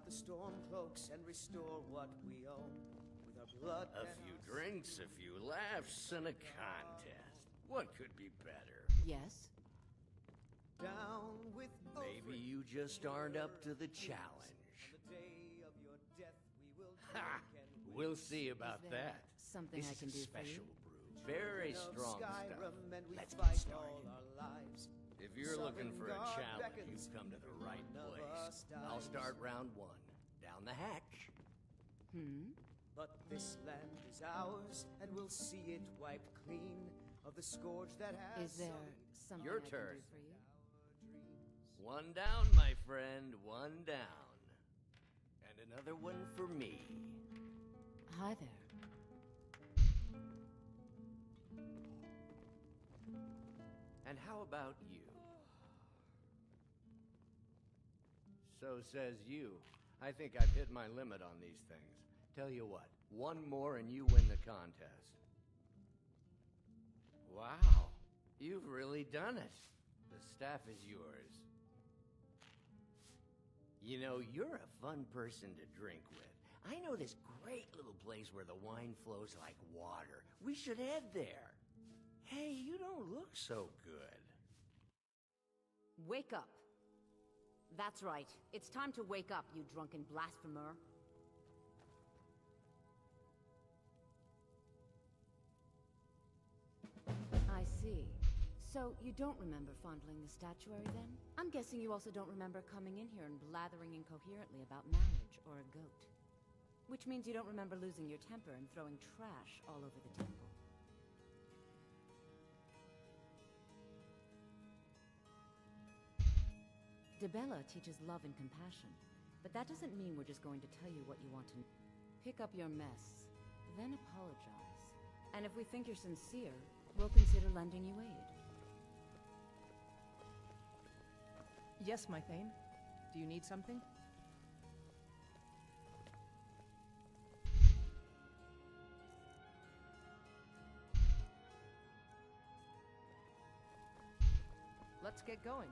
the storm cloaks and restore what we own with our blood. A few drinks, a few laughs, and a contest. What could be better? Yes? Down with Maybe you just aren't up to the challenge. the day of your death we will Ha! We'll see about Is there that. something This I can is a do for special you? brew. Very strong stuff. Skyrim, and we Let's get fight started. all our lives. If you're looking for a Sovngarde challenge, beckons, you've come to the right none of place. us I'll dies. start round one. Down the hatch. But this land is ours, and we'll see it wiped clean of the scourge that has Is there sullied something Your I turn. can do for you? One down, my friend, one down. And another one for me. Hi there. And how about you? So says you. I think I've hit my limit on these things. Tell you what, one more and you win the contest. Wow, you've really done it. The staff is yours. You know, you're a fun person to drink with. I know this great little place where the wine flows like water. We should head there. Hey, you don't look so good. Wake up. That's right. It's time to wake up, you drunken blasphemer. I see. So, you don't remember fondling the statuary, then? I'm guessing you also don't remember coming in here and blathering incoherently about marriage or a goat. Which means you don't remember losing your temper and throwing trash all over the temple. Dibella teaches love and compassion, but that doesn't mean we're just going to tell you what you want to know. Pick up your mess, then apologize. And if we think you're sincere, we'll consider lending you aid. Yes, my Thane. Do you need something? Let's get going.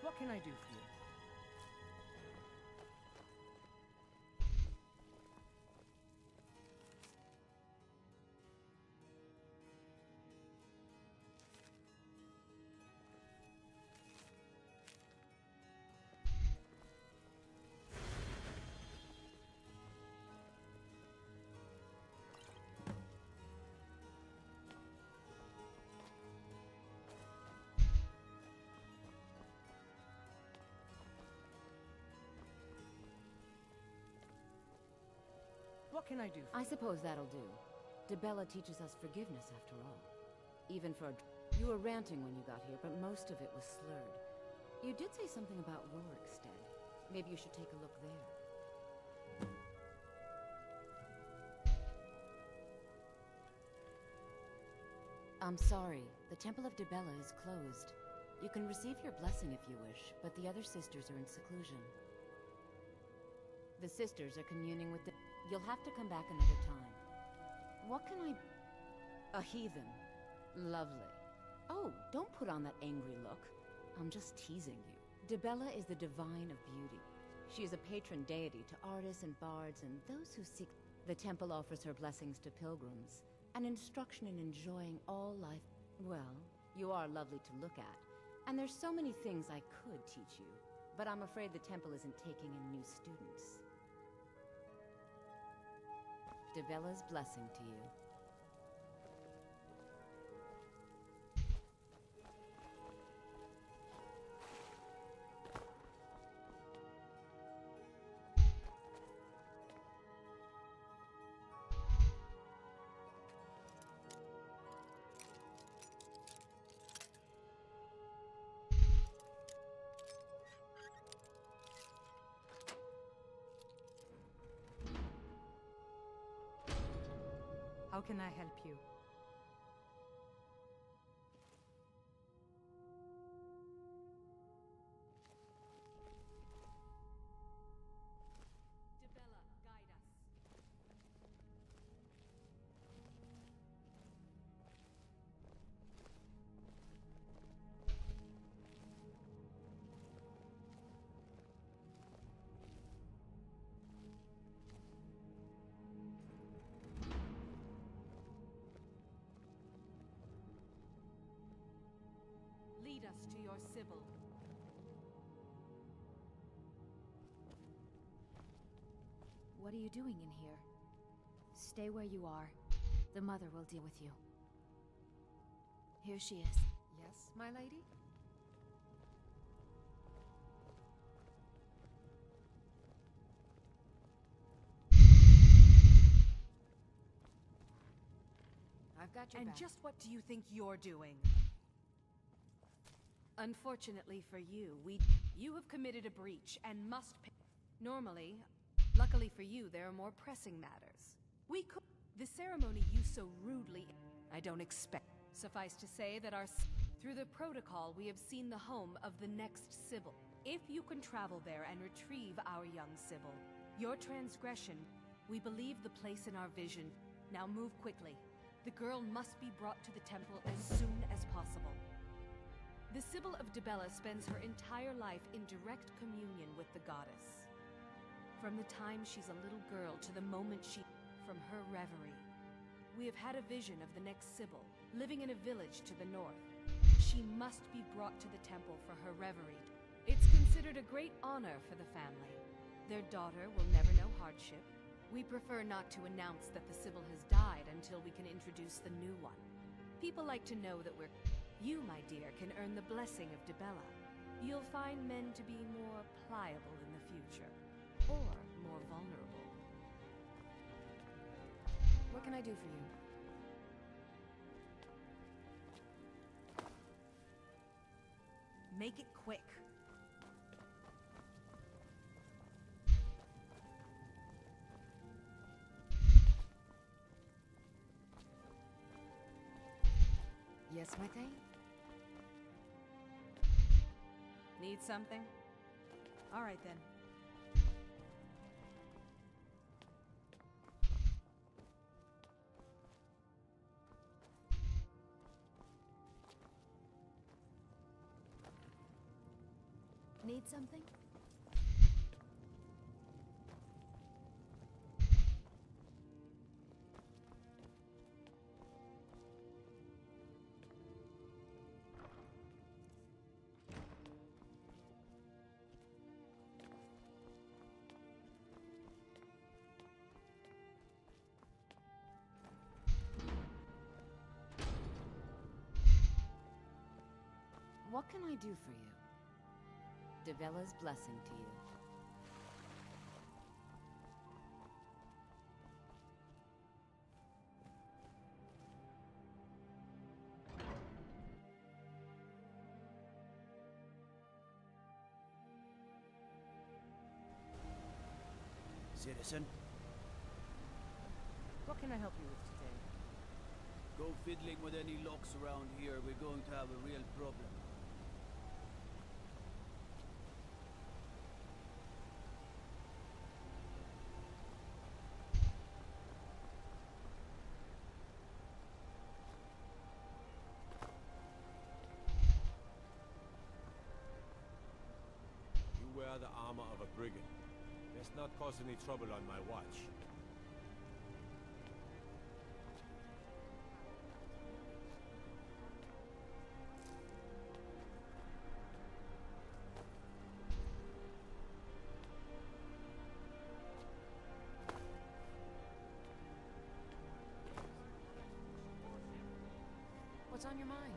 What can I do for you? What can I do for I suppose that'll do. Dibella teaches us forgiveness, after all. Even for you were ranting when you got here, but most of it was slurred. You did say something about Rorikstead. Maybe you should take a look there. I'm sorry. The Temple of Dibella is closed. You can receive your blessing if you wish, but the other sisters are in seclusion. The sisters are communing with the... You'll have to come back another time. What can I... A heathen. Lovely. Oh, don't put on that angry look. I'm just teasing you. Dibella is the divine of beauty. She is a patron deity to artists and bards and those who seek... The temple offers her blessings to pilgrims, an instruction in enjoying all life. Well, you are lovely to look at, and there's so many things I could teach you, but I'm afraid the temple isn't taking in new students. Dibella's blessing to you. How can I help you? your Sybil. What are you doing in here? Stay where you are. The mother will deal with you. Here she is. Yes, my lady? I've got your And back. just what do you think you're doing? Unfortunately for you, you have committed a breach and must pay. Normally, luckily for you, there are more pressing matters. We could. The ceremony you so rudely. I don't expect. Suffice to say that through the protocol, we have seen the home of the next Sybil. If you can travel there and retrieve our young Sybil, your transgression, we believe the place in our vision. Now move quickly. The girl must be brought to the temple as soon as possible. The Sybil of Dibella spends her entire life in direct communion with the goddess. From the time she's a little girl to the moment from her reverie. We have had a vision of the next Sybil, living in a village to the north. She must be brought to the temple for her reverie. It's considered a great honor for the family. Their daughter will never know hardship. We prefer not to announce that the Sybil has died until we can introduce the new one. People like to know that you, my dear, can earn the blessing of Dibella. You'll find men to be more pliable in the future, or more vulnerable. What can I do for you? Make it quick. Yes, my thing? Need something? All right then. Need something? What can I do for you? Dibella's blessing to you. Citizen, What can I help you with today? go fiddling with any locks around here. We're going to have a real problem. You wear the armor of a brigand. Let's not cause any trouble on my watch. What's on your mind?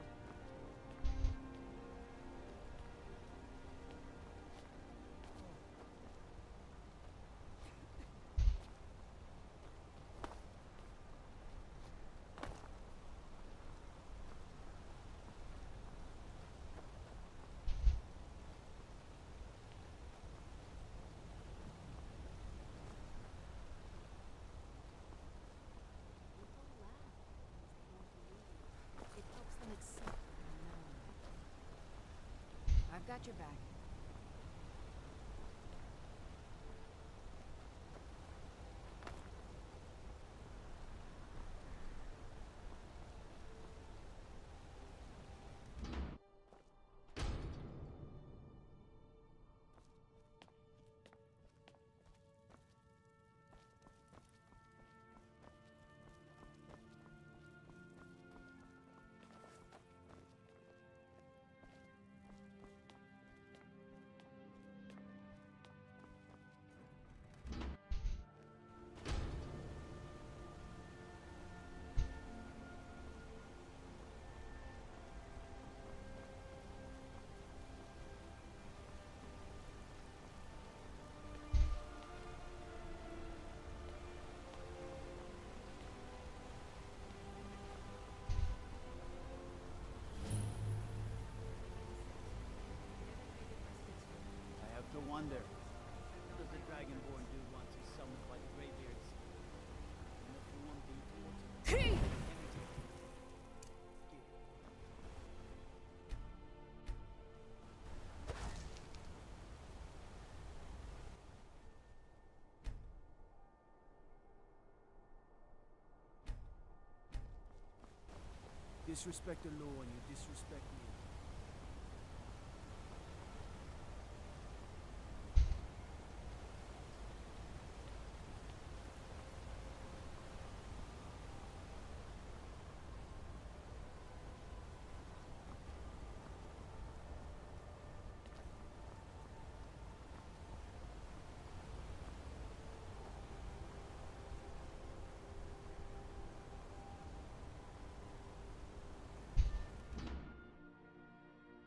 It helps them accept the unknown. I've got your back. wonder. What does the Dragonborn do once he's summoned by the Greybeards? And what will one do towards him? Disrespect the law and you disrespect me.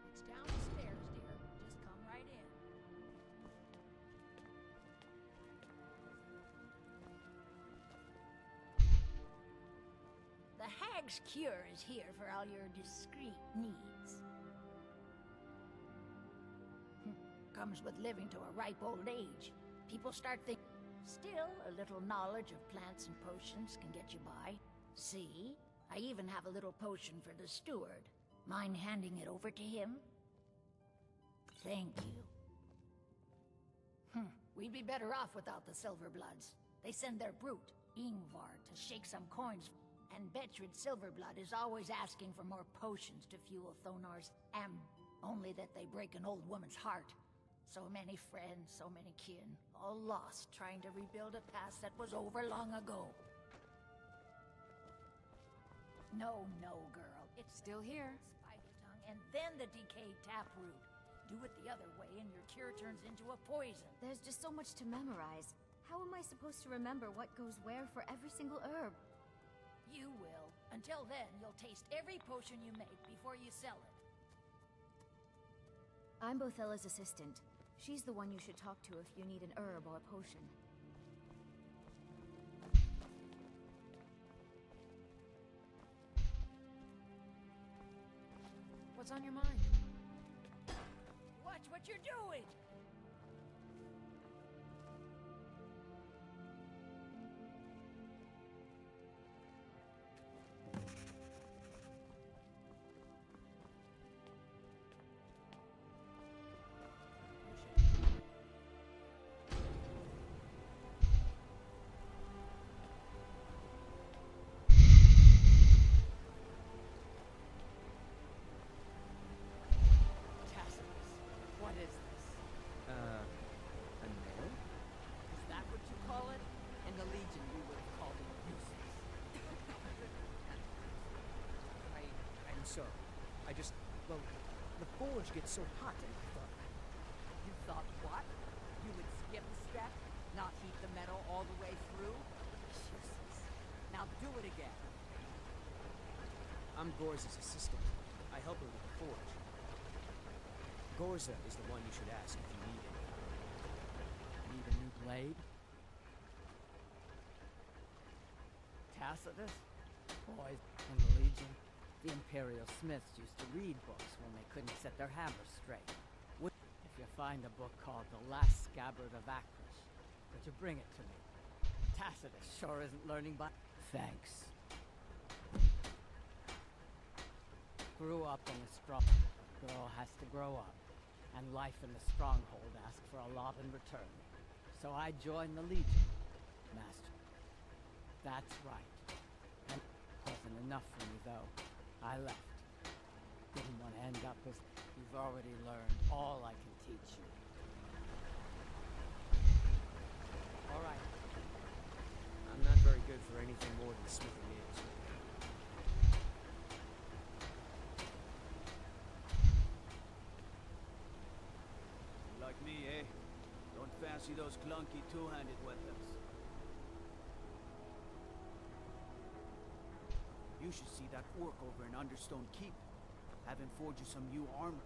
It's down the stairs, dear. Just come right in. The Hag's Cure is here for all your discreet needs. Comes with living to a ripe old age. People start thinking. Still, a little knowledge of plants and potions can get you by. See? I even have a little potion for the steward. Mind handing it over to him? Thank you. We'd be better off without the Silverbloods. They send their brute, Ingvar, to shake some coins. And Betrid Silverblood is always asking for more potions to fuel Thonar's only that they break an old woman's heart. So many friends, so many kin, all lost trying to rebuild a past that was over long ago. No, girl. It's Still here. Spider tongue, and then the decayed taproot. Do it the other way, and your cure turns into a poison. There's just so much to memorize. How am I supposed to remember what goes where for every single herb? You will. Until then, you'll taste every potion you make before you sell it. I'm Bothella's assistant. She's the one you should talk to if you need an herb or a potion. What's on your mind? Watch what you're doing! What is this? A nail? Is that what you call it? In the Legion, we would have called it useless. I'm sorry. Well, the forge gets so hot and I thought... You thought what? You would skip a step? Not heat the metal all the way through? Useless. Now do it again. I'm Gorza's assistant. I help her with the forge. Gorza is the one you should ask if you need it. Need a new blade? Tacitus? Boys in the Legion. The Imperial Smiths used to read books when they couldn't set their hammers straight. If you find a book called The Last Scabbard of Acros, would you bring it to me? Tacitus sure isn't learning by... Thanks. Grew up in a strong... Girl has to grow up. And life in the stronghold asks for a lot in return. So I joined the Legion, Master. That's right. And wasn't enough for me, though. I left. Didn't want to end up as... You've already learned all I can teach you. All right. I'm not very good for anything more than smithing nails. Like me, eh? Don't fancy those clunky two-handed weapons. You should see that orc over in Understone Keep. Have him forge you some new armor.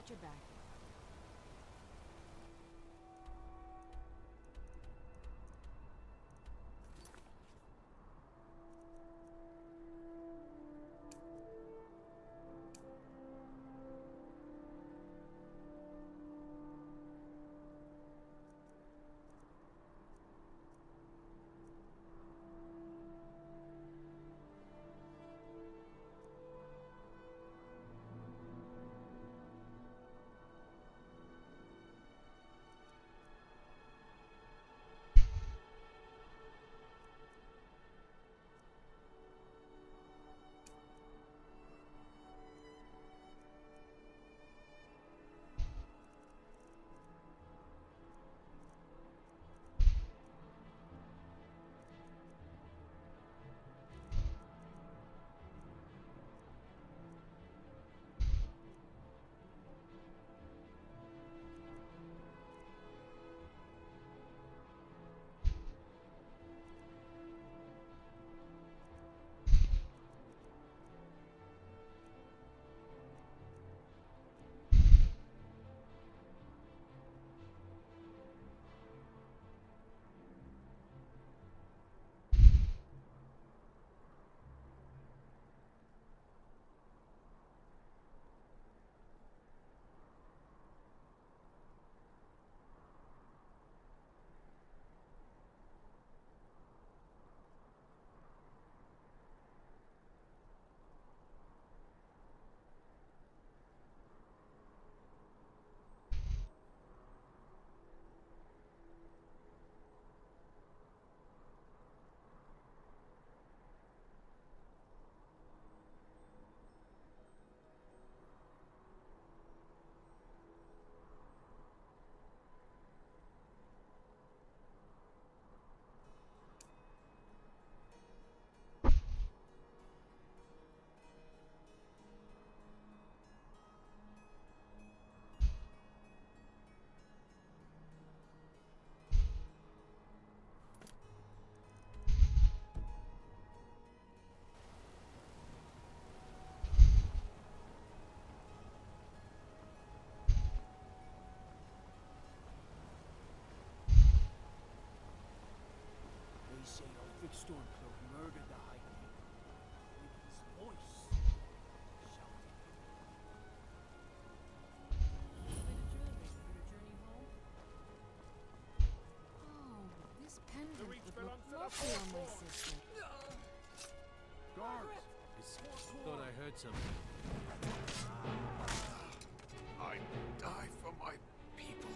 your back. They say Ulfric Stormcloak murdered the High King with his voice shouting. Oh, this pendant would look lovely on my sister. Guards! Thought I heard something. I die for my people.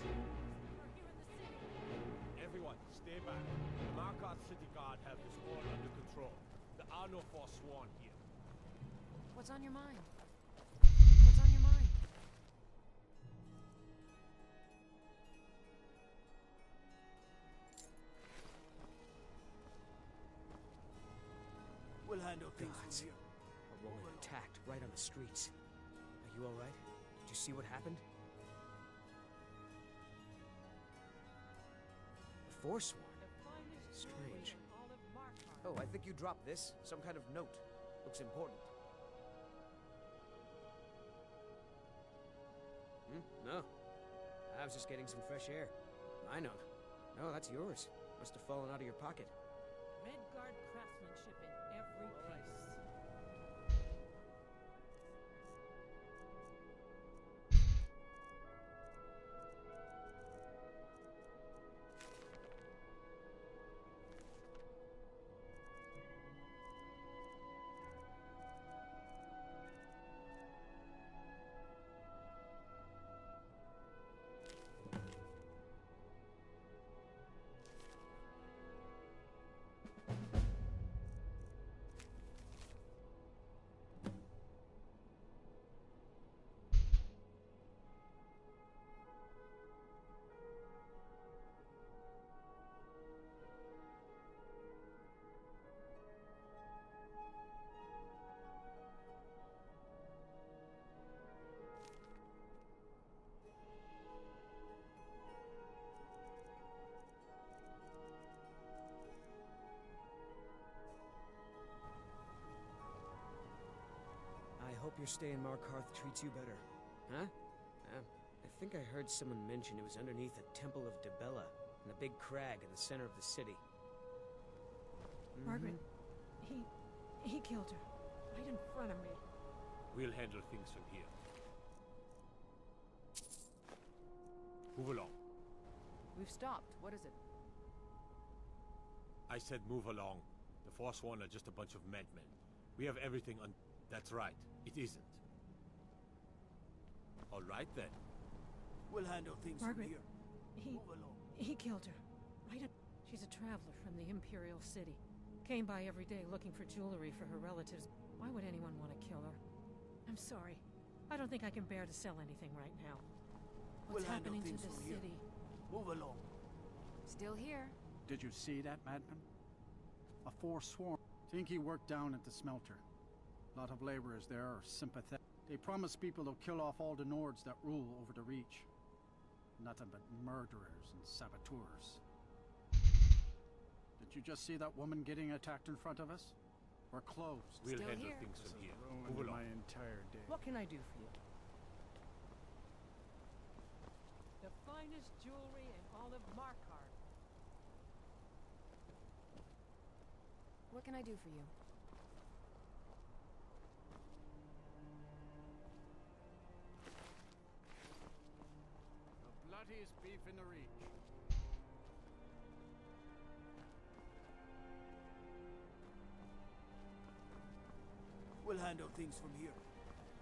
Everyone, stay back. The Markarth City Guard have this all under control. There are no forsworn here. What's on your mind? What's on your mind? We'll handle things from Gods. here. A woman attacked right on the streets. Are you alright? Did you see what happened? The Forsworn? Strange. Oh, I think you dropped this. Some kind of note. Looks important. No. I was just getting some fresh air. My note. No, that's yours. Must have fallen out of your pocket. Redguard craftsmanship in every piece. I hope your stay in Markarth treats you better. Huh? think I heard someone mention it was underneath the Temple of Dibella, in a big crag in the center of the city. Margaret, he killed her. Right in front of me. We'll handle things from here. Move along. We've stopped. What is it? I said move along. The Forsworn are just a bunch of madmen. We have everything on... That's right. It isn't. All right, then. We'll handle things Margaret, from here. Move along. He killed her. Right in... She's a traveler from the Imperial City. Came by every day looking for jewelry for her relatives. Why would anyone want to kill her? I'm sorry. I don't think I can bear to sell anything right now. What's We'll handle happening to things this from here. city? Move along. Still here. Did you see that madman? A Forsworn. Think he worked down at the smelter. A lot of laborers there are sympathetic. They promise people they'll kill off all the Nords that rule over the Reach. Nothing but murderers and saboteurs. Did you just see that woman getting attacked in front of us? We're closed. We'll Still handle here. things from here. Ruined Move along. my entire day. What can I do for you? The finest jewelry in all of Markarth. What can I do for you? The bloodiest beef in the Reach. We'll handle things from here.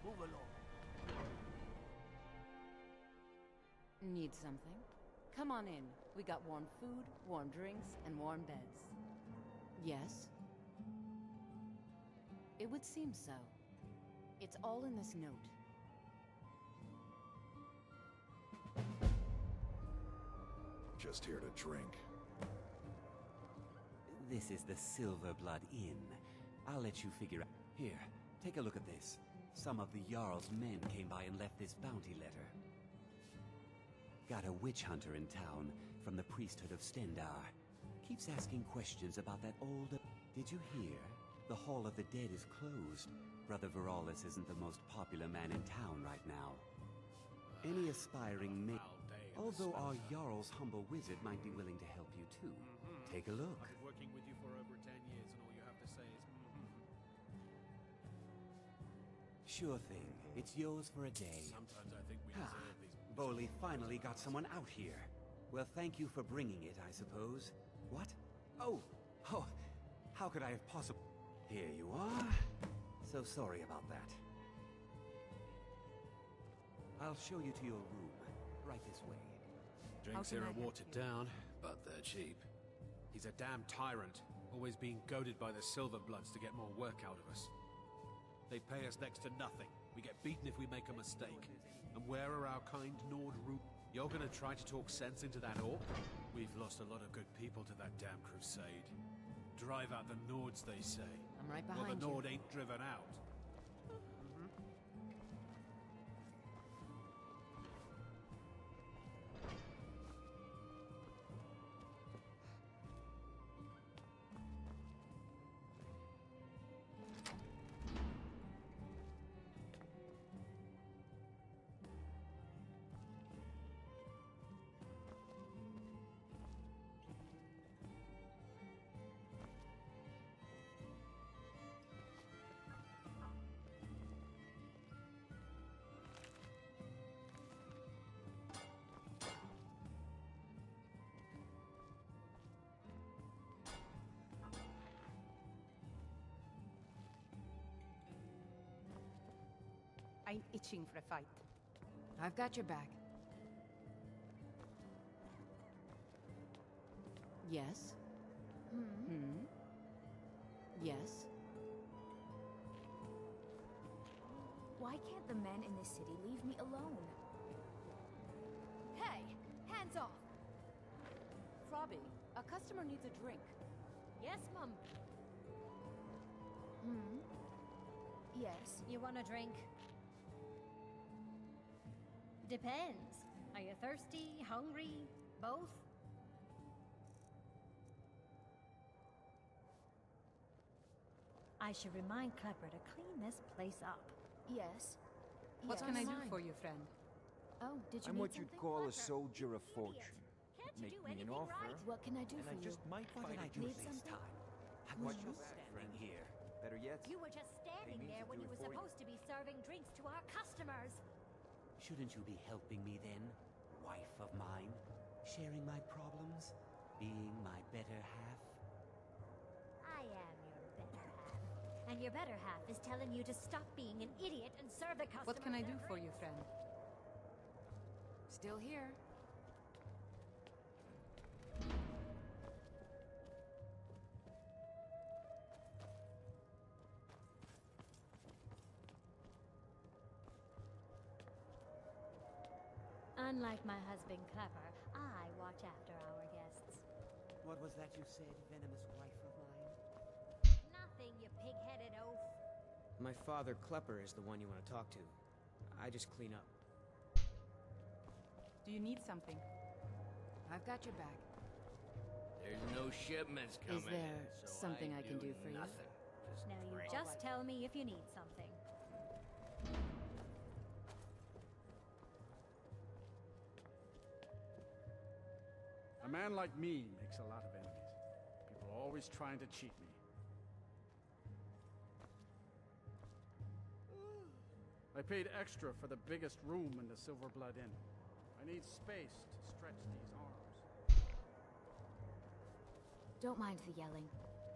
Move along. Need something? Come on in. We got warm food, warm drinks, and warm beds. Yes? It would seem so. It's all in this note. Just here to drink. This is the Silverblood Inn. I'll let you figure out. Here, take a look at this. Some of the Jarl's men came by and left this bounty letter. Got a witch hunter in town from the priesthood of Stendar. Keeps asking questions about that old... Did you hear? The Hall of the Dead is closed. Brother Veralis isn't the most popular man in town right now. Any aspiring although our Jarl's humble wizard might be willing to help you too. Take a look. I've been working with you for over 10 years and all you have to say is Sure thing. It's yours for a day. Sometimes I think we deserve these... Boley finally got someone out here. Well, thank you for bringing it, I suppose. What? Oh! How could I have possibly... Here you are. So sorry about that. I'll show you to your room. Right this way. Drinks here are watered down, but they're cheap. He's a damn tyrant, always being goaded by the Silverbloods to get more work out of us. They pay us next to nothing. We get beaten if we make a mistake. And where are our kind Nord root? You're gonna try to talk sense into that orc? We've lost a lot of good people to that damn crusade. Drive out the Nords, they say. I'm right Well, behind the you. Nord ain't driven out. I'm itching for a fight. I've got your back. Yes? Hmm? Yes? Why can't the men in this city leave me alone? Hey! Hands off! Frobby, a customer needs a drink. Yes, Mum. Yes, you want a drink? Depends. Are you thirsty, hungry, both? I should remind Klepper to clean this place up. Yes. What can I do for you, friend? Oh, did you I'm need what you'd something? call a soldier of fortune. Make me an offer, What can I do and for I you? just might What find did I it do Need this something? time? I Watch was your just back, standing friend. here. Better yet, You were just standing means there to when do you it were for you. supposed to be serving drinks to our customers. Shouldn't you be helping me then, wife of mine? Sharing my problems? Being my better half? I am your better half. And your better half is telling you to stop being an idiot and serve the customers. What can I do their for you, drinks. friend? Still here. Unlike my husband Clever, I watch after our guests. What was that you said, venomous wife of mine? Nothing, you pig-headed oaf. My father, Klepper, is the one you want to talk to. I just clean up. Do you need something? I've got your back. There's no shipments coming Is there in, so something I can do for you? nothing. Just Now you bring- just tell me if you need something. A man like me makes a lot of enemies. People are always trying to cheat me. I paid extra for the biggest room in the Silver Blood Inn. I need space to stretch these arms. Don't mind the yelling.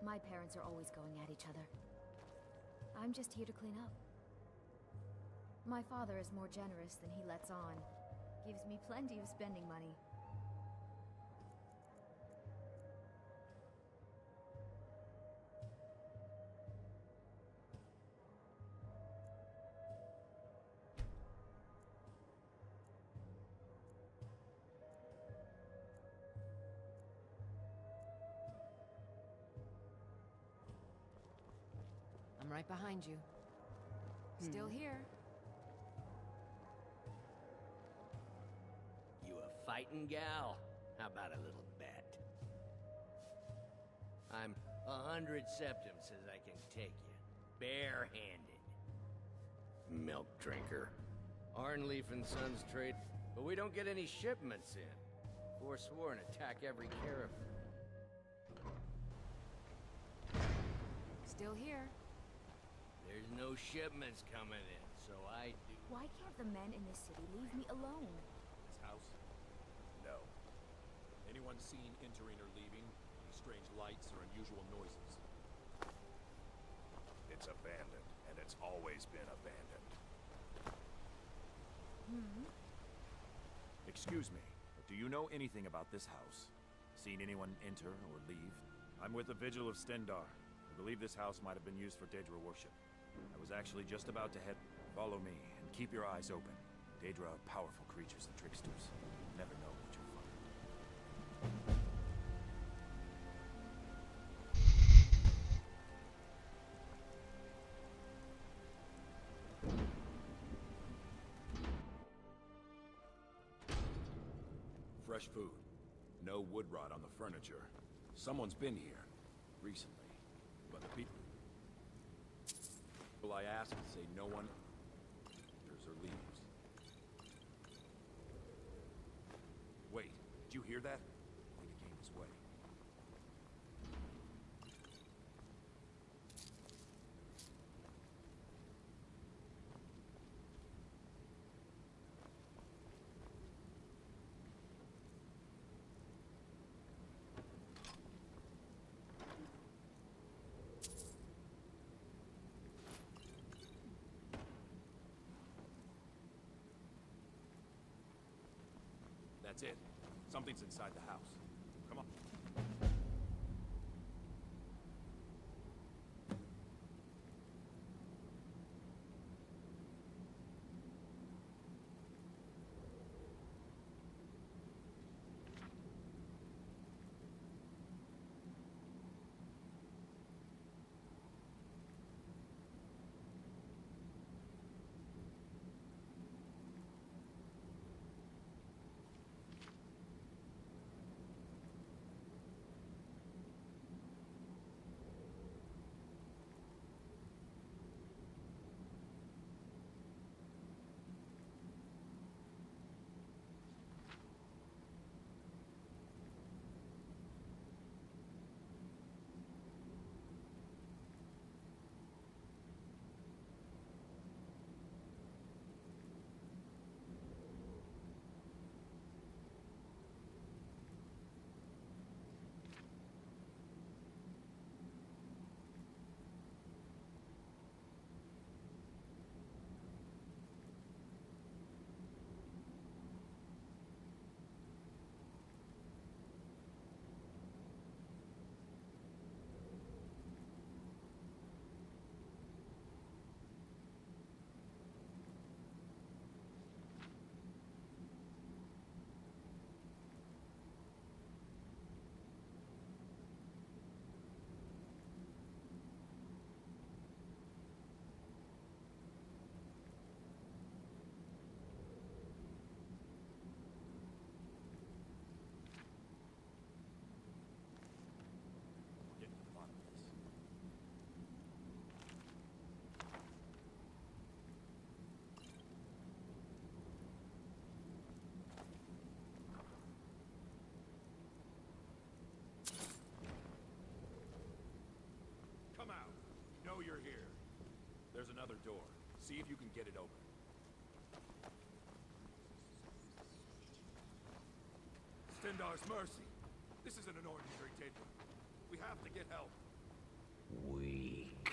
My parents are always going at each other. I'm just here to clean up. My father is more generous than he lets on. Gives me plenty of spending money. I'm right behind you. Still here. You a fighting gal? How about a little bet? I'm 100 septims as I can take you, barehanded. Milk drinker. Arnleaf and Sons trade, but we don't get any shipments in. Forsworn attack every caravan. Still here. There's no shipments coming in, so I do. Why can't the men in this city leave me alone? This house? No. Anyone seen entering or leaving? Any strange lights or unusual noises? It's abandoned, and it's always been abandoned. Excuse me, but do you know anything about this house? Seen anyone enter or leave? I'm with the Vigil of Stendar. I believe this house might have been used for Daedra worship. I was actually just about to head... Follow me, and keep your eyes open. Daedra are powerful creatures and tricksters. You never know what you'll find. Fresh food. No wood rot on the furniture. Someone's been here. Recently. But the people I ask say no one enters or leaves. Wait, did you hear that? I think it came this way. That's it. Something's inside the house. Come on. There's another door. See if you can get it open. Stendar's mercy. This isn't an ordinary Daedra. We have to get help. Weak.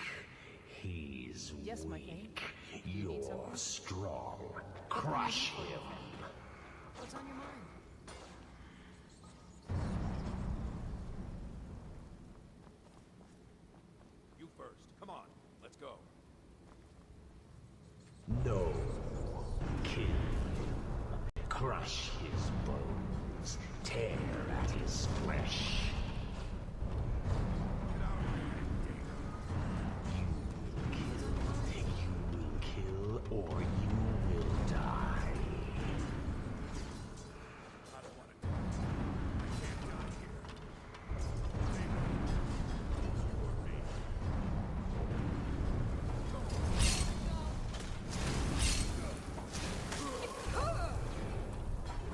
He's Yes, my weak. king. You need You're something? strong. Crush him. What's on your mind? You first. Come on. Let's go. No. Kill him. Crush his bones. Tear at his flesh. You will kill or you will die. I don't want to do it. I can't die here. You or me.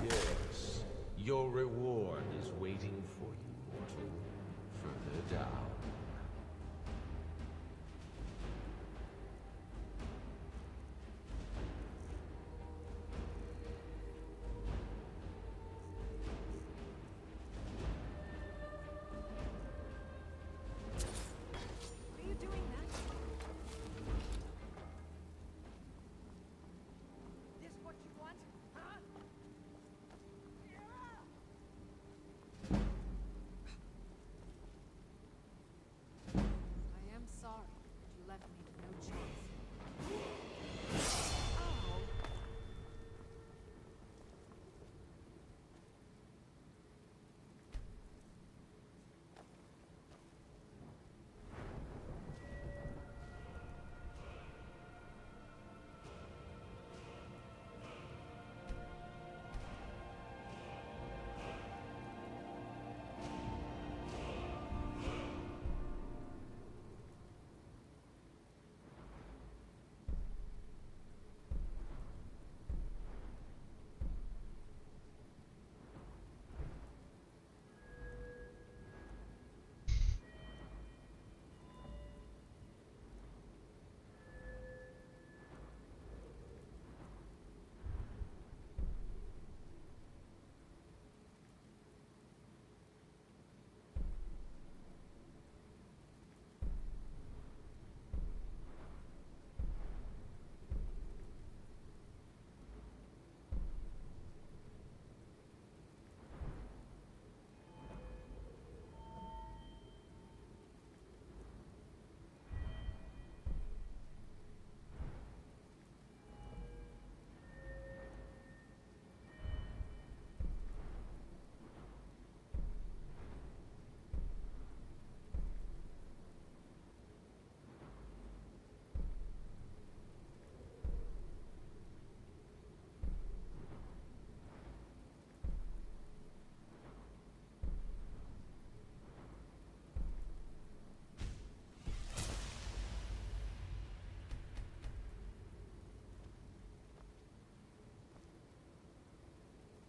Yes, your reward is waiting for you, mortal. Further down. What are you doing that? This what you want? Huh? I am sorry, but you left me with no choice. Oh.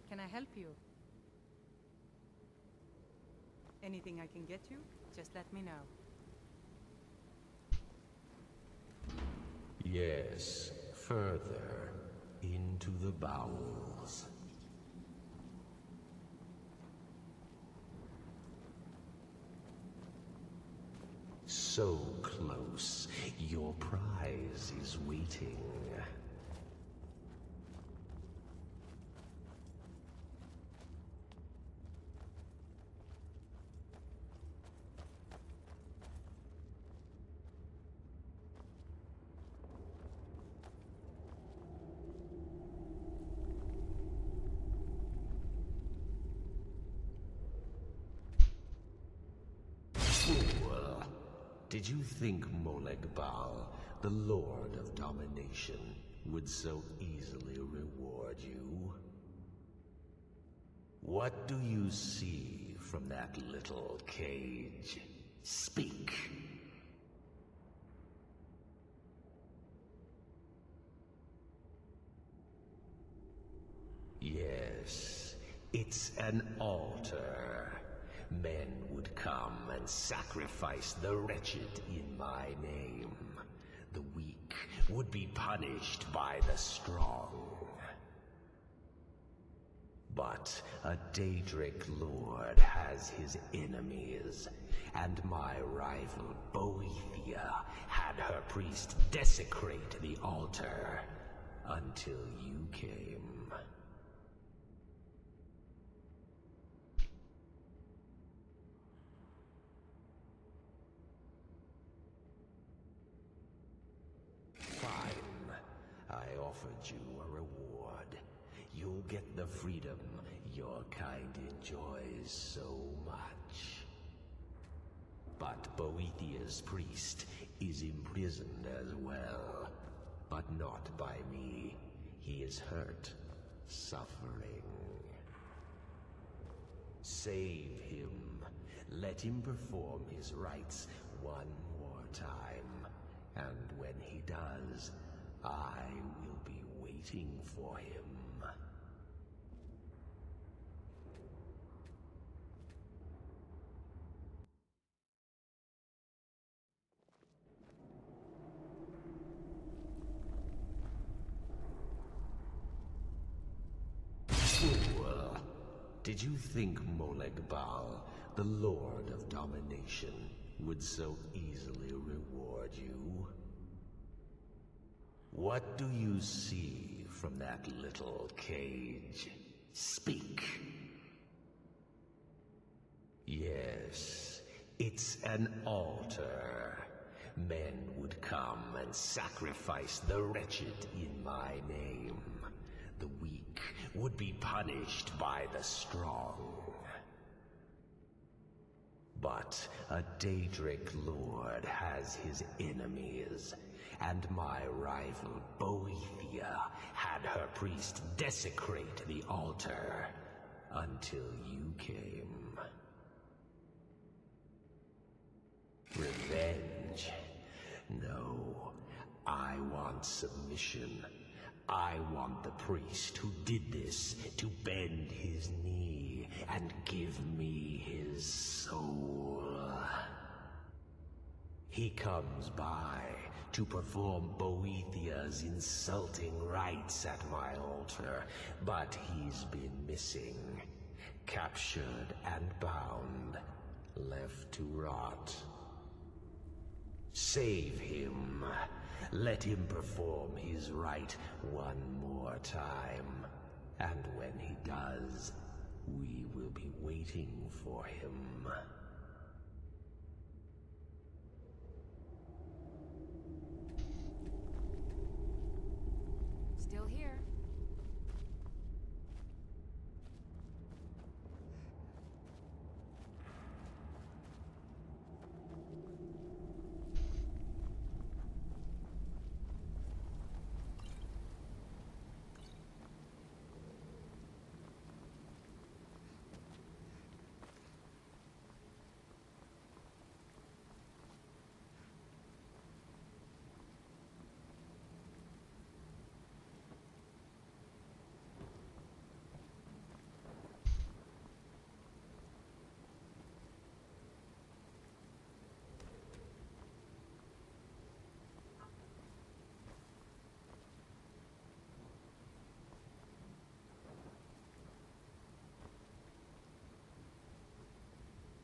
Can I help you? Anything I can get you? Just let me know. Yes, further into the bowels. So close, your prize is waiting. Fool! Did you think Molegbal, the Lord of Domination, would so easily reward you? What do you see from that little cage? Speak! Yes, it's an altar. Men would come and sacrifice the wretched in my name. The weak would be punished by the strong. But a Daedric lord has his enemies, and my rival Boethia had her priest desecrate the altar until you came. Fine. I offered you a reward. You'll get the freedom your kind enjoys so much. But Boethia's priest is imprisoned as well. But not by me. He is hurt, suffering. Save him. Let him perform his rites one more time. And when he does, I will be waiting for him. Fool! Did you think Moleg Bal, the Lord of Domination, would so easily reward you? What do you see from that little cage? Speak. Yes, it's an altar. Men would come and sacrifice the wretched in my name. The weak would be punished by the strong. But a Daedric lord has his enemies, and my rival Boethia had her priest desecrate the altar until you came. Revenge? No, I want submission. I want the priest who did this to bend his knee and give me his soul. He comes by to perform Boethia's insulting rites at my altar, but he's been missing, captured and bound, left to rot. Save him. Let him perform his rite one more time. And when he does, we will be waiting for him. Still here.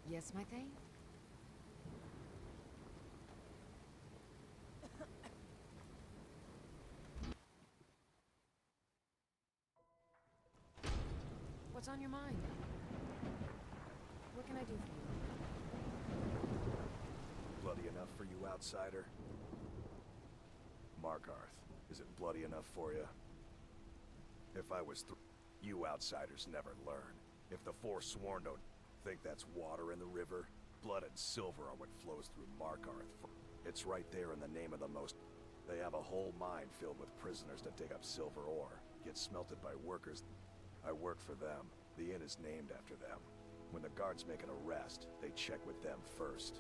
Yes, my thing? What's on your mind? What can I do for you? Bloody enough for you, outsider? Markarth, is it bloody enough for you? If I was you outsiders never learn. If the Forsworn don't think that's water in the river, blood and silver are what flows through Markarth. It's right there in the name of the most. They have a whole mine filled with prisoners that dig up silver ore, get smelted by workers. I work for them. The inn is named after them. When the guards make an arrest, they check with them first.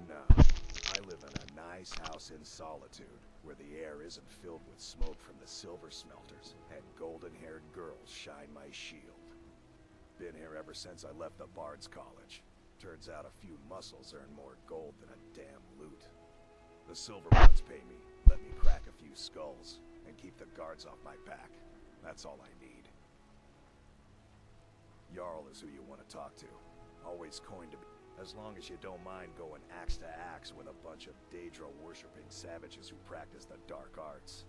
No, I live in a nice house in solitude, where the air isn't filled with smoke from the silver smelters, and golden-haired girls shine my shield. Been here ever since I left the Bard's College. Turns out a few muscles earn more gold than a damn loot. The Silverbloods pay me, let me crack a few skulls, and keep the guards off my back. That's all I need. Jarl is who you want to talk to. Always coined to be. As long as you don't mind going axe to axe with a bunch of Daedra-worshipping savages who practice the dark arts.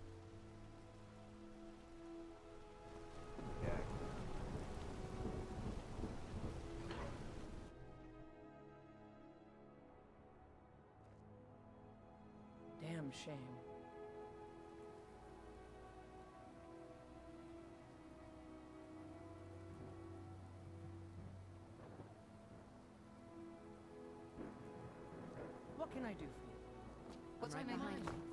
Yeah. Damn shame. What can I do for you? What's I'm right right behind behind you?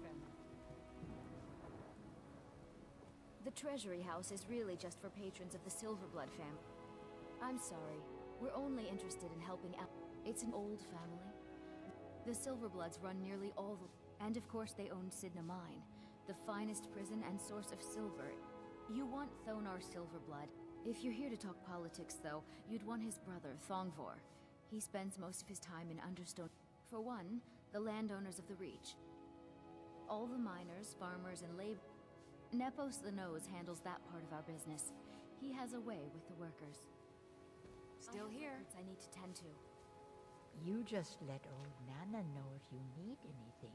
The treasury house is really just for patrons of the Silverblood family. I'm sorry. We're only interested in helping out. It's an old family. The Silverbloods run nearly all the... And of course they owned Sidna Mine, the finest prison and source of silver. You want Thonar Silverblood. If you're here to talk politics, though, you'd want his brother, Thongvor. He spends most of his time in Understone. For one, the landowners of the Reach. All the miners, farmers, and labor... Nepos the Nose handles that part of our business. He has a way with the workers. Still here. I need to tend to. You just let old Nana know if you need anything.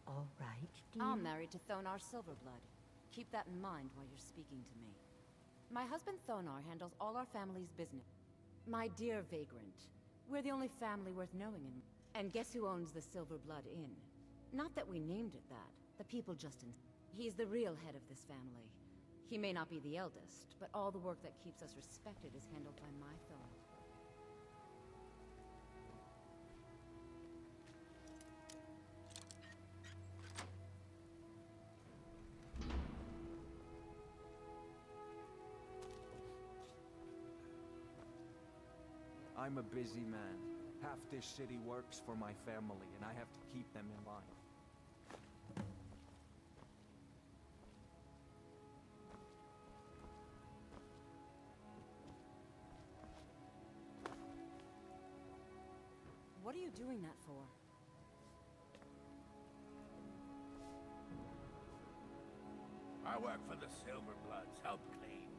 All right, dear? I'm married to Thonar Silverblood. Keep that in mind while you're speaking to me. My husband Thonar handles all our family's business. My dear vagrant, we're the only family worth knowing in... And guess who owns the Silverblood Inn? Not that we named it that. The people just... He's the real head of this family. He may not be the eldest, but all the work that keeps us respected is handled by my Thor. I'm a busy man. Half this city works for my family, and I have to keep them in line. What are you doing that for? I work for the Silverbloods. Help clean.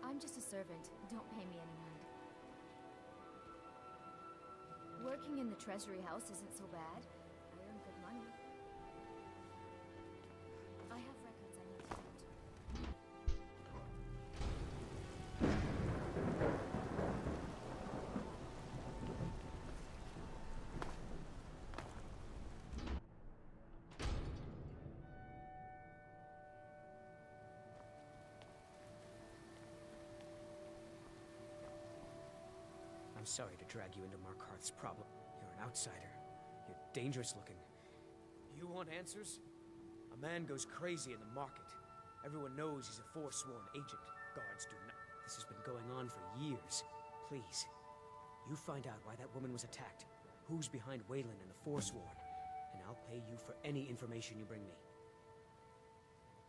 I'm just a servant. Don't pay me any mind. Working in the treasury house isn't so bad. I earn good money. I have records I need to tend to. I'm sorry to drag you into Markarth's problem. You're an outsider. You're dangerous looking. You want answers? A man goes crazy in the market. Everyone knows he's a forsworn agent. Guards do not. This has been going on for years. Please, you find out why that woman was attacked, who's behind Waylon and the Forsworn, and I'll pay you for any information you bring me.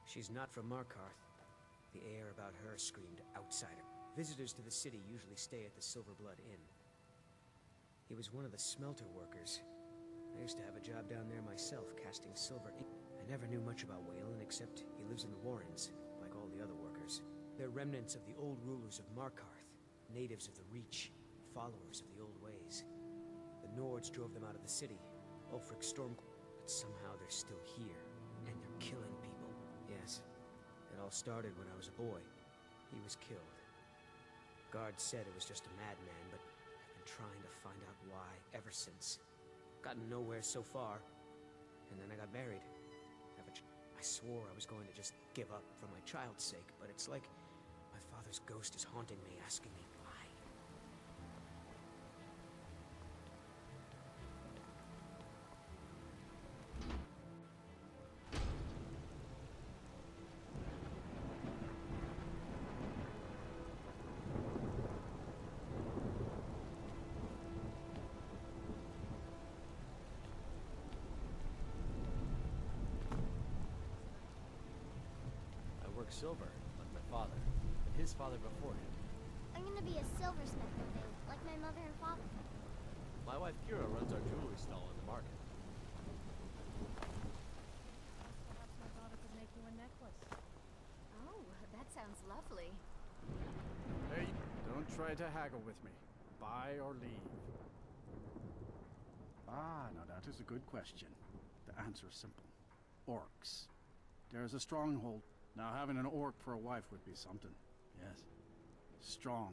She's not from Markarth. The air about her screamed outsider. Visitors to the city usually stay at the Silverblood Inn. He was one of the smelter workers. I used to have a job down there myself, casting silver ink. I never knew much about Whalen, except he lives in the Warrens, like all the other workers. They're remnants of the old rulers of Markarth, natives of the Reach, followers of the old ways. The Nords drove them out of the city, Ulfric Storm, but somehow they're still here, and they're killing people. Yes, it all started when I was a boy. He was killed. Guards said it was just a madman, but I've been trying to find out why ever since. Gotten nowhere so far, and then I got married. I swore I was going to just give up for my child's sake, but it's like my father's ghost is haunting me, asking me why. Silver, like my father, and his father before him. I'm gonna be a silversmith one day, like my mother and father. My wife Kira runs our jewelry stall in the market. Perhaps my daughter could make you a necklace. Oh, that sounds lovely. Hey, don't try to haggle with me. Buy or leave. Ah, now that is a good question. The answer is simple. Orcs. There's a stronghold. Now, having an orc for a wife would be something. Yes. Strong.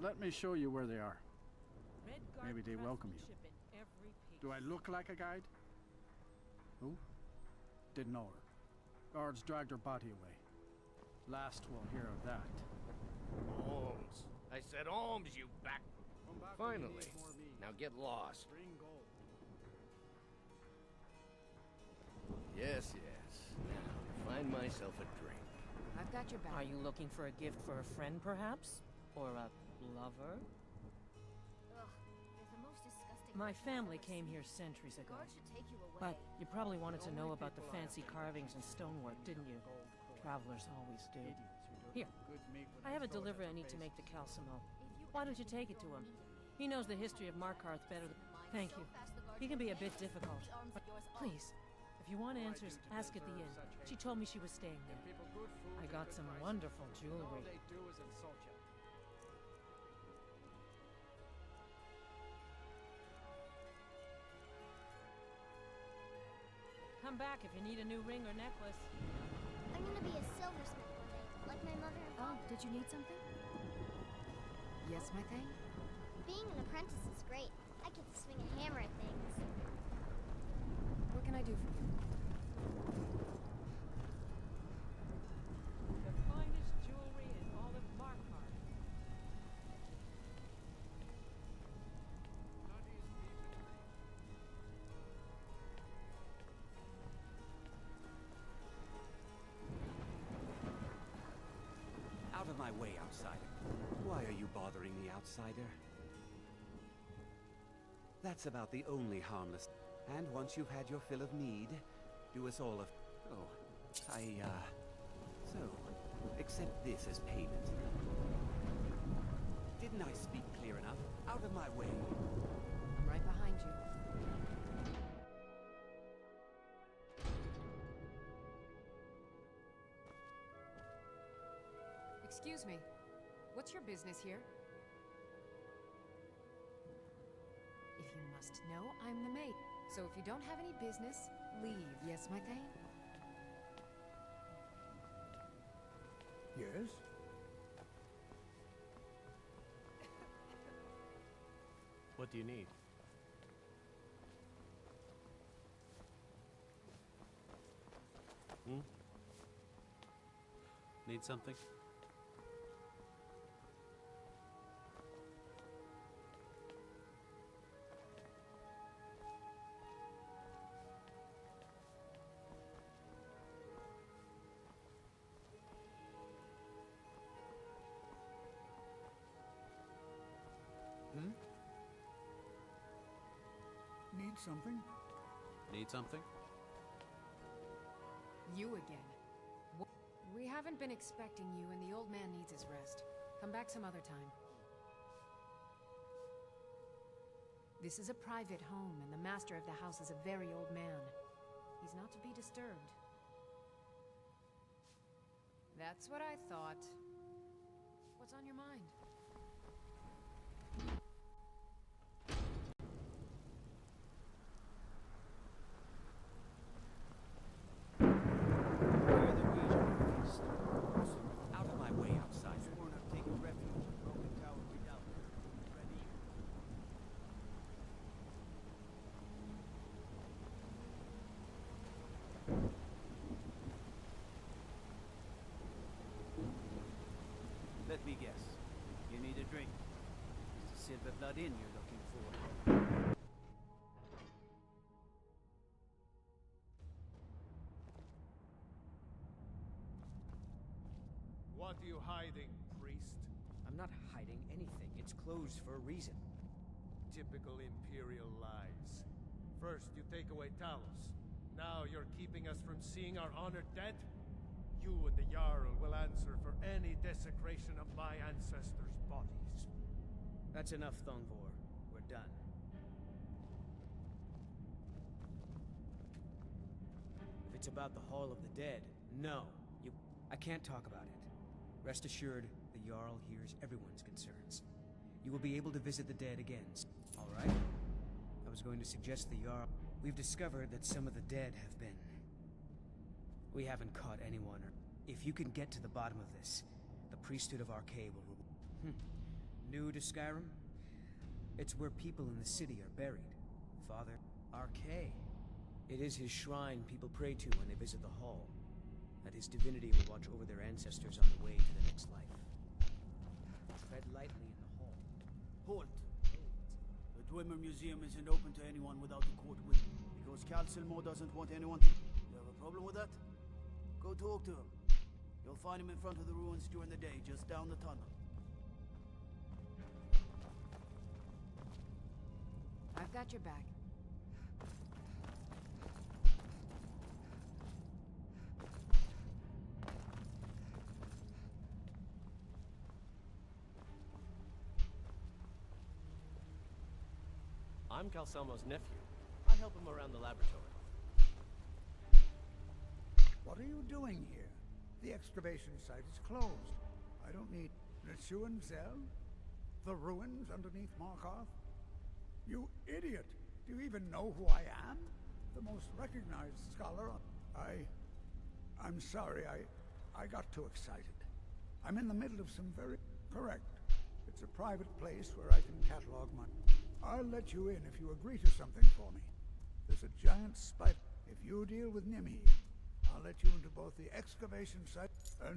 Let me show you where they are. Maybe they welcome you. Do I look like a guide? Who? Didn't know her. Guards dragged her body away. Last we'll hear of that. Holmes. I said Holmes, you back. Finally. Now get lost. Yes, yes. Now, find myself a drink. I've got your back. Are you looking for a gift for a friend, perhaps? Or a lover? Ugh, they're the most disgusting. My family came here centuries ago. Guards should take you away. But you probably wanted to know about the fancy carvings and stonework, didn't you? Travelers always do. Here, I have a delivery I need to make to Calcimo. Why don't you take it to him? He knows the history of Markarth better than... Thank you. He can be a bit difficult, but please, if you want answers, ask at the inn. She told me she was staying there. I got some wonderful jewelry. Come back if you need a new ring or necklace. I'm gonna be a silversmith one day, like my mother and father. Oh, did you need something? Yes, my thing? Being an apprentice is great. I get to swing a hammer at things. What can I do for you? The finest jewelry in all of Markarth. Out of my way, outsider. Why are you bothering the outsider? That's about the only harmless... And once you've had your fill of mead, do us all a... Oh, So, accept this as payment. Didn't I speak clear enough? Out of my way. I'm right behind you. Excuse me. What's your business here? If you must know, I'm the maid. So if you don't have any business, leave. Yes, my thane? Yes? What do you need? Need something? Need something? Need something? You again. We haven't been expecting you, and the old man needs his rest. Come back some other time. This is a private home, and the master of the house is a very old man. He's not to be disturbed. That's what I thought. What's on your mind? Out of my way, outside. Sworn have taken refuge in Broken Tower Redoubt. Ready. Let me guess. You need a drink. It's the Silver Blood Inn you're looking for. What are you hiding, priest? I'm not hiding anything. It's closed for a reason. Typical Imperial lies. First, you take away Talos. Now you're keeping us from seeing our honored dead? You and the Jarl will answer for any desecration of my ancestors' bodies. That's enough, Thongvor. We're done. If it's about the Hall of the Dead, no. I can't talk about it. Rest assured, the Jarl hears everyone's concerns. You will be able to visit the dead again, all right? I was going to suggest the Jarl. We've discovered that some of the dead have been... We haven't caught anyone. If you can get to the bottom of this, the priesthood of Arcay will... New to Skyrim? It's where people in the city are buried. Father Arcay. It is his shrine people pray to when they visit the hall. That his divinity will watch over their ancestors on the way to the next life. Tread lightly in the hall. Halt! The Dwemer Museum isn't open to anyone without the court witness. Because Cal Silmo doesn't want anyone to... You have a problem with that? Go talk to him. You'll find him in front of the ruins during the day, just down the tunnel. I've got your back. I'm Calselmo's nephew. I help him around the laboratory. What are you doing here? The excavation site is closed. I don't need Neshuan Zell? The ruins underneath Markarth? You idiot! Do you even know who I am? The most recognized scholar. I'm sorry, I got too excited. I'm in the middle of some very... Correct. It's a private place where I can catalog my... I'll let you in if you agree to something for me. There's a giant spider. If you deal with Nimhi, I'll let you into both the excavation site...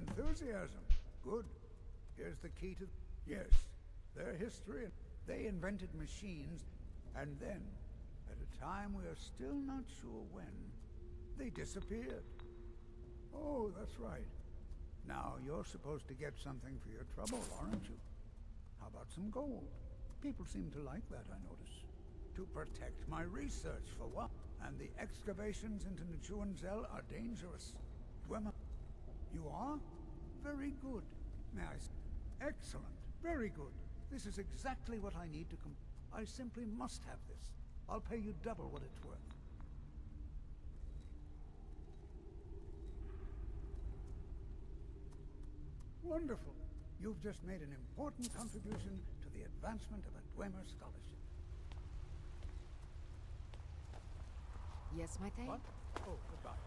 Enthusiasm. Good. Here's the key to... Yes, their history. They invented machines, and then, at a time we are still not sure when, they disappeared. Oh, that's right. Now, you're supposed to get something for your trouble, aren't you? How about some gold? People seem to like that, I notice. To protect my research, for one. And the excavations into Neshuan Zell are dangerous. Dwemer, you are? Very good. May I say? Excellent. Very good. This is exactly what I need to I simply must have this. I'll pay you double what it's worth. Wonderful. You've just made an important contribution to the advancement of a Dwemer scholarship. Yes, my thing? What? Oh, goodbye.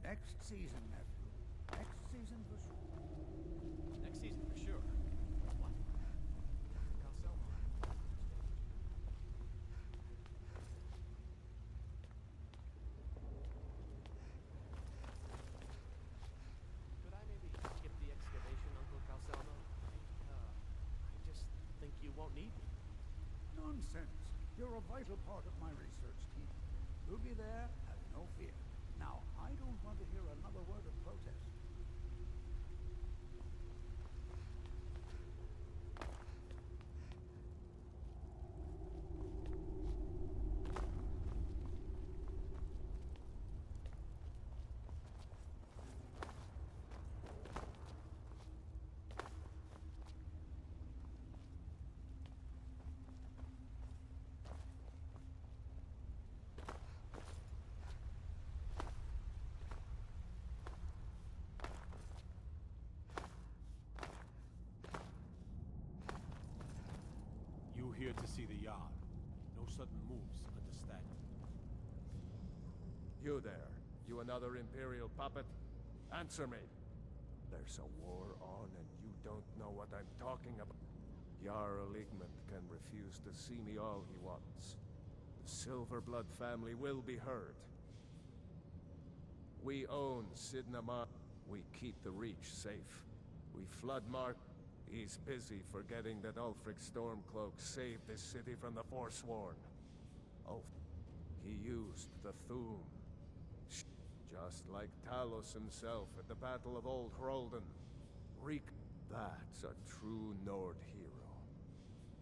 Next season, nephew. Next season for sure. Next season for sure. What? Calselmo. Could I maybe skip the excavation, Uncle Calselmo? I just think you won't need me. Nonsense. You're a vital part of my research team. You'll be there, have no fear. Now, I don't want to hear another word of protest. here to see the Jarl. No sudden moves, understand? You there. You another Imperial puppet? Answer me. There's a war on and you don't know what I'm talking about. Jarl Igmund can refuse to see me all he wants. The Silverblood family will be heard. We own Sidnamar. We keep the Reach safe. We flood Mark. He's busy forgetting that Ulfric Stormcloak saved this city from the Forsworn. He used the Thum. Just like Talos himself at the Battle of Old Hroldan. That's a true Nord hero.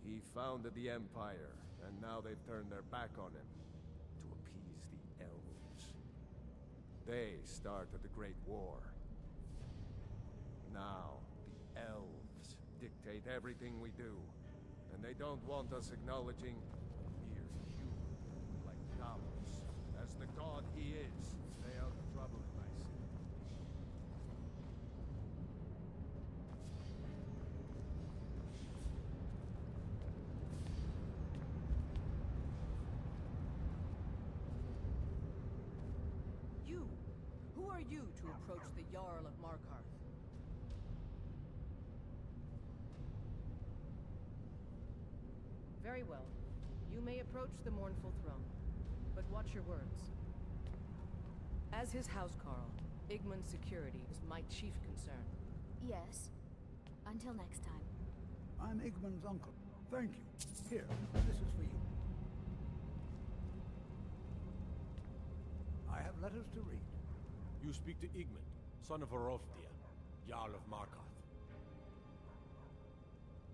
He founded the Empire, and now they've turned their back on him to appease the Elves. They started the Great War. Now, the Elves dictate everything we do, and they don't want us acknowledging mere human like Talos. As the god he is, stay out of trouble in my city. You! Who are you to approach the Jarl of Markarth? Very well. You may approach the mournful throne, but watch your words. As his housecarl, Igmund's security is my chief concern. Yes. Until next time. I'm Igmund's uncle. Thank you. Here, this is for you. I have letters to read. You speak to Igmund, son of Hrolfdir, Jarl of Markarth.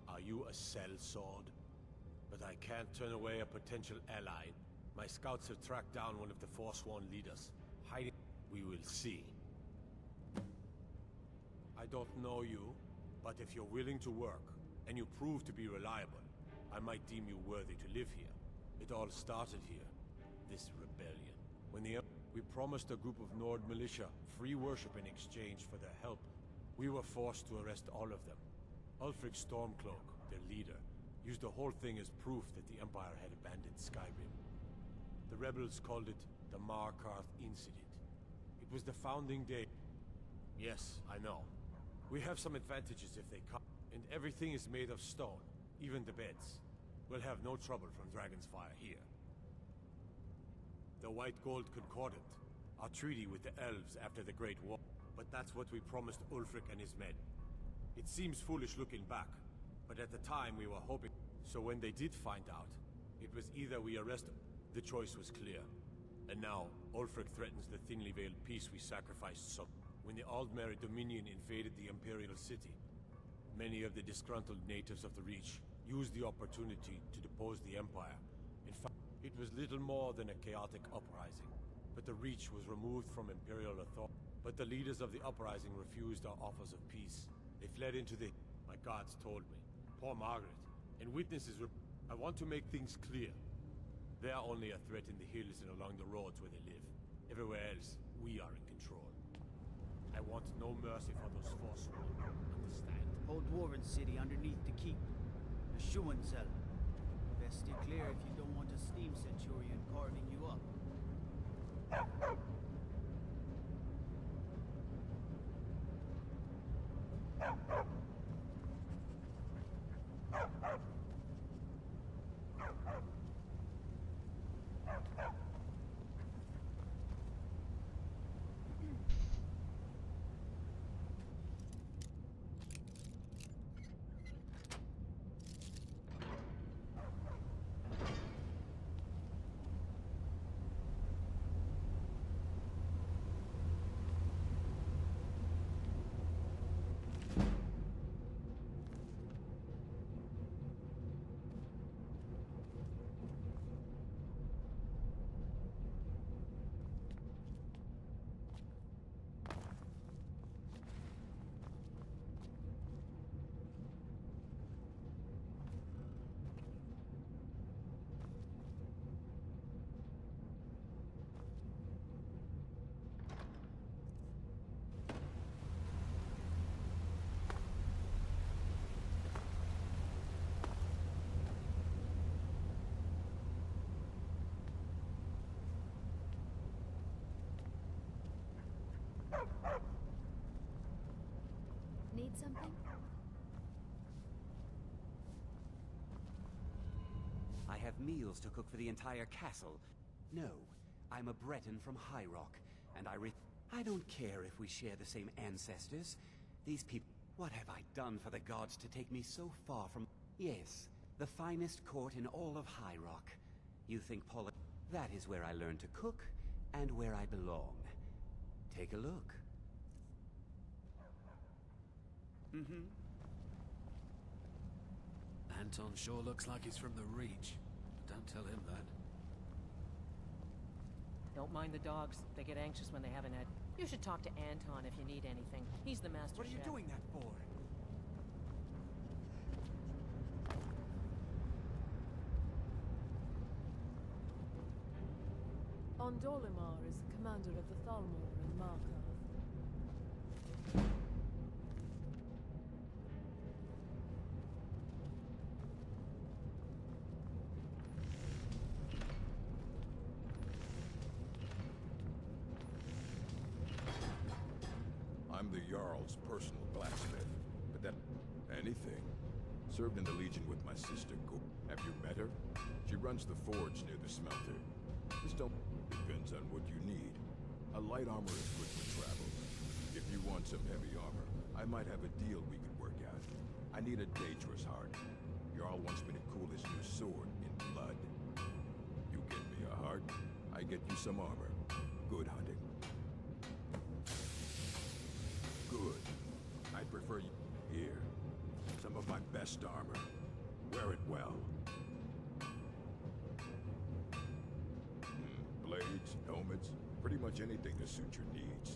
Are you a sellsword? But I can't turn away a potential ally. My scouts have tracked down one of the Forsworn leaders. Hiding. We will see. I don't know you, but if you're willing to work, and you prove to be reliable, I might deem you worthy to live here. It all started here, this rebellion. When we promised a group of Nord militia free worship in exchange for their help. We were forced to arrest all of them. Ulfric Stormcloak, their leader, used the whole thing as proof that the Empire had abandoned Skyrim. The rebels called it the Markarth Incident. It was the founding day. Yes, I know. We have some advantages if they come, and everything is made of stone, even the beds. We'll have no trouble from Dragon's Fire here. The White Gold Concordant, our treaty with the Elves after the Great War. But that's what we promised Ulfric and his men. It seems foolish looking back, but at the time we were hoping. So when they did find out, it was either we arrest. The choice was clear. And now, Ulfric threatens the thinly veiled peace we sacrificed so. When the Aldmeri Dominion invaded the Imperial City, many of the disgruntled natives of the Reach used the opportunity to depose the Empire. In fact, it was little more than a chaotic uprising, but the Reach was removed from Imperial authority. But the leaders of the uprising refused our offers of peace. They fled into the... My gods told me. Poor Margaret. And witnesses were... I want to make things clear. They are only a threat in the hills and along the roads where they live. Everywhere else, we are in control. I want no mercy for those Forsworn. Understand? Whole dwarven city underneath the keep. A shoeing cell. Best stay clear if you don't want a steam centurion carving you up. Need something? I have meals to cook for the entire castle. No, I'm a Breton from High Rock, and I don't care if we share the same ancestors. These people... What have I done for the gods to take me so far from... Yes, the finest court in all of High Rock. You think That is where I learned to cook, and where I belong. Take a look. Anton sure looks like he's from the Reach. But don't tell him that. Don't mind the dogs. They get anxious when they haven't had... You should talk to Anton if you need anything. He's the master What are you chef. doing that for? Ondolimar is the commander of the Thalmor in Markarth. I'm the Jarl's personal blacksmith, but that... anything. Served in the Legion with my sister, Have you met her? She runs the forge near the smelter. Just don't... Depends on what you need. A light armor is good for travel. If you want some heavy armor, I might have a deal we could work out. I need a dangerous heart. Jarl wants me to cool his new sword in blood. You get me a heart, I get you some armor. Good hunting. Good. I'd prefer you... Here. Some of my best armor. Wear it well. Blades, helmets, pretty much anything to suit your needs.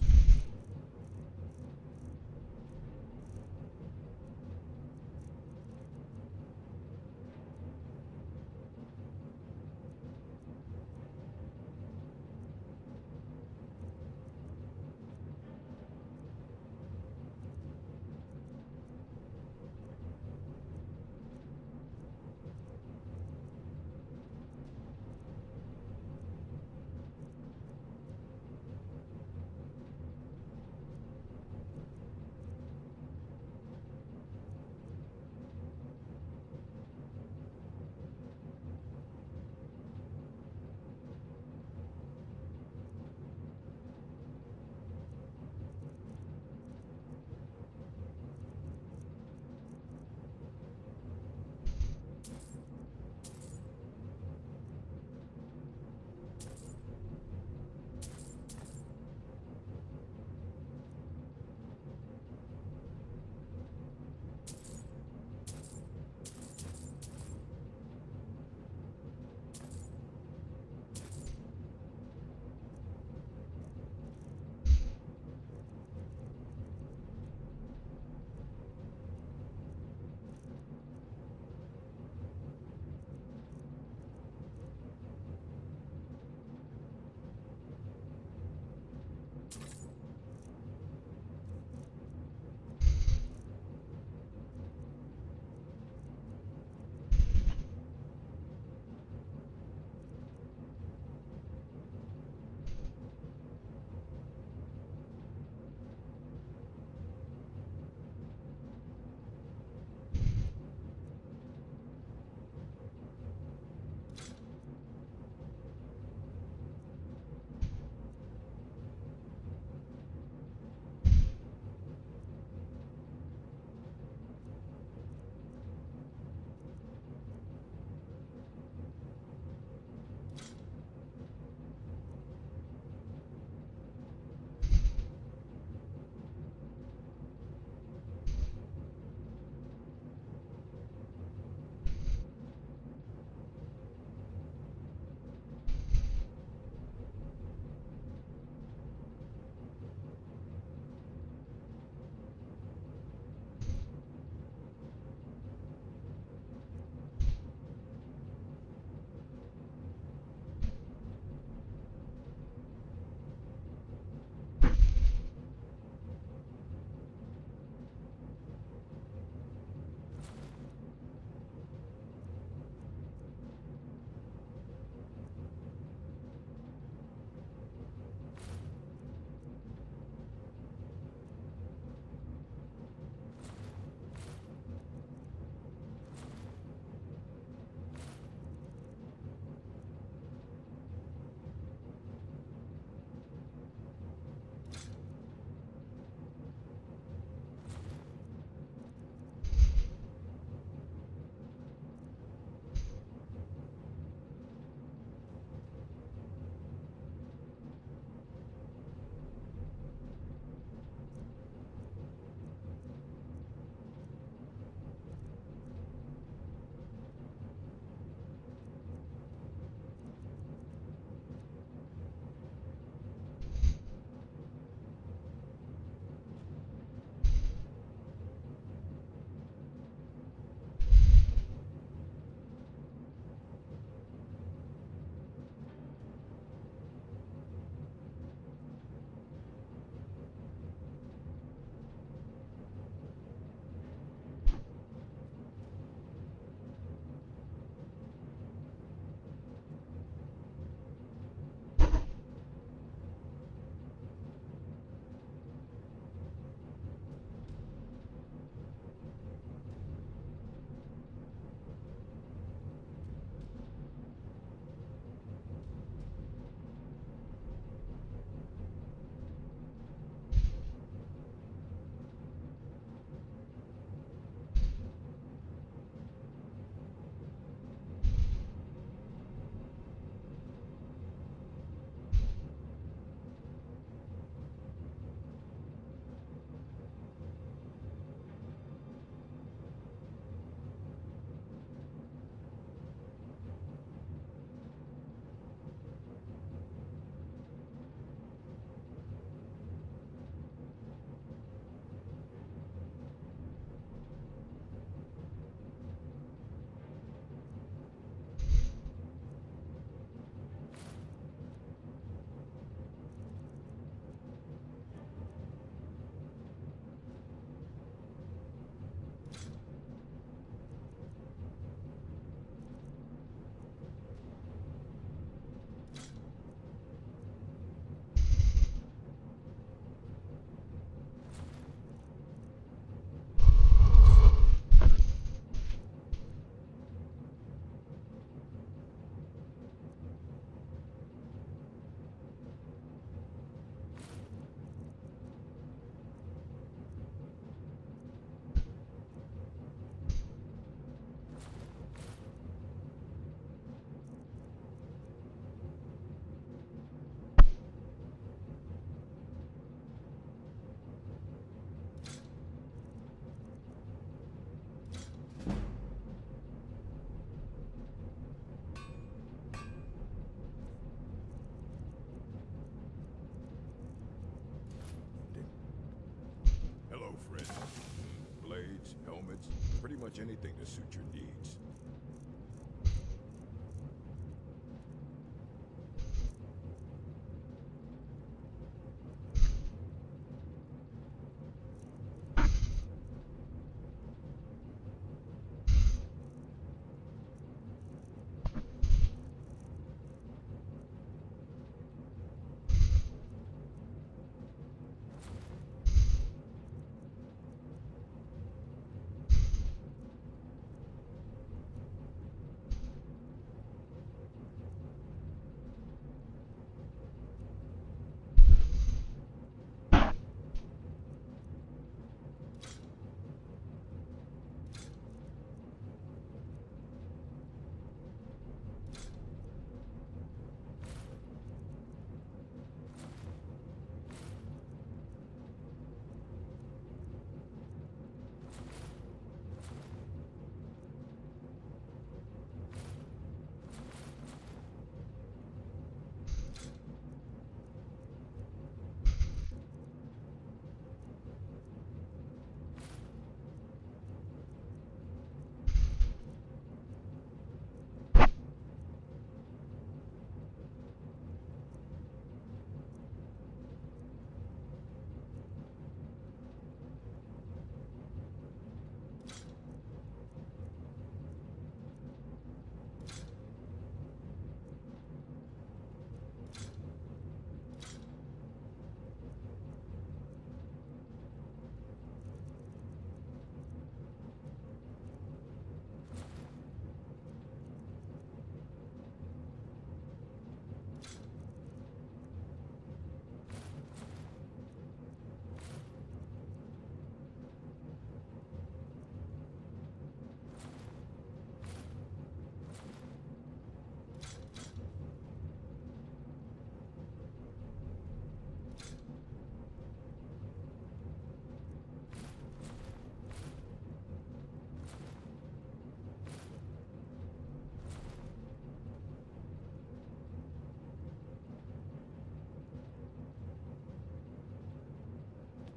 much anything to suit your needs.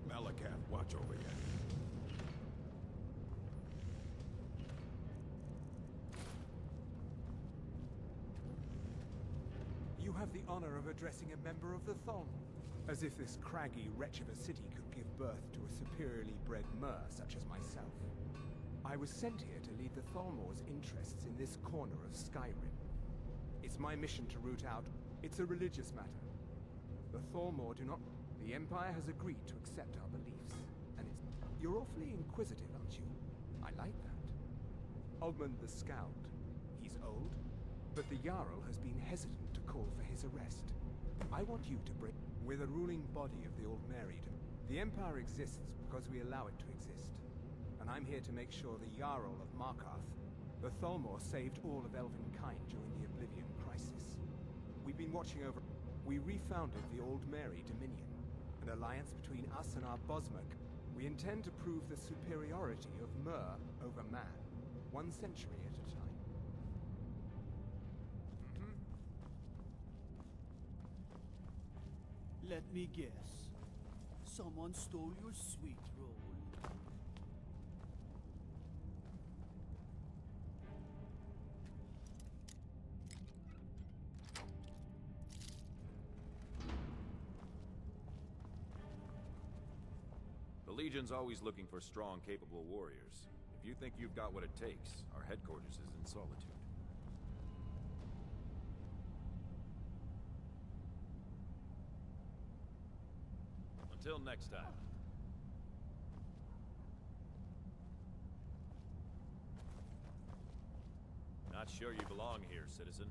Malakath, watch over you. You have the honor of addressing a member of the Tholm. As if this craggy wretch of a city could give birth to a superiorly bred mer such as myself. I was sent here to lead the Tholmor's interests in this corner of Skyrim. It's my mission to root out... It's a religious matter. The Tholmor do not... The Empire has agreed to accept our beliefs, and it's... You're awfully inquisitive, aren't you? I like that. Ogmund the Scout. He's old, but the Jarl has been hesitant to call for his arrest. I want you to bring... We're the ruling body of the Old Mary. The Empire exists because we allow it to exist. And I'm here to make sure the Jarl of Markarth, the Tholmor, saved all of Elvenkind during the Oblivion Crisis. We've been watching over... We refounded the Old Mary Dominion, an alliance between us and our Bosmerk. We intend to prove the superiority of Mer over man, 1 century at a time. Let me guess. Someone stole your sweet roll. The Legion's always looking for strong, capable warriors. If you think you've got what it takes, our headquarters is in Solitude. Until next time. Not sure you belong here, citizen.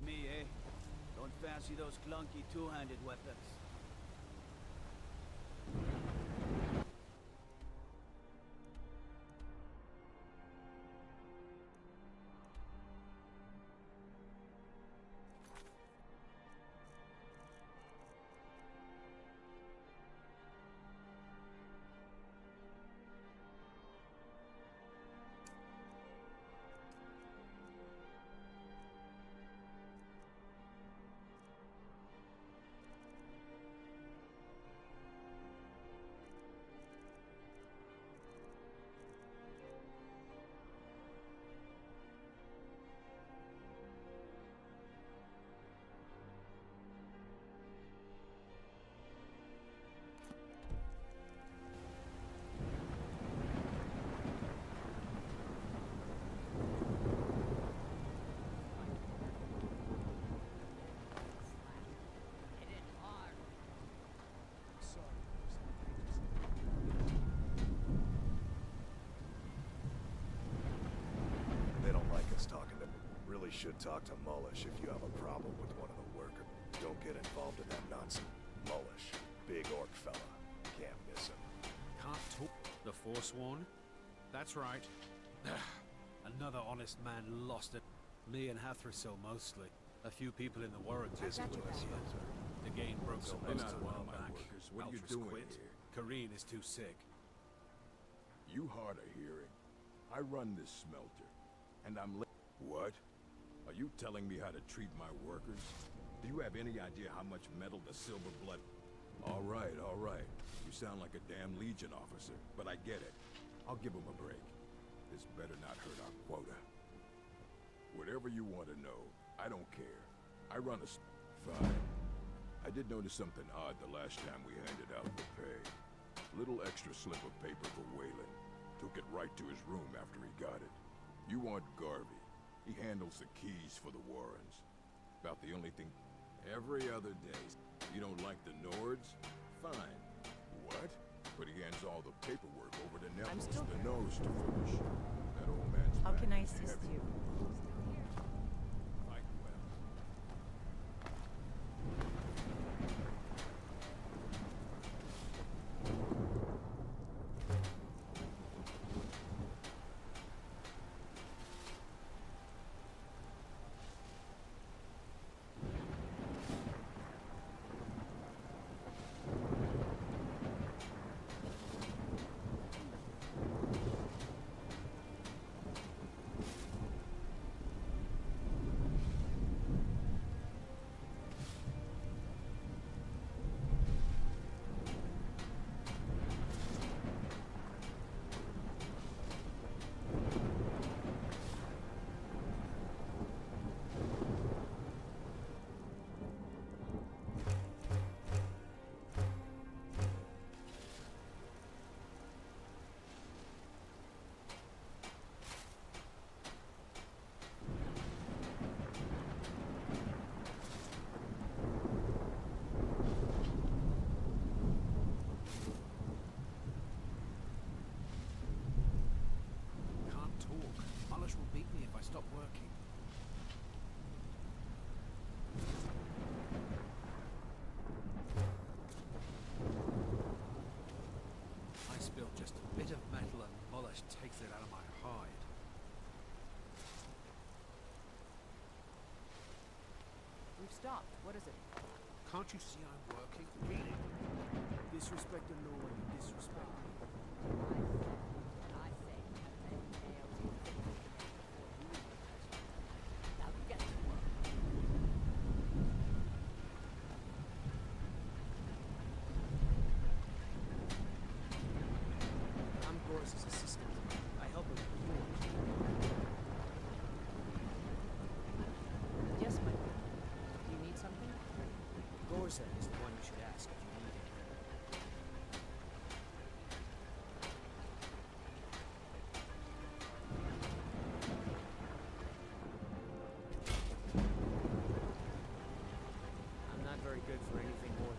Like me, eh? Don't fancy those clunky two-handed weapons. They don't like us talking to... Really should talk to Mullish if you have a problem with one of the workers. Don't get involved in that nonsense. Mullish, big orc fella. Can't miss him. Can't talk. The Forsworn? That's right. Another honest man lost it. Me and Hathrasil mostly. A few people in the Warrens. The game broke So up they're most not a one while of my back. workers. What are you Altra's doing quit. here? Kareen is too sick. You hard of hearing. I run this smelter, and I'm What? Are you telling me how to treat my workers? Do you have any idea how much metal the silver blood... All right. You sound like a damn Legion officer, but I get it. I'll give them a break. This better not hurt our quota. Whatever you want to know, I don't care. I run a... Fine. I did notice something odd the last time we handed out the pay. Little extra slip of paper for Waylon. Took it right to his room after he got it. You want Garvey. He handles the keys for the Warrens. About the only thing... Every other day. You don't like the Nords? Fine. What? But he hands all the paperwork over to Nepos, the nose, to finish. That old man's How can I back assist heavy. you? Fight well. Can't talk. Mullish will beat me if I stop working. I spill just a bit of metal and Mullish takes it out of my hide. We've stopped. What is it? Can't you see I'm working? Read it. Disrespect the law when you disrespect me. I'm Gorz's assistant. I help him with the forge. Yes, my friend. Do you need something? Gorza is the one you should ask if you need it. I'm not very good for anything more than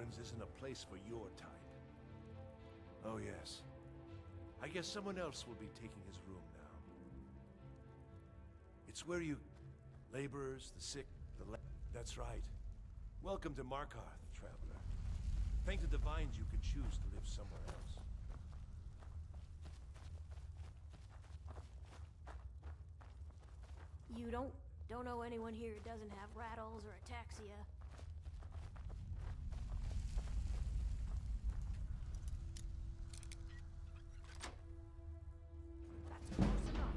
Warrens isn't a place for your type. Oh yes. I guess someone else will be taking his room now. It's where you... laborers, the sick, That's right. Welcome to Markarth, traveler. Thank the Divines you can choose to live somewhere else. You don't know anyone here who doesn't have rattles or ataxia. That's close enough.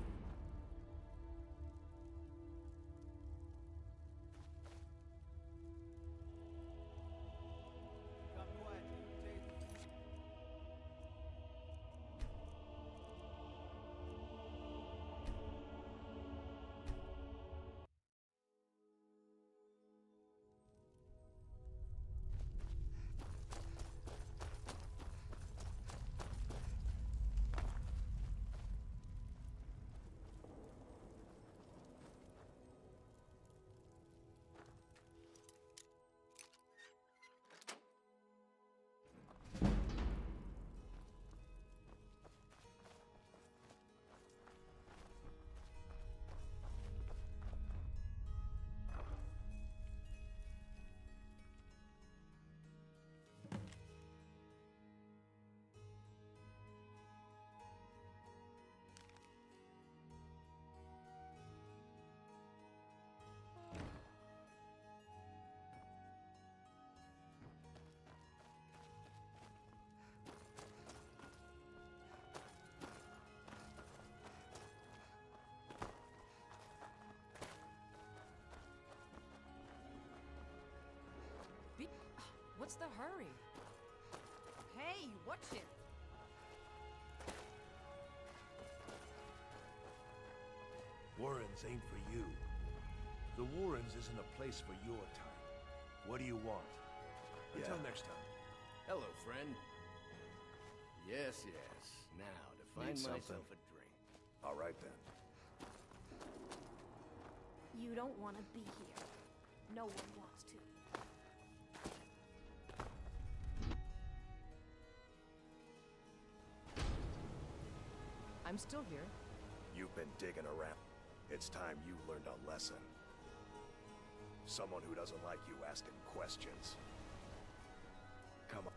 What's the hurry? Hey, watch it! Warrens ain't for you. The Warrens isn't a place for your type. What do you want? Until next time. Hello, friend. Yes, yes. Now, to find Need myself something? a drink. All right then. You don't want to be here. No one wants to. I'm still here. You've been digging around. It's time you learned a lesson. Someone who doesn't like you asking questions. Come on.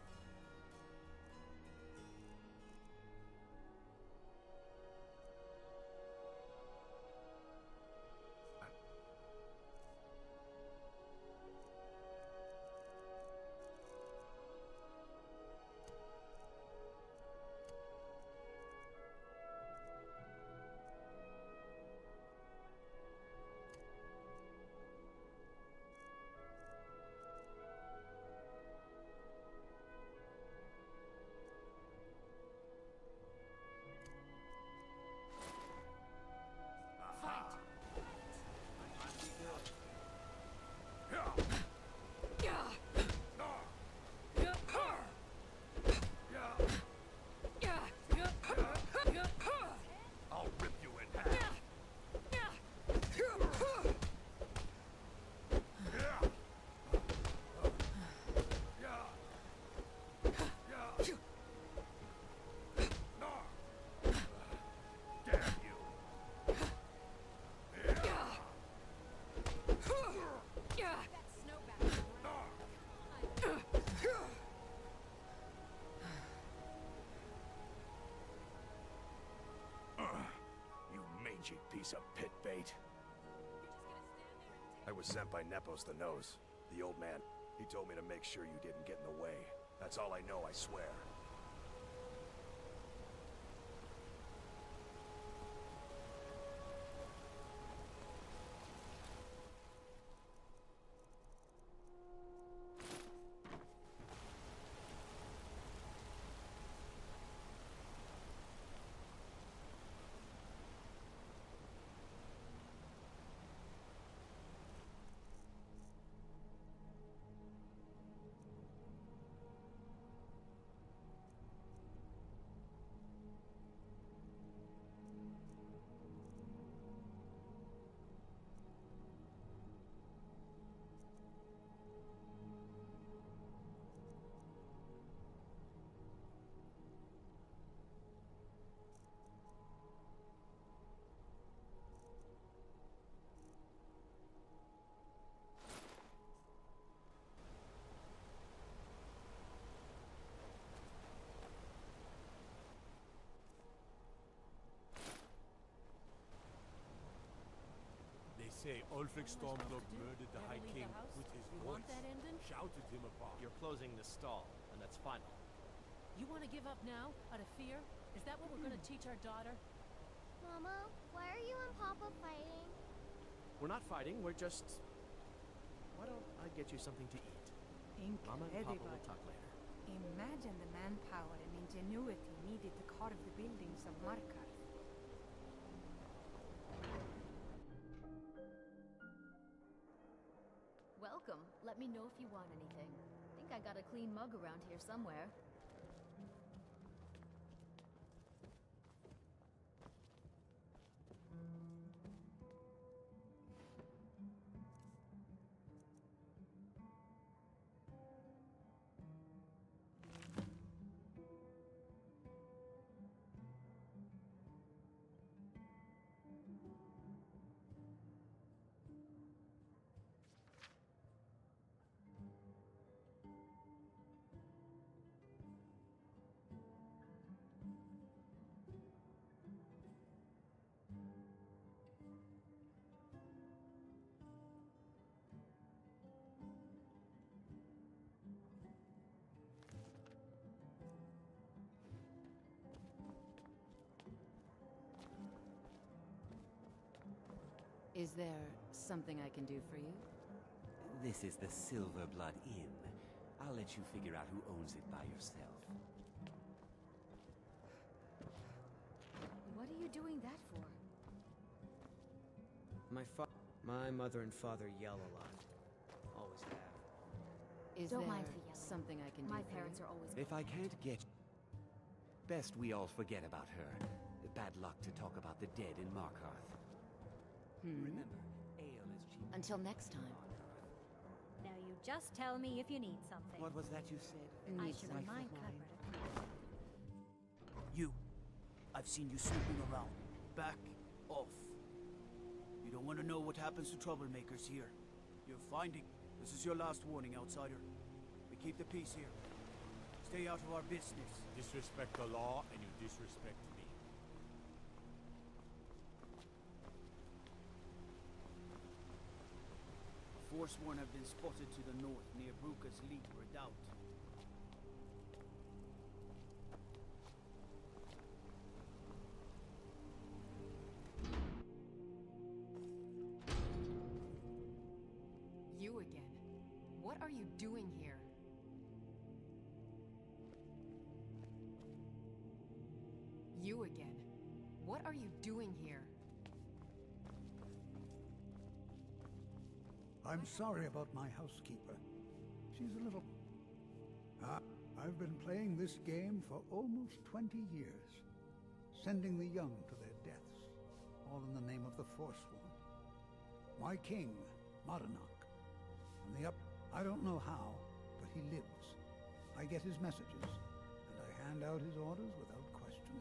I'll rip you in half. Damn you. You mangy piece of pit bait. I was sent by Nepos the Nose, the old man. He told me to make sure you didn't get in the way. That's all I know, I swear. say Ulfric Stormblood murdered the High King with his You voice. want that ending? Shouted him apart. You're closing the stall, and that's final. You want to give up now, out of fear? Is that what we're going to teach our daughter? Mama, why are you and Papa fighting? We're not fighting, we're just... Why don't I get you something to eat? Mama and Papa will talk later. Imagine the manpower and ingenuity needed to carve the buildings of Markarth. Welcome. Let me know if you want anything. Think I got a clean mug around here somewhere. Is there something I can do for you? This is the Silverblood Inn. I'll let you figure out who owns it by yourself. What are you doing that for? My mother and father yell a lot. Always have. Is Don't there mind the yelling. something I can do My for parents you? are always... If I can't get... Best we all forget about her. Bad luck to talk about the dead in Markarth. Remember, ale is cheap. Until next time. Now you just tell me if you need something. What was that you said? I should remind Copper to come. You. I've seen you snooping around. Back off. You don't want to know what happens to troublemakers here. You're finding. This is your last warning, outsider. We keep the peace here. Stay out of our business. Disrespect the law, and you disrespect me. Forsworn have been spotted to the north near Bruka's Leap Redoubt. You again. What are you doing here? You again. What are you doing here? I'm sorry about my housekeeper. She's a little... I've been playing this game for almost 20 years, sending the young to their deaths, all in the name of the Forsworn. My king, Madanach, and I don't know how, but he lives. I get his messages, and I hand out his orders without question.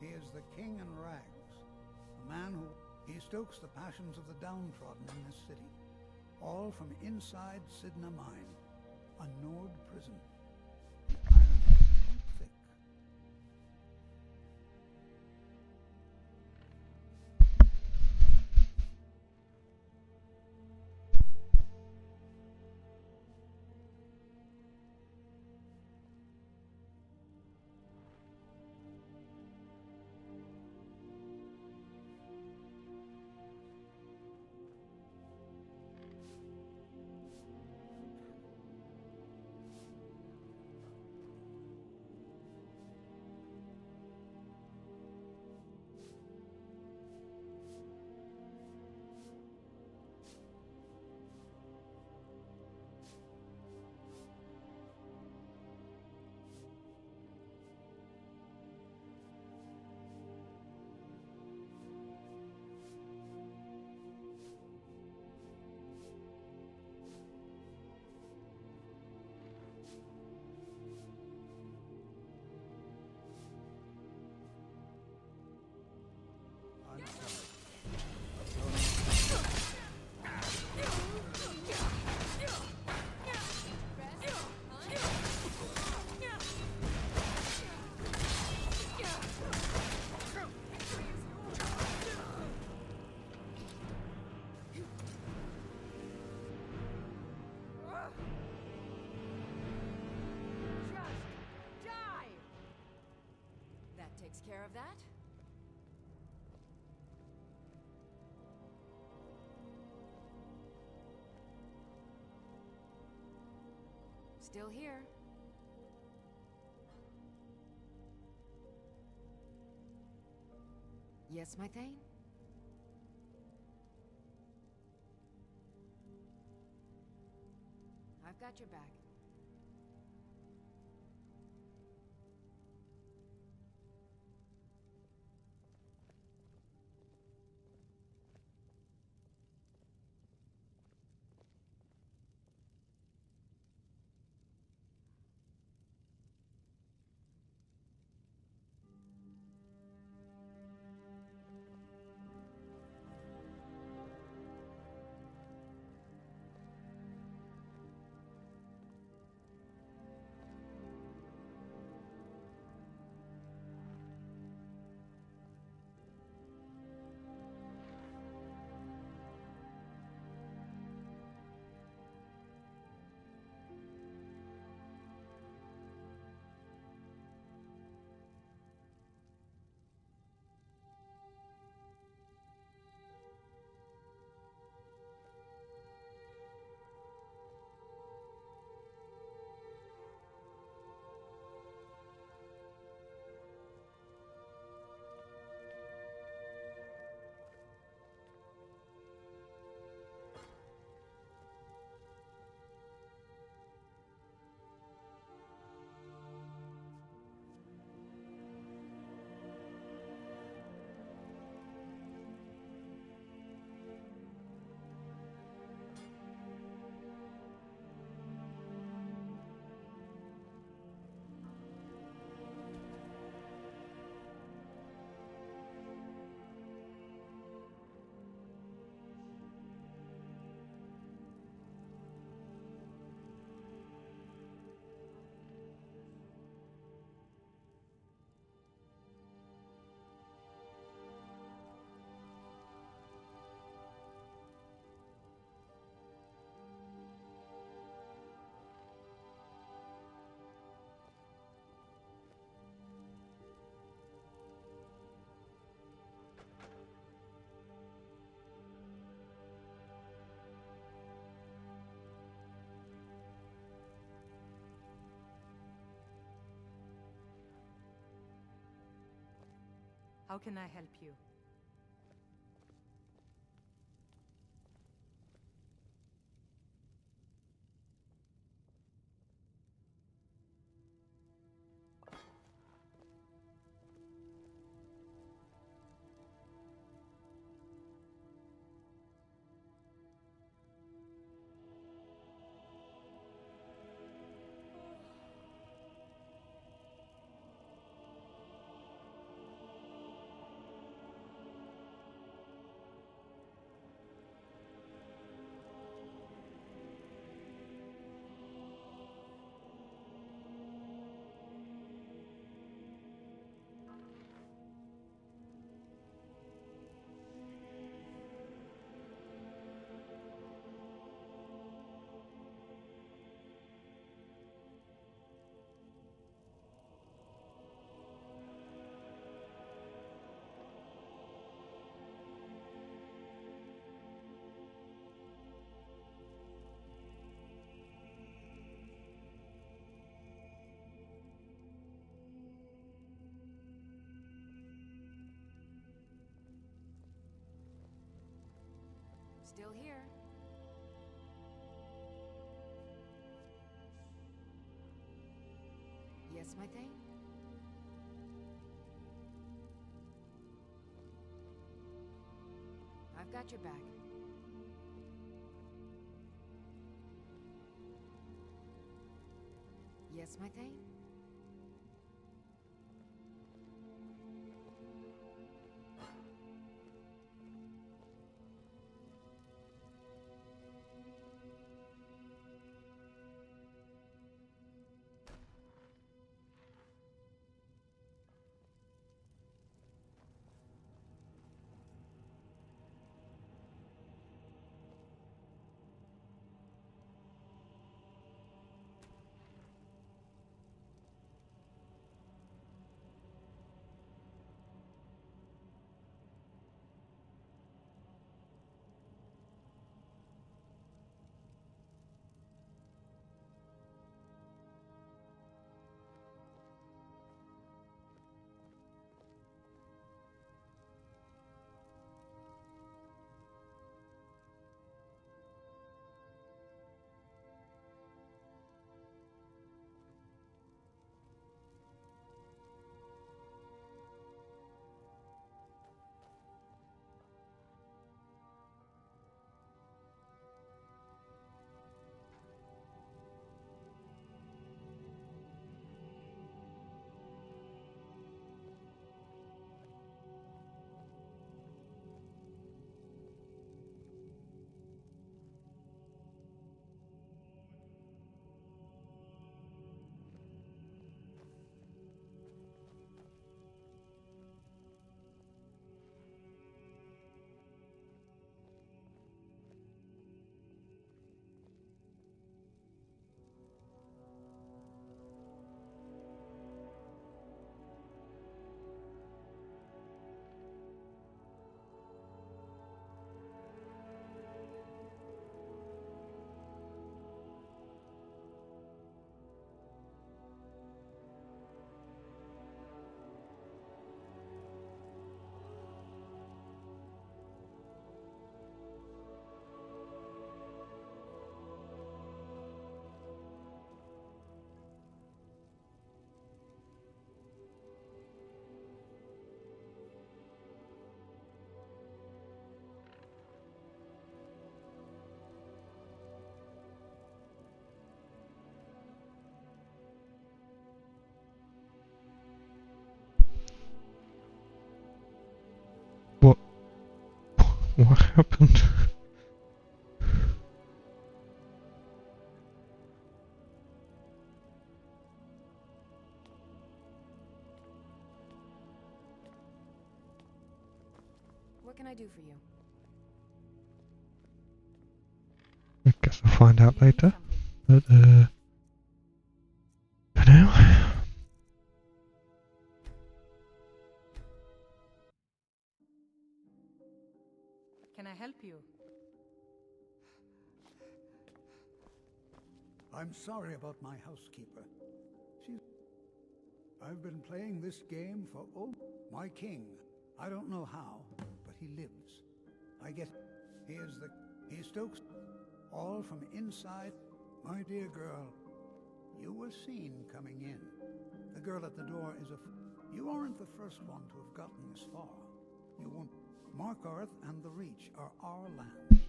He is the king in rags, a man who... He stokes the passions of the downtrodden in this city, all from inside Sidna Mine, a Nord prison. The irons are quite thick. care of that? Still here. Yes, my Thane? I've got your back. How can I help you? Still here. Yes, my Thane? I've got your back. Yes, my Thane? happened? What can I do for you? I guess I'll find out later. But, for now. Can I help you? I'm sorry about my housekeeper. I've been playing this game for my king. I don't know how, but he lives. He stokes all from inside. My dear girl, you were seen coming in. The girl at the door is you aren't the first one to have gotten this far. You won't. Markarth and the Reach are our lands.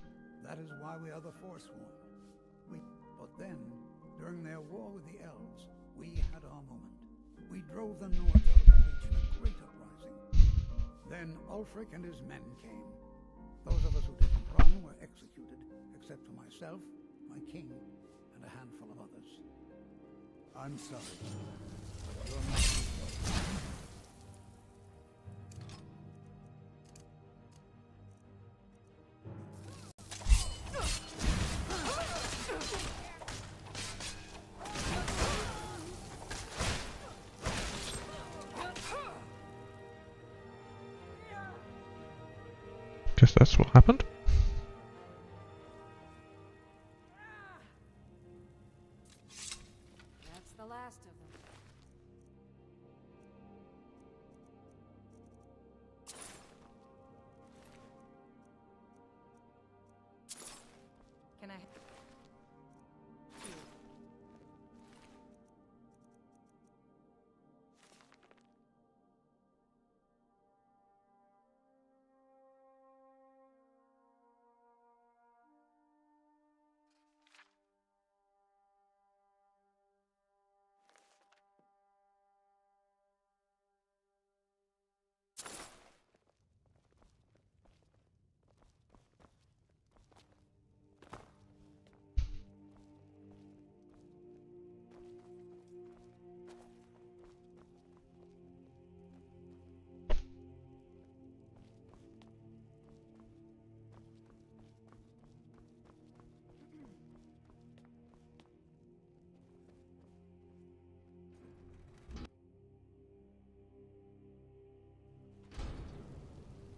That is why we are the Forsworn. But then, during their war with the elves, we had our moment. We drove the Nords out of the Reach in a great uprising. Then Ulfric and his men came. Those of us who didn't run were executed, except for myself, my king, and a handful of others. I'm sorry. You're not. Guess that's what happened. That's the last of them. Can I?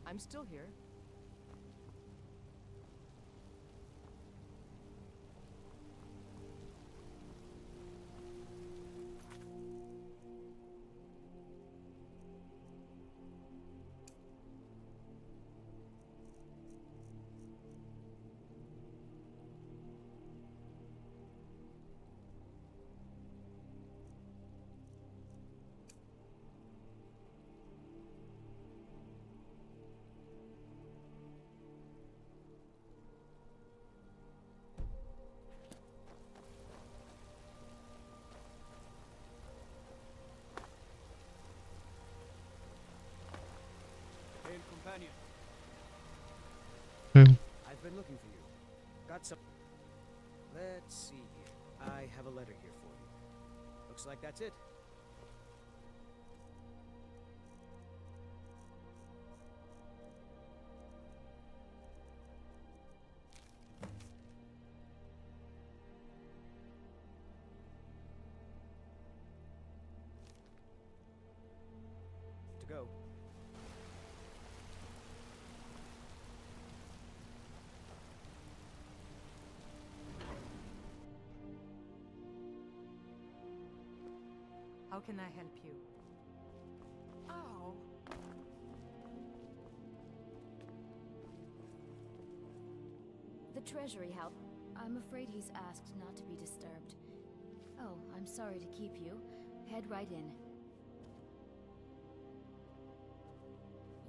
I'm still here. Companion. I've been looking for you. Got some. Let's see here. I have a letter here for you. Looks like that's it. To go. How can I help you? Oh. The Treasury House. I'm afraid he's asked not to be disturbed. Oh, I'm sorry to keep you. Head right in.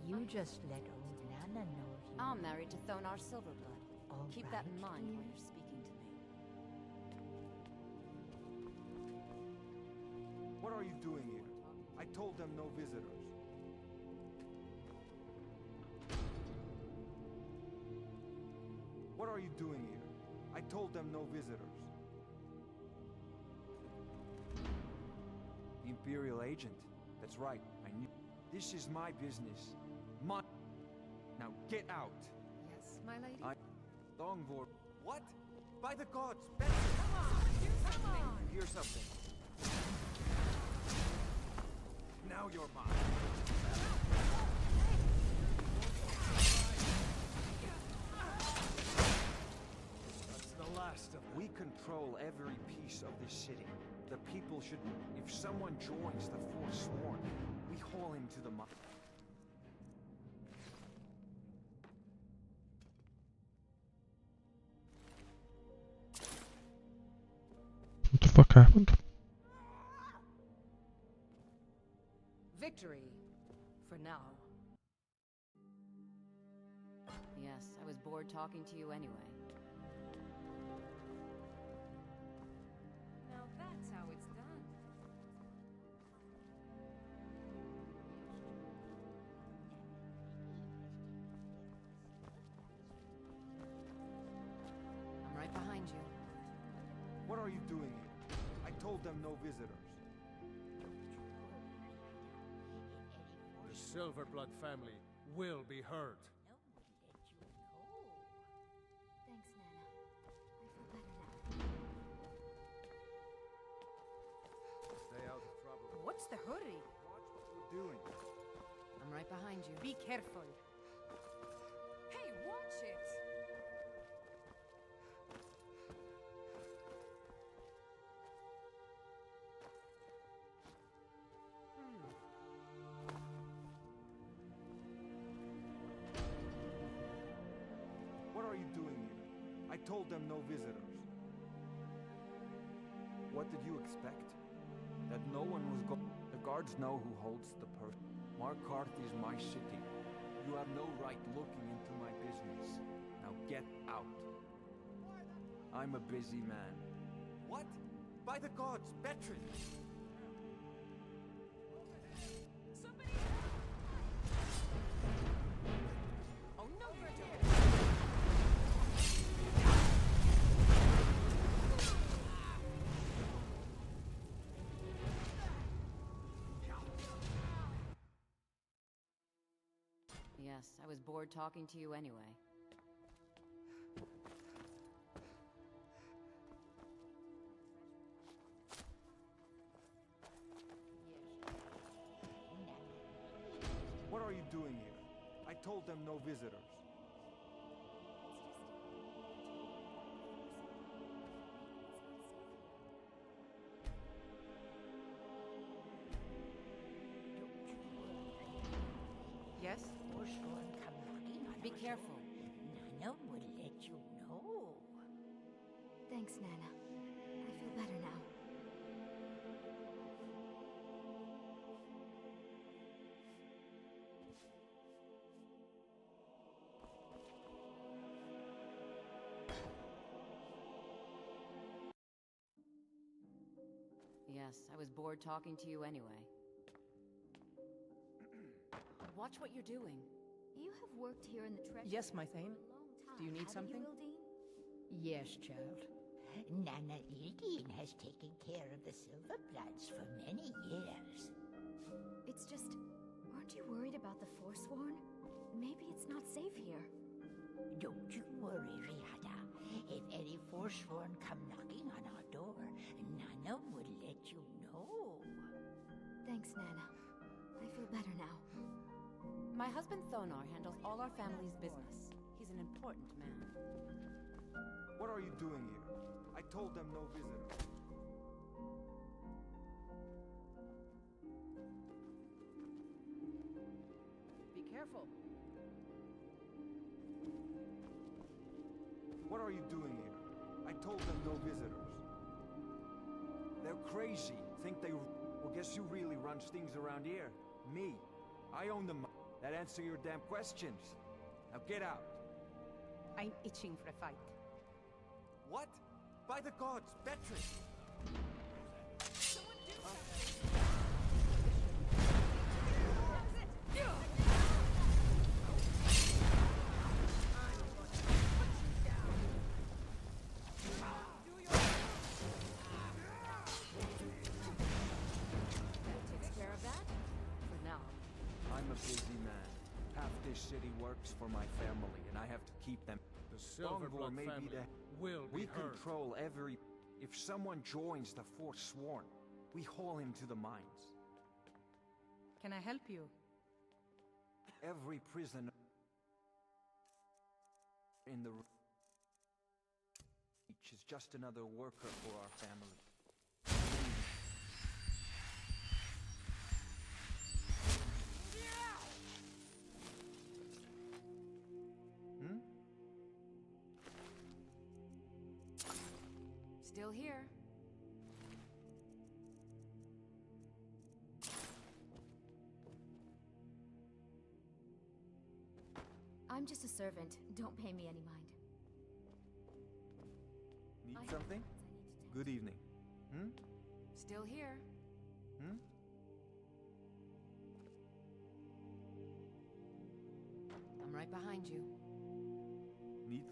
You just let old Nana know if you... I'm married to Thonar Silverblood. Keep that in mind while you're speaking to me. What are you doing here? I told them no visitors. What are you doing here? I told them no visitors. The Imperial agent. That's right. I knew. This is my business. My. Now get out. Yes, my lady? Longvor. What? By the gods, Betsy! Come on! Do something! Hear something. Now you're mine. That's the last of them. We control every piece of this city. The people should... If someone joins the Forsworn, we haul him to the mine. What the fuck happened? Victory. For now. Yes, I was bored talking to you anyway. Now that's how it's done. I'm right behind you. What are you doing here? I told them no visitors. The Silverblood family will be heard. Thanks, Nana. I feel better now. Stay out of trouble. What's the hurry? Watch what you're doing. I'm right behind you. Be careful. Hey, watch it! What are you doing here? I told them no visitors. What did you expect? That no one was The guards know who holds the purse. Markarth is my city. You have no right looking into my business. Now get out. I'm a busy man. What? By the gods, Betrin! Oh no, you're dead. Yes, I was bored talking to you anyway. What are you doing here? I told them no visitors. Yes? Forsworn come knocking on Be our careful. door. Nana would let you know. Thanks, Nana. I feel better now. Yes, I was bored talking to you anyway. Watch what you're doing. You have worked here in the treasury Yes, my Thane. for a long time, Do you need haven't something? You, Ildeen? Yes, child. Nana Ildeen has taken care of the Silverbloods for many years. It's just, aren't you worried about the Forsworn? Maybe it's not safe here. Don't you worry, Rihanna. If any Forsworn come knocking on our door, Nana would let you know. Thanks, Nana. I feel better now. My husband Thonar handles all our family's business. He's an important man. What are you doing here? I told them no visitors. Be careful. What are you doing here? I told them no visitors. They're crazy. Think they... Well, guess who really runs things around here? Me. I own them. That answer your damn questions. Now get out. I'm itching for a fight. What? By the gods, Betrin! this city works for my family, and I have to keep them. The Silverblood may family be the... will be We heard. control every... If someone joins the Forsworn, we haul him to the mines. Can I help you? Every prisoner in the... Each is just another worker for our family. Still here. I'm just a servant. Don't pay me any mind. Need something? Good evening. Still here. I'm right behind you. Need...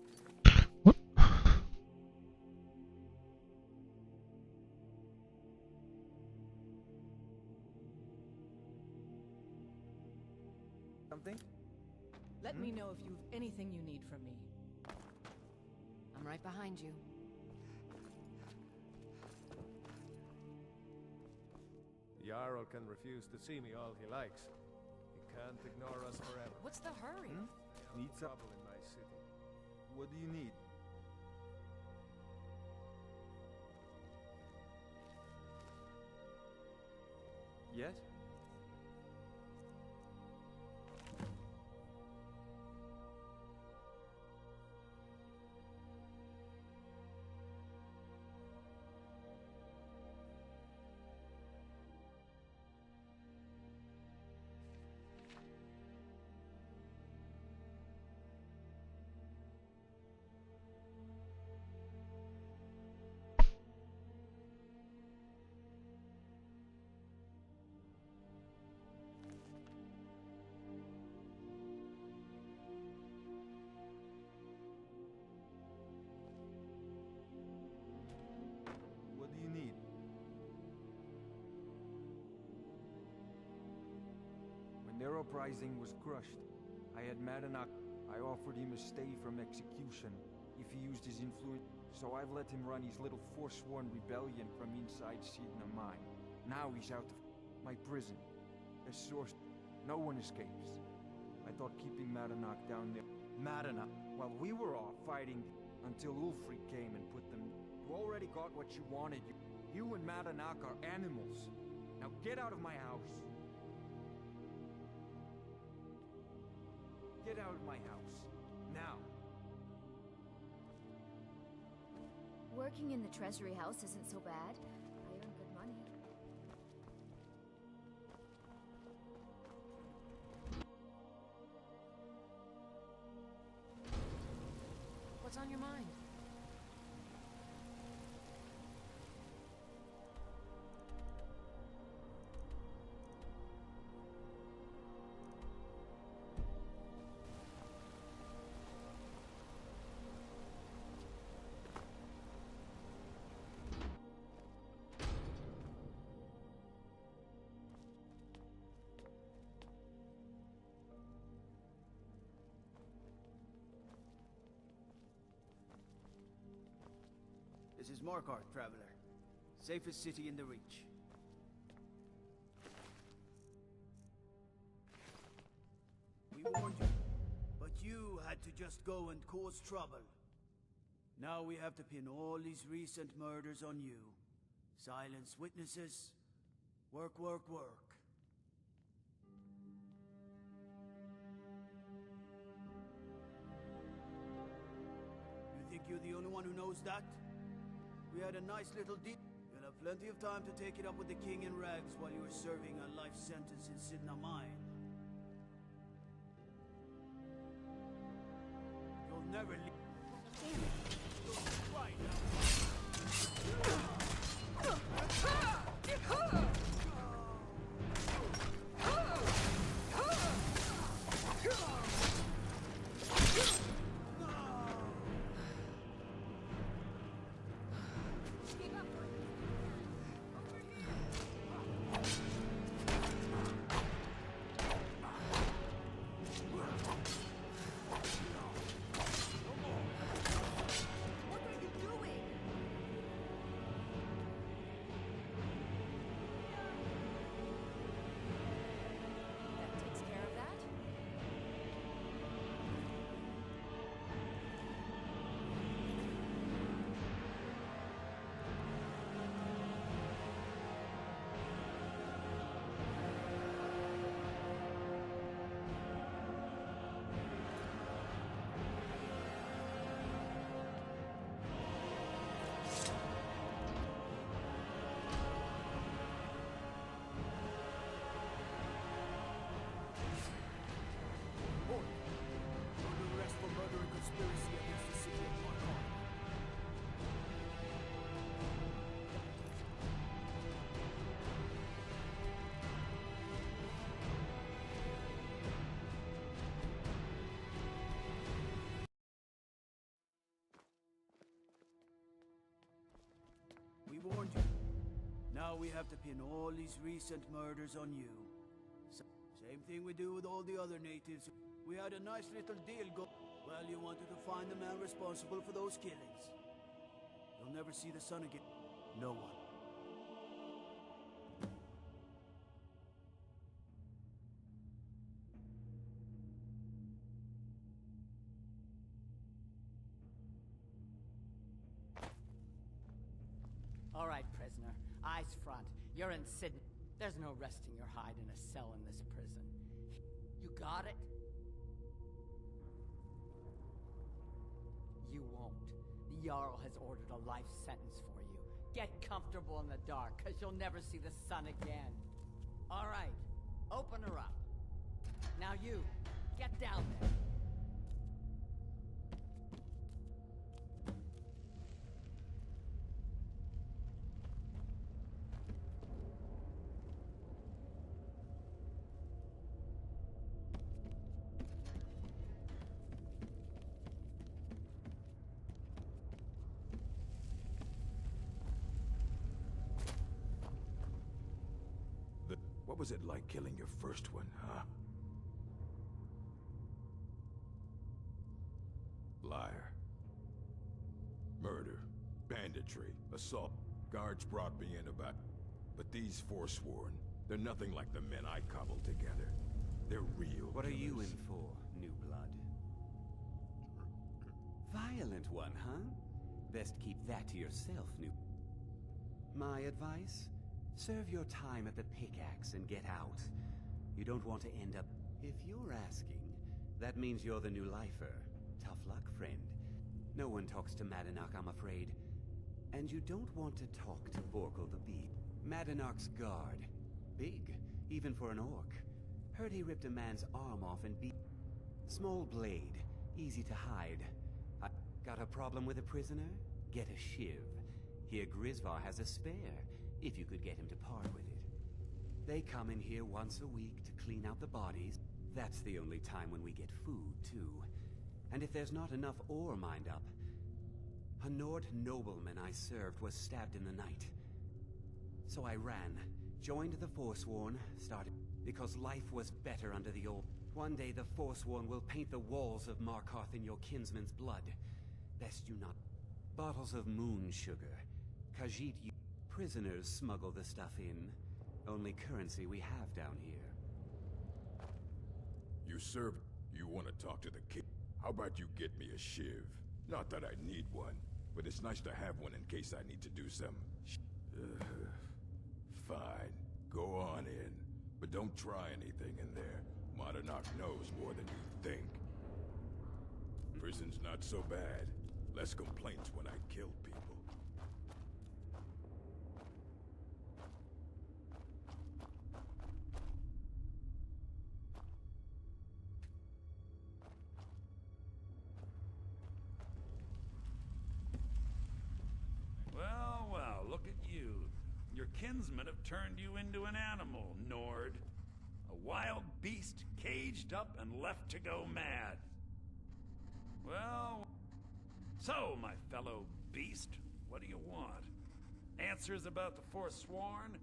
Something? Let me know if you've anything you need from me. I'm right behind you. Jarl can refuse to see me all he likes. He can't ignore us forever. What's the hurry? Need some... Trouble in my city. What do you need? Yes? What do you need? When their uprising was crushed, I had Madanak. I offered him a stay from execution if he used his influence. So I've let him run his little forsworn rebellion from inside Sidna Mine. Now he's out of my prison. A source. No one escapes. I thought keeping Madanak down there. Madanak. Well, we were off fighting until Ulfric came and put them. You already got what you wanted. You and Madanak are animals. Now get out of my house. Get out of my house. Now. Working in the Treasury House isn't so bad. I earn good money. What's on your mind? This is Markarth, traveler. Safest city in the Reach. We warned you, but you had to just go and cause trouble. Now we have to pin all these recent murders on you. Silence witnesses. Work, work, work. You think you're the only one who knows that? We had a nice little deal. You'll have plenty of time to take it up with the king in rags while you were serving a life sentence in Sidna Mine. You'll never leave. Damn it! Right warned you. Now we have to pin all these recent murders on you. Same thing we do with all the other natives. We had a nice little deal go. Well, you wanted to find the man responsible for those killings. You'll never see the sun again. No one. All right, prisoner. Eyes front. You're in Sydney. There's no resting your hide in a cell in this prison. You got it? You won't. The Jarl has ordered a life sentence for you. Get comfortable in the dark, because you'll never see the sun again. All right. Open her up. Now you, get down there. What was it like killing your first one, huh? Liar. Murder. Banditry. Assault. Guards brought me in about... But these Forsworn, they're nothing like the men I cobbled together. They're real What are you killers. in for, New Blood? Violent one, huh? Best keep that to yourself, New... My advice? Serve your time at the pickaxe and get out. You don't want to end up... If you're asking, that means you're the new lifer. Tough luck, friend. No one talks to Madanach, I'm afraid. And you don't want to talk to Vorkal the Bee. Madanach's guard. Big, even for an orc. Heard he ripped a man's arm off and beat... Small blade, easy to hide. Got a problem with a prisoner? Get a shiv. Here Grisvar has a spare. If you could get him to part with it. They come in here once a week to clean out the bodies. That's the only time when we get food, too. And if there's not enough ore mined up... A Nord nobleman I served was stabbed in the night. So I ran, joined the Forsworn, started... Because life was better under the old... One day the Forsworn will paint the walls of Markarth in your kinsman's blood. Best you not... Bottles of moon sugar. Khajiit... Prisoners smuggle the stuff in. Only currency we have down here. You served... You want to talk to the king? How about you get me a shiv? Not that I need one, but it's nice to have one in case I need to do some... Fine. Go on in. But don't try anything in there. Madanach knows more than you think. Prison's not so bad. Less complaints when I kill people. Well, look at you. Your kinsmen have turned you into an animal, Nord. A wild beast caged up and left to go mad. Well, so, my fellow beast, what do you want? Answers about the Forsworn?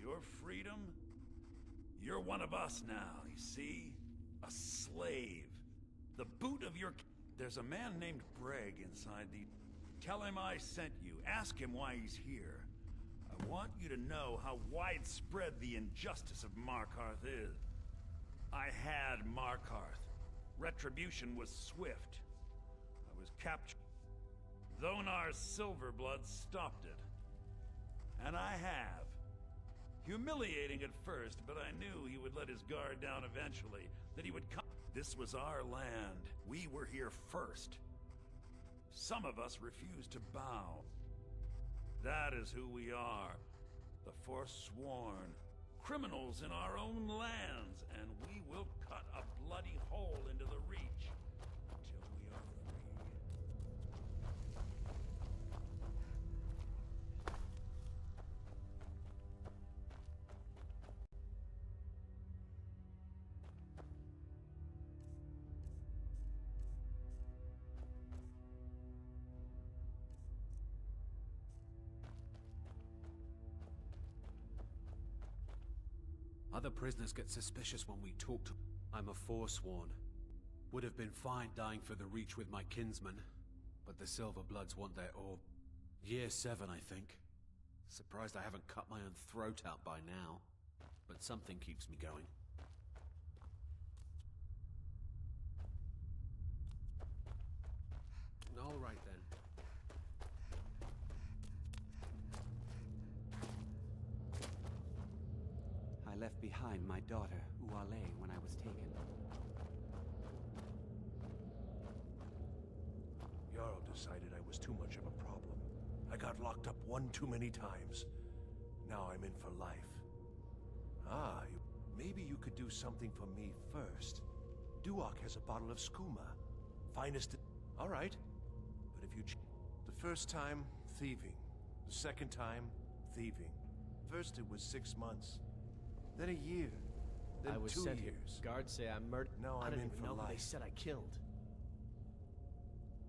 Your freedom? You're one of us now, you see? A slave. The boot of your... There's a man named Breg inside the... Tell him I sent you. Ask him why he's here. I want you to know how widespread the injustice of Markarth is. I had Markarth. Retribution was swift. I was captured. Thonar's Silverblood stopped it. And I have. Humiliating at first, but I knew he would let his guard down eventually, that he would come. This was our land. We were here first. Some of us refused to bow. That is who we are. The Forsworn. Criminals in our own lands, and we will cut a bloody hole into the Reach until we are free. Other prisoners get suspicious when we talk to... I'm a Forsworn. Would have been fine dying for the Reach with my kinsmen, but the Silverbloods want their orb. Year 7, I think. Surprised I haven't cut my own throat out by now, but something keeps me going. All right then. I left behind my daughter, Uale, when I was taken. Jarl decided I was too much of a problem. I got locked up one too many times. Now I'm in for life. Maybe you could do something for me first. Duok has a bottle of skooma. Finest... All right. But if you... The first time, thieving. The second time, thieving. First it was 6 months. Then a year. Then I was 2 sent years. here. Guards say I'm murdered. Now I I'm don't in even for know who they life. said I killed.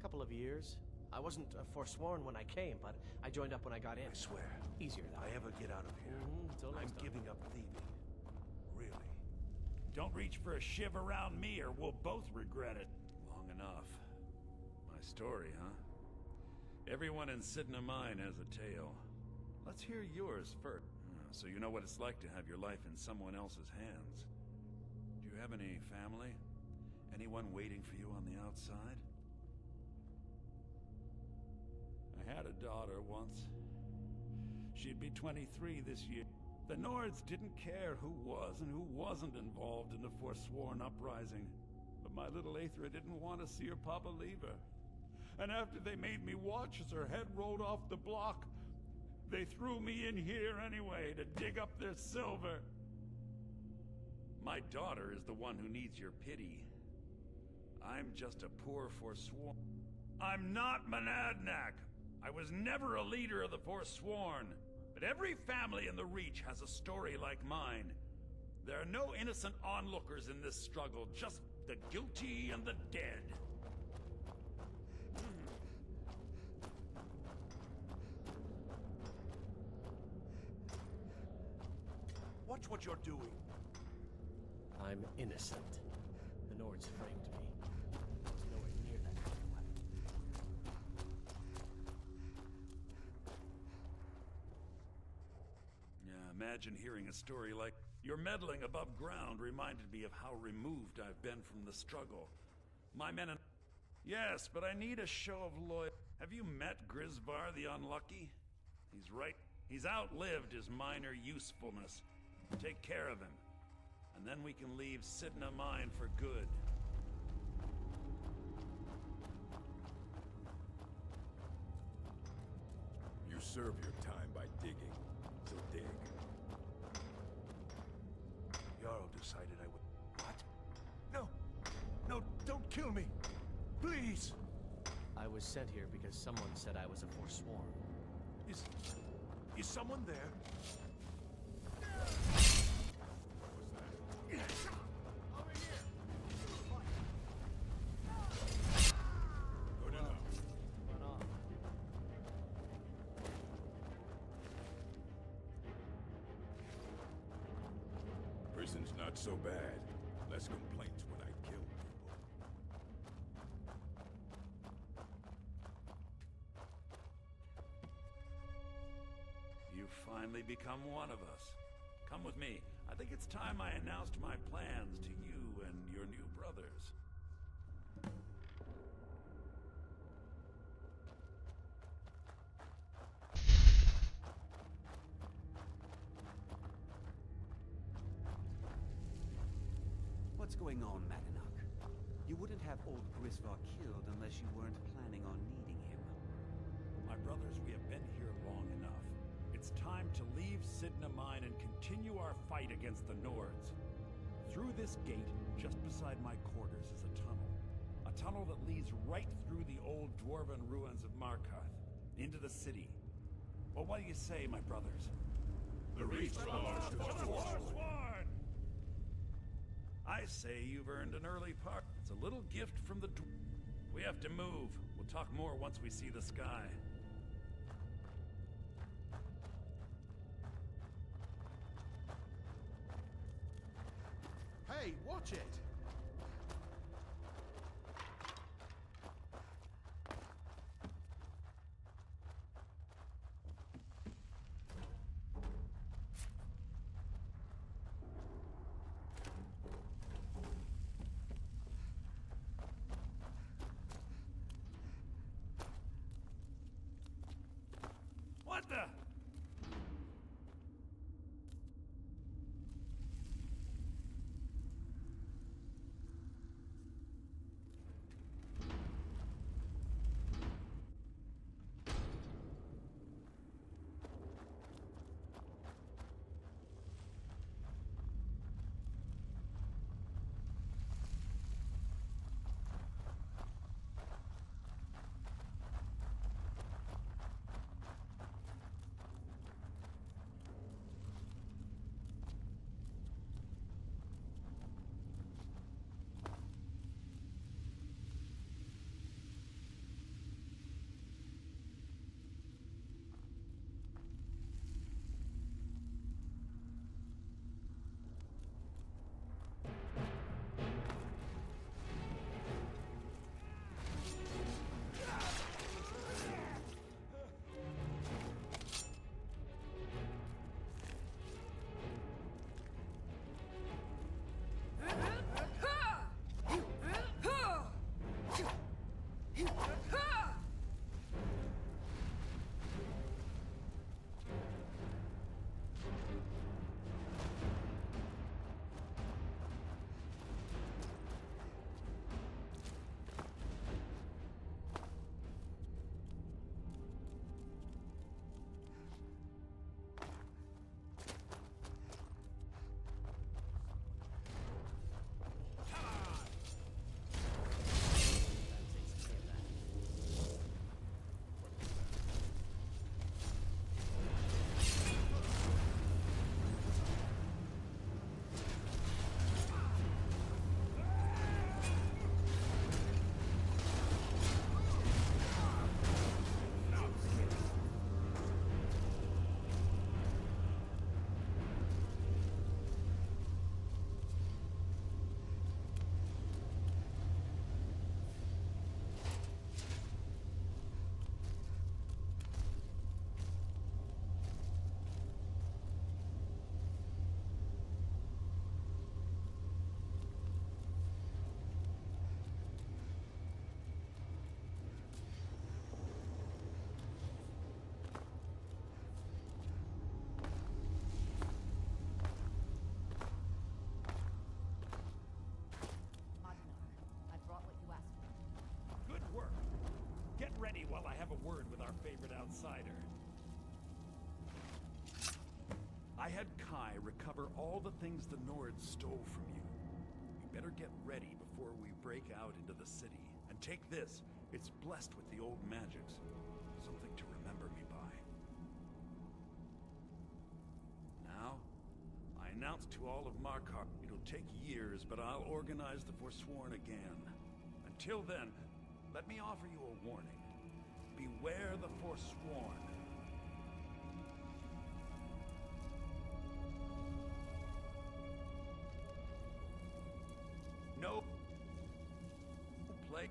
Couple of years. I wasn't forsworn when I came, but I joined up when I got in. I swear. Easier that If I ever get out of here, Until I'm next time. giving up thieving. Really. Don't reach for a shiv around me or we'll both regret it. Long enough. My story, huh? Everyone in Sidna Mine has a tale. Let's hear yours first. So you know what it's like to have your life in someone else's hands. Do you have any family? Anyone waiting for you on the outside? I had a daughter once. She'd be 23 this year. The Nords didn't care who was and who wasn't involved in the Forsworn uprising. But my little Aethra didn't want to see her papa leave her. And after they made me watch as her head rolled off the block, they threw me in here anyway to dig up their silver. My daughter is the one who needs your pity. I'm just a poor Forsworn. I'm not Monadnac. I was never a leader of the Forsworn. But every family in the Reach has a story like mine. There are no innocent onlookers in this struggle, just the guilty and the dead. Watch what you're doing. I'm innocent. The Nords framed me. I was nowhere near that kind of weapon. Yeah, imagine hearing a story like... Your meddling above ground reminded me of how removed I've been from the struggle. My men and... Yes, but I need a show of loyalty. Have you met Grisvar the Unlucky? He's right. He's outlived his minor usefulness. Take care of him. And then we can leave Sidna Mine for good. You serve your time by digging, so dig. Jarl decided I would... What? No! No, don't kill me! Please! I was sent here because someone said I was a Forsworn. Is someone there? Good enough. Run off. Prison's not so bad. Less complaints when I kill people. You've finally become one of us. Come with me. I think it's time I announced my plans to you and your new brothers. What's going on, Madanuk? You wouldn't have old Grisvar killed unless you weren't planning on needing him. My brothers, we have been here long enough. It's time to leave Sidna Mine and continue our fight against the Nords. Through this gate, just beside my quarters, is a tunnel. A tunnel that leads right through the old dwarven ruins of Markarth, into the city. Well, what do you say, my brothers? The Reach belongs to the Forsworn! I say you've earned an early part. It's a little gift from the We have to move. We'll talk more once we see the sky. had Kai recover all the things the Nords stole from you. You better get ready before we break out into the city. And take this. It's blessed with the old magics. Something to remember me by. Now, I announce to all of Markarth, it'll take years, but I'll organize the Forsworn again. Until then, let me offer you a warning. Beware the Forsworn. No play.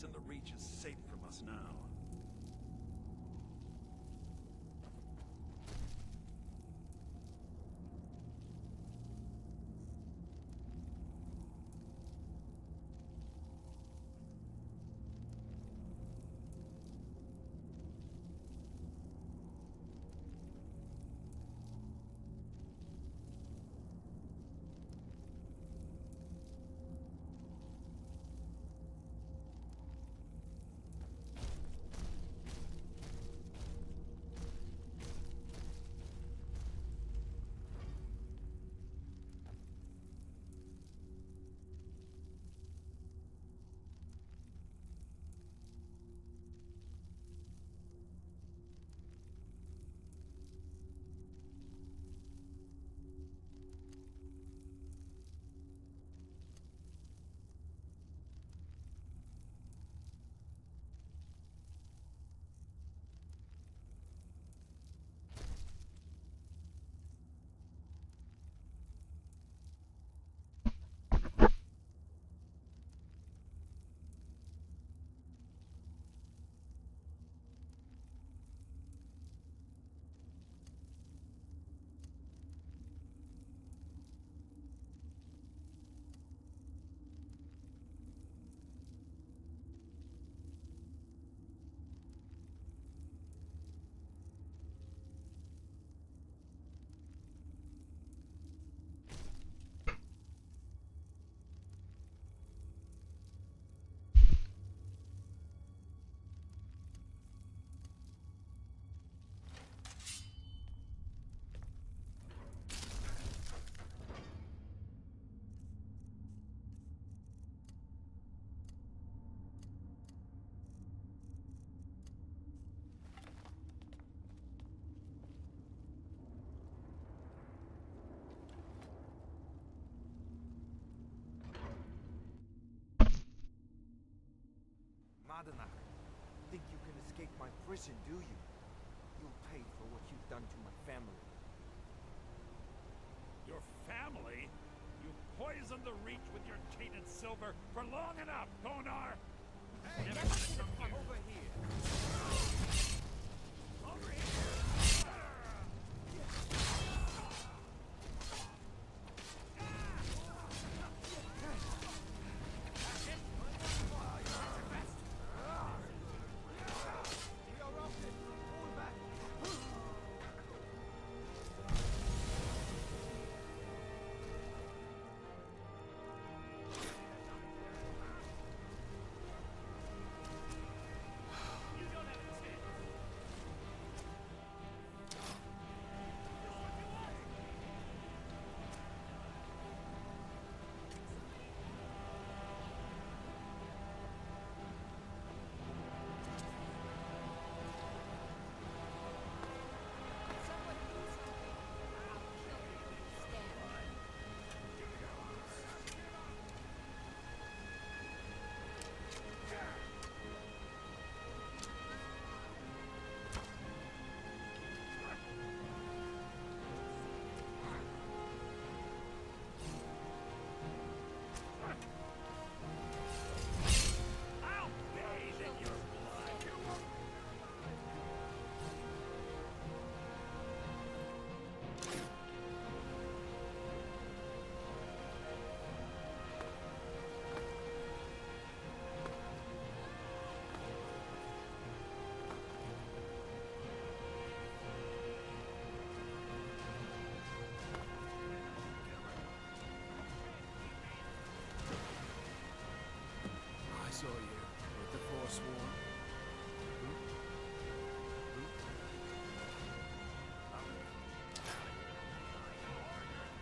And the Reach is safe from us now. Adenach. Think you can escape my prison, do you? You'll pay for what you've done to my family. Your family? You poisoned the Reach with your tainted silver for long enough, Konar! Hey, over here! Over here! Saw you with the Forsworn.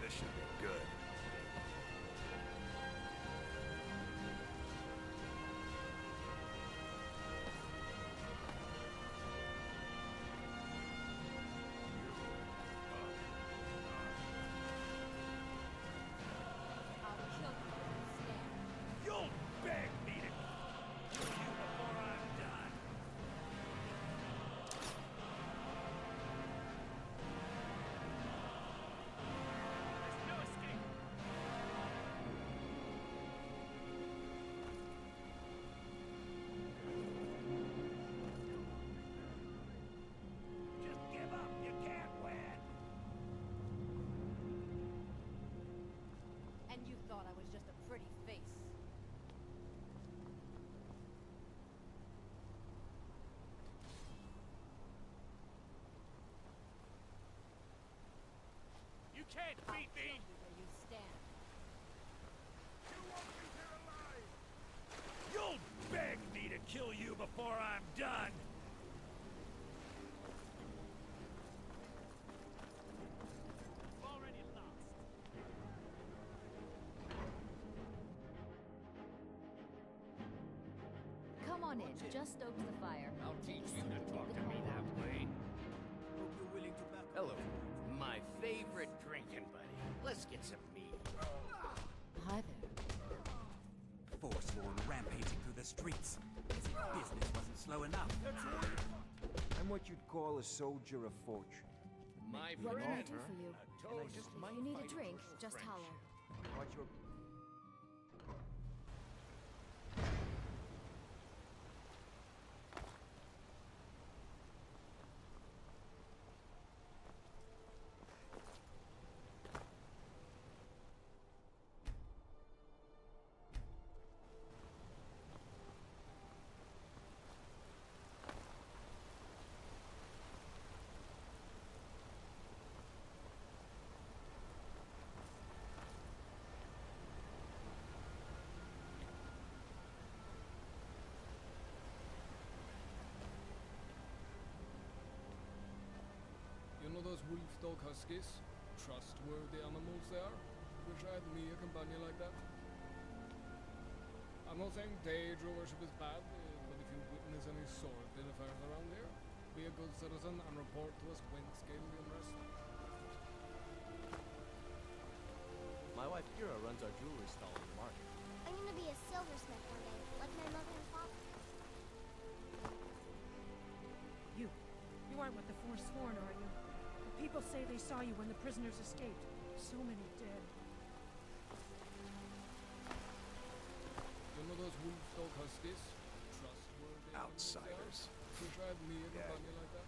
This should be good. You'll beg me to kill you before I'm done! There's no escape! Just give up! You can't win! And you thought I was just a pretty face. You can't beat me! Where you stand. You'll beg me to kill you before I'm done! Already lost. Come on in, just stokes the fire. I'll teach you to talk to me that way. Hope you're willing to back Hello, my favorite drinking buddy. Let's get some meat. Hi there. Forsworn rampaging through the streets. His business wasn't slow enough. I'm what you'd call a soldier of fortune. My What can I friend, do for you? a toast If to you need a fight drink, for just friendship. holler. What's your... You know those wolf-dog huskies? Trustworthy animals they are? Wish I had me a companion like that. I'm not saying Daedra worship is bad, but if you witness any sword affairs around here, be a good citizen and report to us when scale the unrest. My wife Kira runs our jewelry stall in the market. I'm gonna be a silversmith one day, like my mother and father. Forsworn, are you? The people say they saw you when the prisoners escaped. So many dead. You know those wolf-dog huskies? Trustworthy. Outsiders. Who tried me and Yeah. me like that?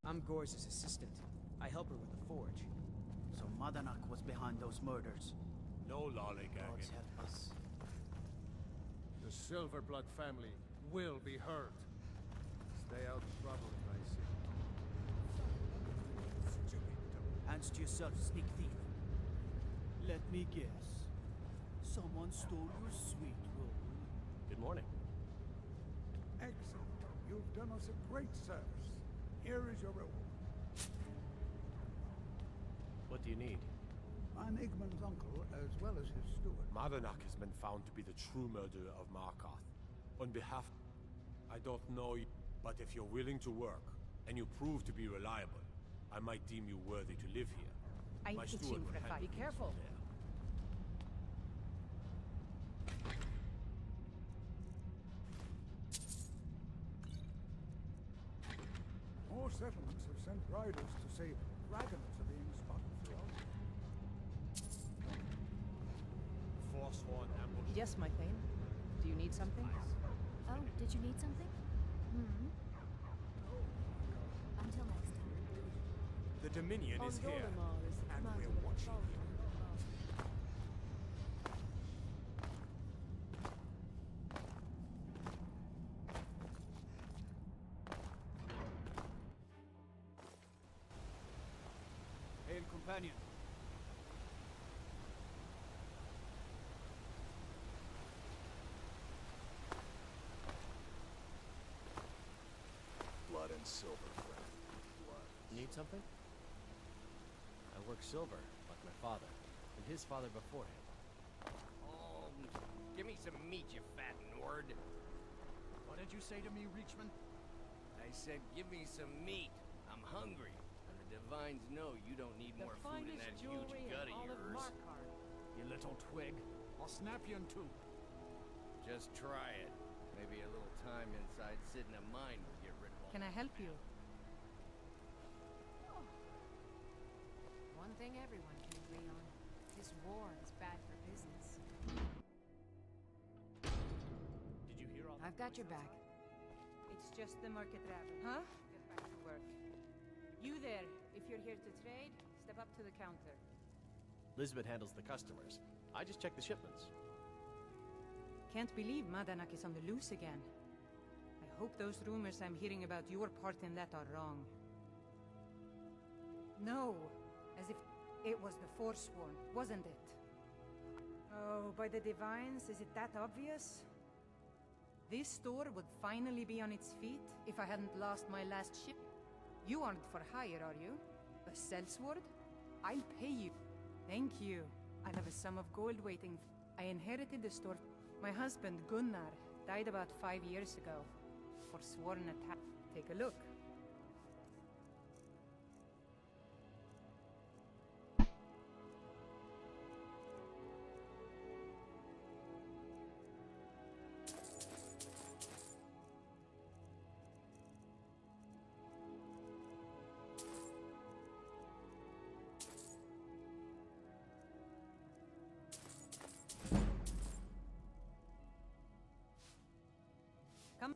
I'm Gor's assistant. I help her with the forge. So Madanak was behind those murders. No lollygagging. Gods help us. The Silverblood family will be hurt. Stay out of trouble, I see. Hands to yourself, sneak thief. Let me guess. Someone stole your sweet roll. Good morning. Excellent. You've done us a great service. Here is your reward. What do you need? I'm Igman's uncle, as well as his steward. Madanak has been found to be the true murderer of Markarth. On behalf... I don't know you, but if you're willing to work, and you prove to be reliable, I might deem you worthy to live here. I'm My itching steward will for a handle fight. Be things careful. from there. More settlements have sent riders to say dragons are being spotted throughout. Forsworn ambush. Yes, my Thane. Do you need something? Oh, did you need something? Hmm? Until next time. The Dominion is here, and we're watching you. Hail, companion. Blood and silver, friend. Blood. Need something? I work silver, like my father, and his father before him. Oh, give me some meat, you fat Nord. What did you say to me, Reachman? I said, give me some meat. I'm hungry. And the divines know you don't need The more food in finest that huge jewelry gut in of all of yours. Markarth. You little twig. I'll snap you in two. Just try it. Maybe a little time inside sitting a mine will get rid of all Can I help you? One thing everyone can agree on. This war is bad for business. Did you hear all I've got your back. It's just the market rabbit. Huh? Get back to work. You there, if you're here to trade, step up to the counter. Lisbeth handles the customers. I just check the shipments. Can't believe Madanak is on the loose again. I hope those rumors I'm hearing about your part in that are wrong. No, as if it was the Forsworn, wasn't it? Oh, by the Divines, is it that obvious? This store would finally be on its feet if I hadn't lost my last ship. You aren't for hire, are you? A sellsword? I'll pay you. Thank you. I'll have a sum of gold waiting. I inherited the store. My husband, Gunnar, died about 5 years ago. Forsworn attack. Take a look. Come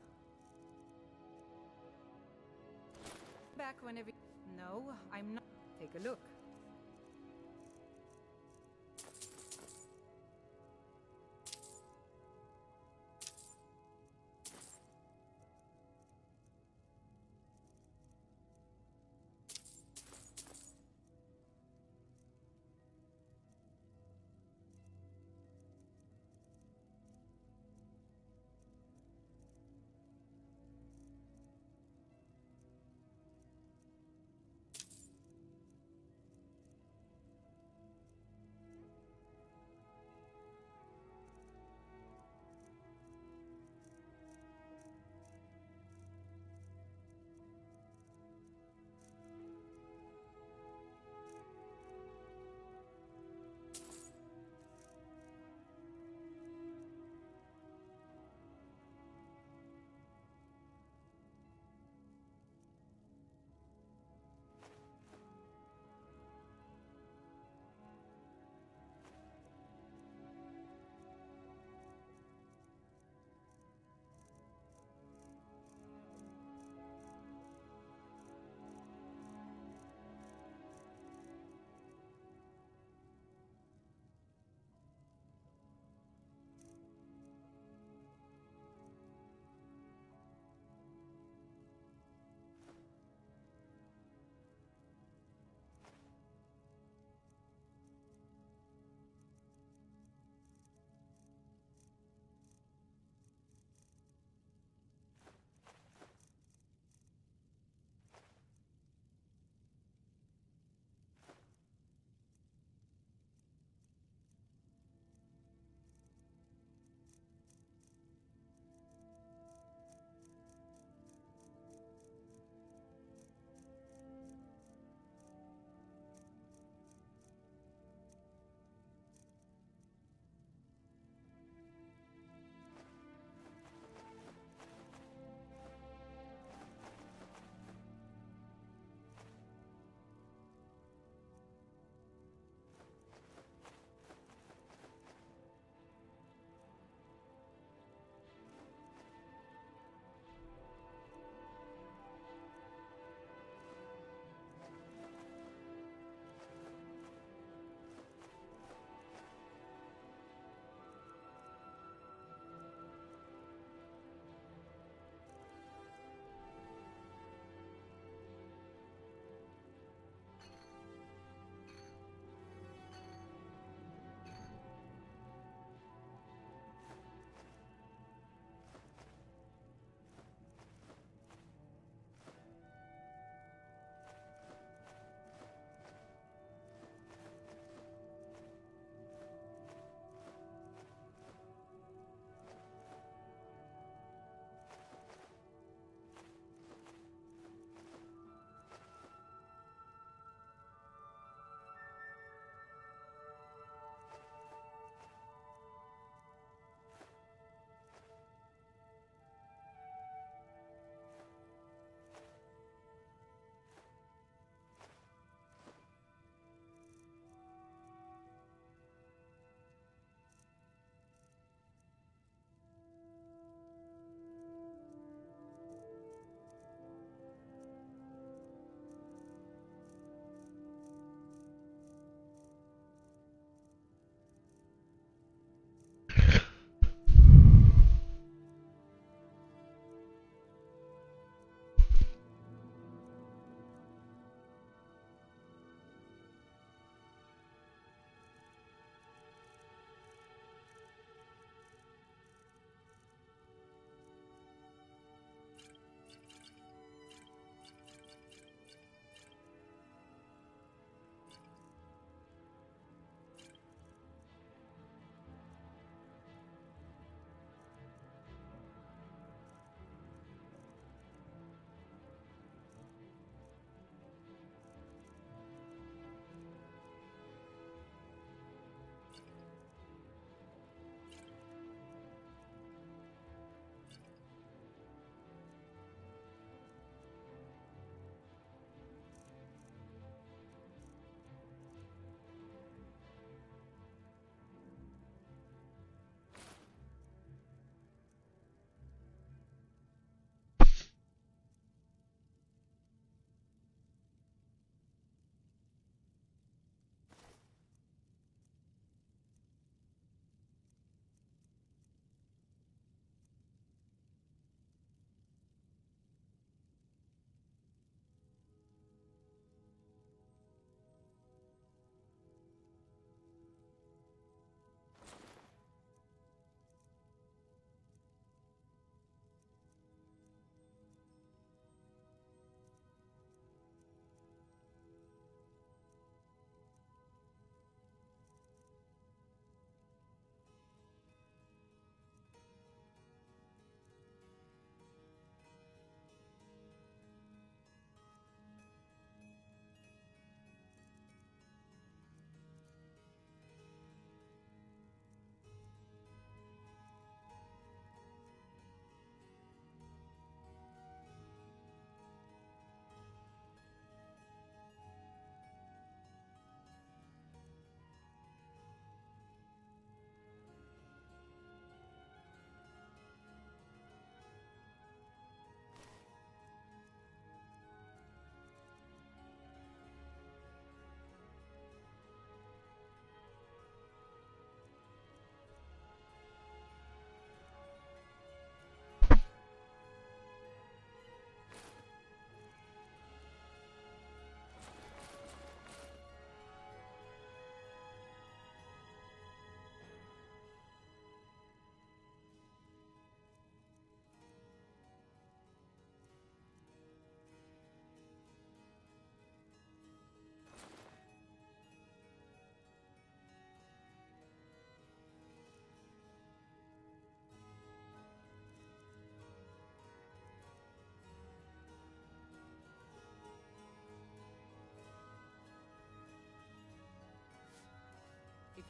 back whenever. No, I'm not. Take a look.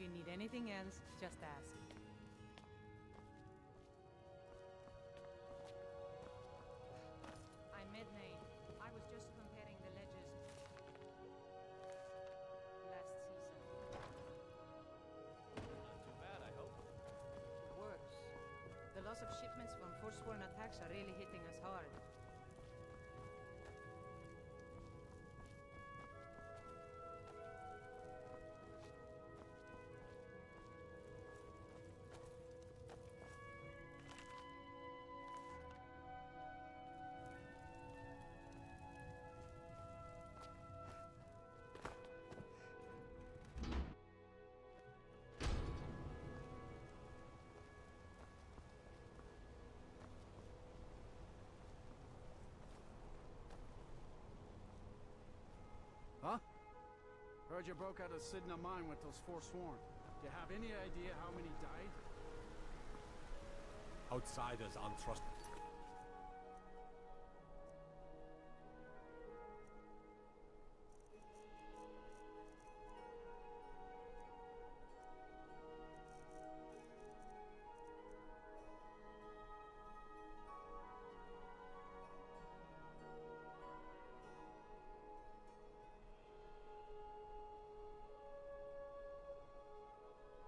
If you need anything else, just ask. I'm Mednay. I was just comparing the ledgers last season. Not too bad, I hope. Worse. The loss of shipments from Forsworn attacks are really hitting us hard. Huh? Heard you broke out of Sidna mine with those Forsworn. Do you have any idea how many died? Outsiders untrust.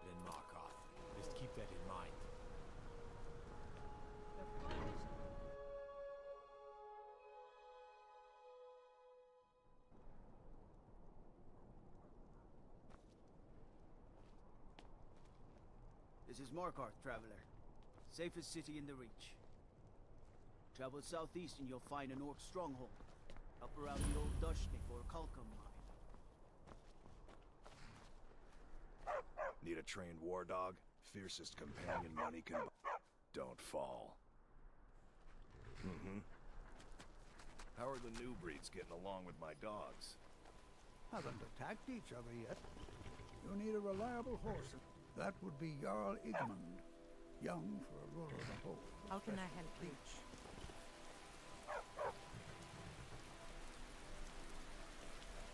In Markarth. Just keep that in mind. This is Markarth, traveler. Safest city in the Reach. Travel southeast and you'll find an orc stronghold. Up around the old Dushnik or Kalkum mine. Need a trained war dog? Fiercest companion money can buy. Don't fall. How are the new breeds getting along with my dogs? Haven't attacked each other yet. You need a reliable horse. That would be Jarl Igmund. Young for a ruler of the whole. How can I help you?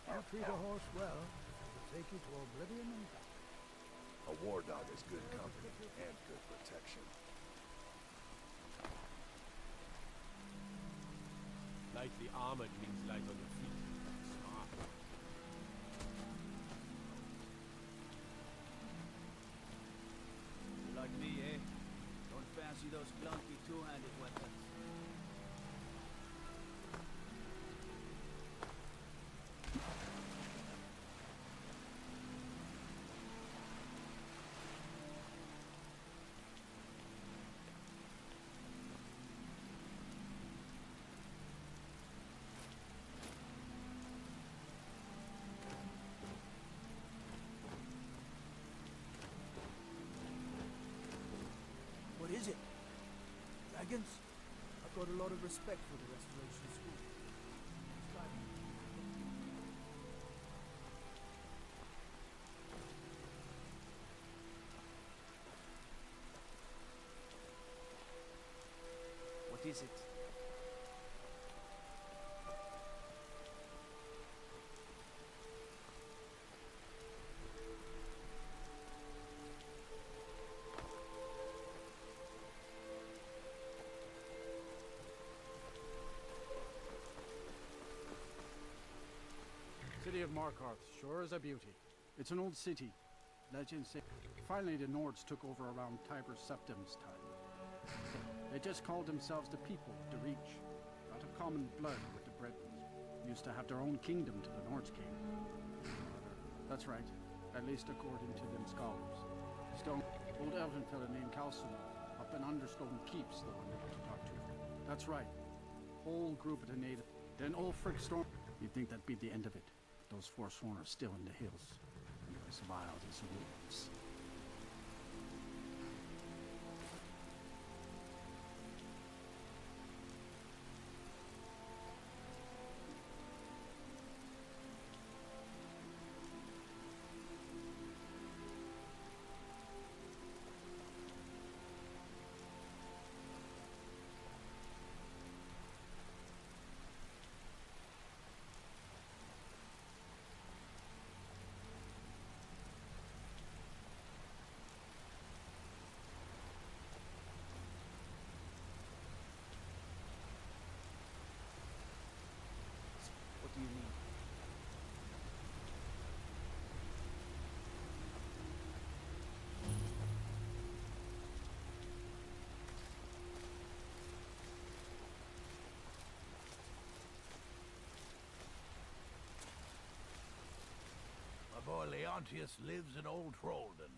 You treat a horse well, it'll take you to oblivion and back. A war dog is good company and good protection. Lightly armored means light on your feet. Smart. You like me, eh? Don't fancy those clunky two-handed weapons. What is it? Dragons? I've got a lot of respect for the Restoration School. Skyrim. What is it? City of Markarth, sure is a beauty. It's an old city. Legends say finally the Nords took over around Tiber Septim's time. They just called themselves the people, the Reach. Got a common blood with the Bretons. Used to have their own kingdom till the Nords came. That's right, at least according to them scholars. Stone, old elven fella named Kalsum, up in Understone Keep's the one they want to talk to. That's right, whole group of the native. Then old Frick Storm. You'd think that'd be the end of it. Those Forsworn are still in the hills, and they're as wild as wolves. Pontius lives in Old Trollden.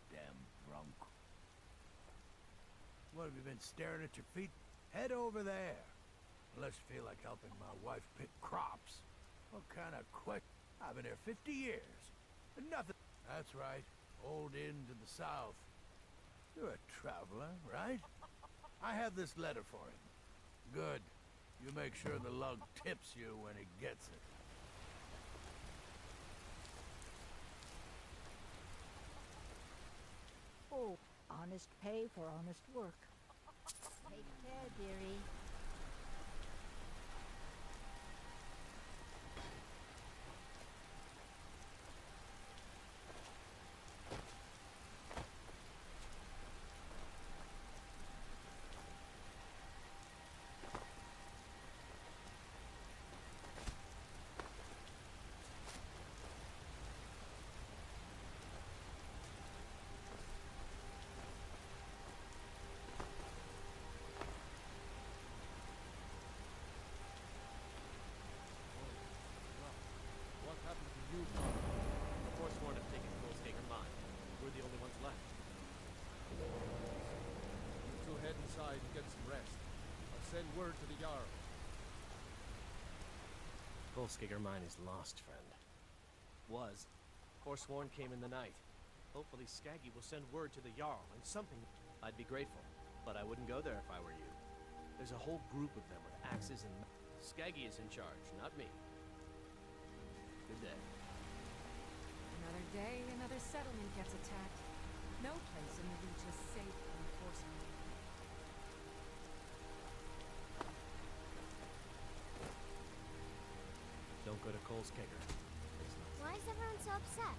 Damn drunk. What, have you been staring at your feet? Head over there. Unless you feel like helping my wife pick crops. What kind of question? I've been here 50 years. And nothing. That's right. Old Inn to the south. You're a traveler, right? I have this letter for him. Good. You make sure the lug tips you when he gets it. Oh, honest pay for honest work. Take care, dearie. What happened to you, Tom? The Forsworn have taken Goldskaker mine. We're the only ones left. You two head inside and get some rest. I'll send word to the Jarl. Goldskaker mine is lost, friend. Was. Forsworn came in the night. Hopefully Skaggy will send word to the Jarl and something. I'd be grateful, but I wouldn't go there if I were you. There's a whole group of them with axes and... Skaggy is in charge, not me. Good day. Another day, another settlement gets attacked. No place in the Reach is safe from enforcement. Don't go to Goldskaker. Why is everyone so upset?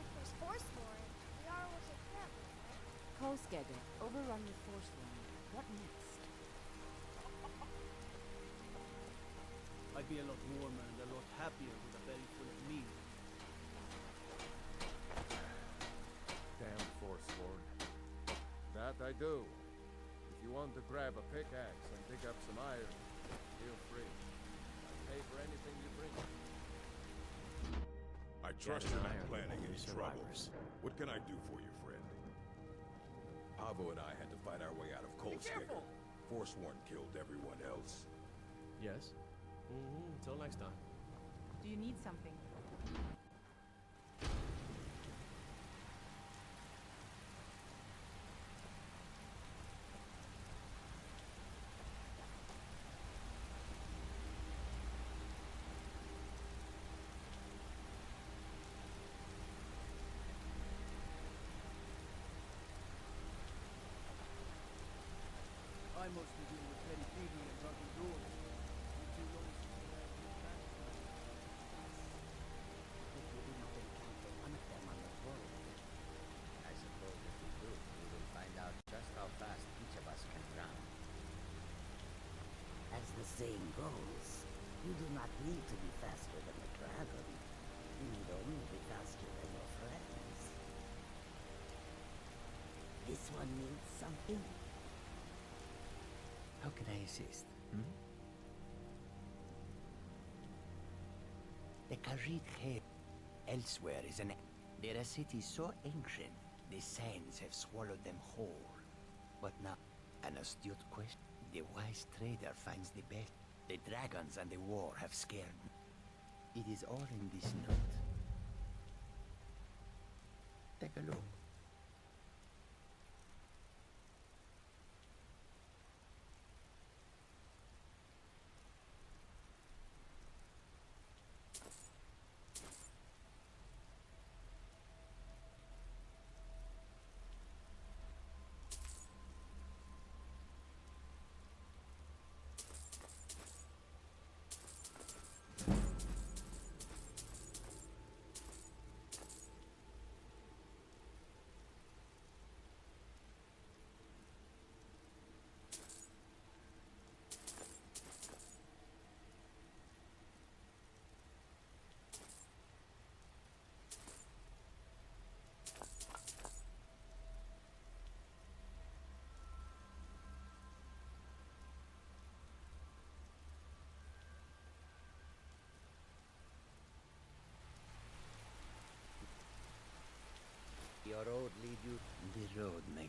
If there's Forsworn, the Jarl will take care of it, right? Kolskegger, overrun with Forsworn. What next? I'd be a lot warmer and a lot happier with a belly full of meat. Damn Forsworn. That I do. If you want to grab a pickaxe and pick up some iron, feel free. I'll pay for anything you bring. I trust you're not planning any troubles. What can I do for you, friend? Pavo and I had to fight our way out of Kolskegger. Forsworn killed everyone else. Yes? Until next time. Do you need something? I mostly deal with petty thieving and drunken duels. You two don't If we do not encounter one of them on the road, I suppose if we do, we will find out just how fast each of us can run. As the saying goes, you do not need to be faster than the dragon. You need only be faster than your friends. This one needs something. How can I assist? The Khajiit Khair elsewhere is an... They're a city so ancient, the sands have swallowed them whole. But now, an astute question. The wise trader finds the best. The dragons and the war have scared me. It is all in this note. Take a look.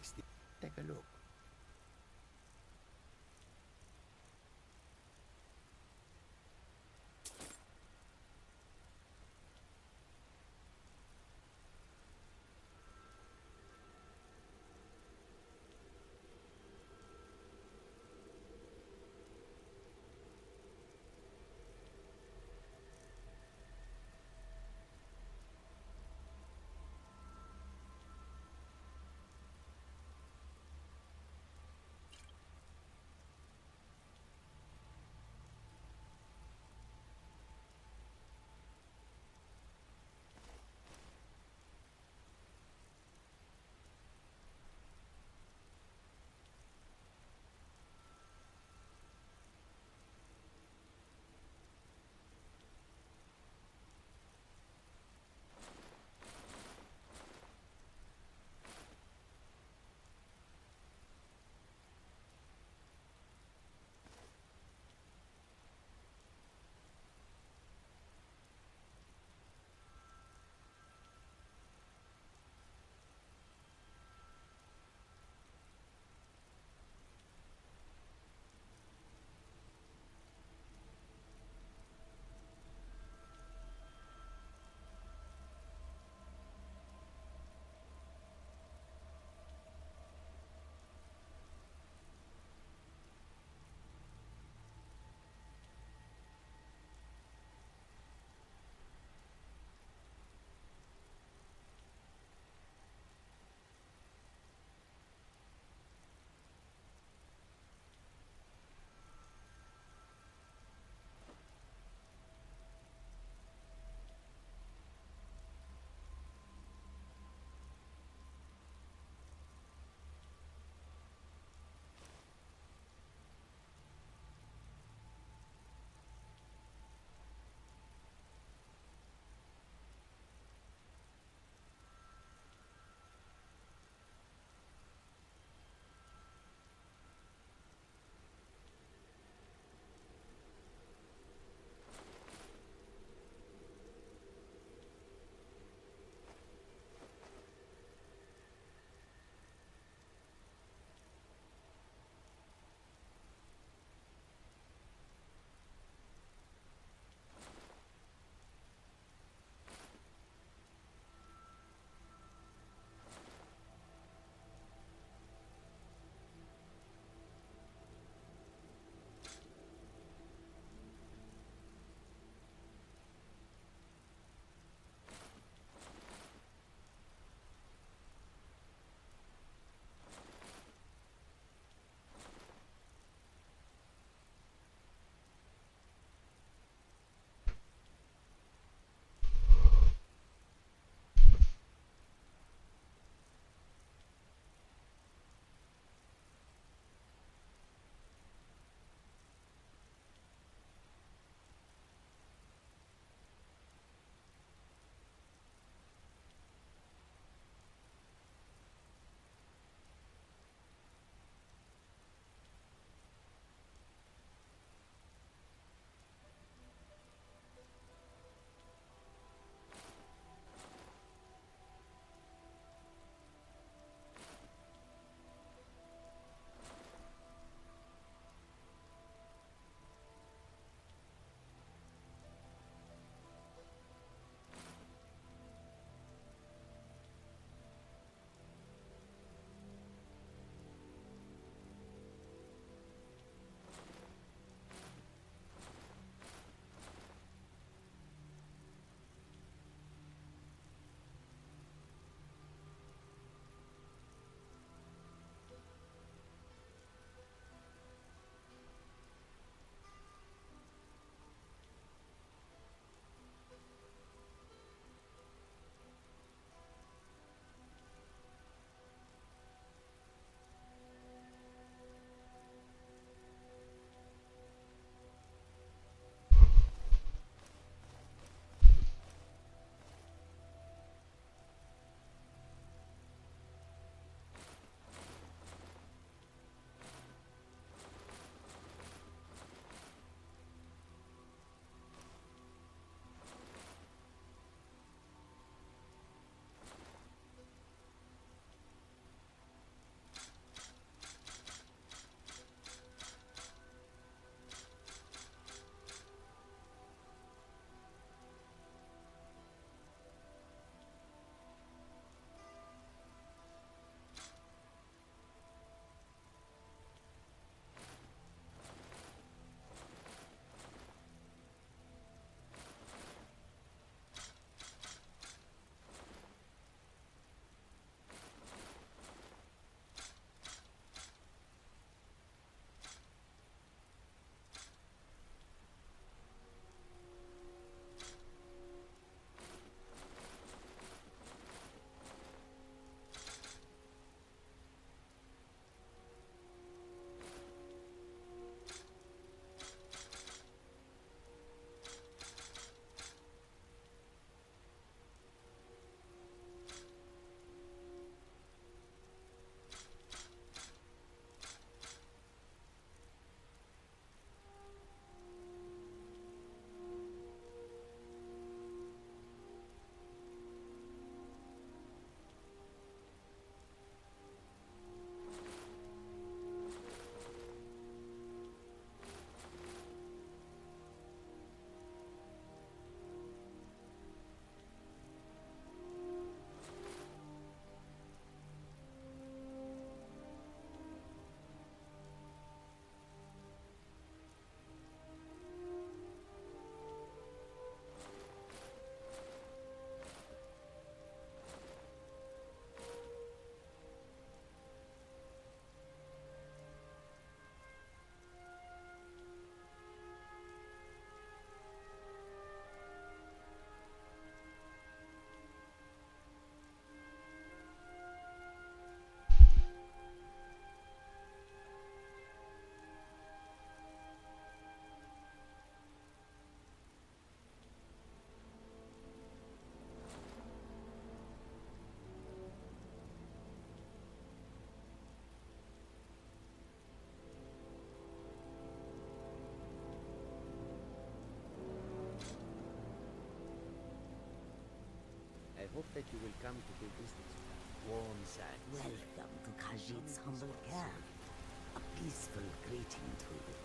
60. Take a look. hope that you will come to do business with us. Warm sight. Welcome to Khajiit's humble camp. A peaceful greeting to you.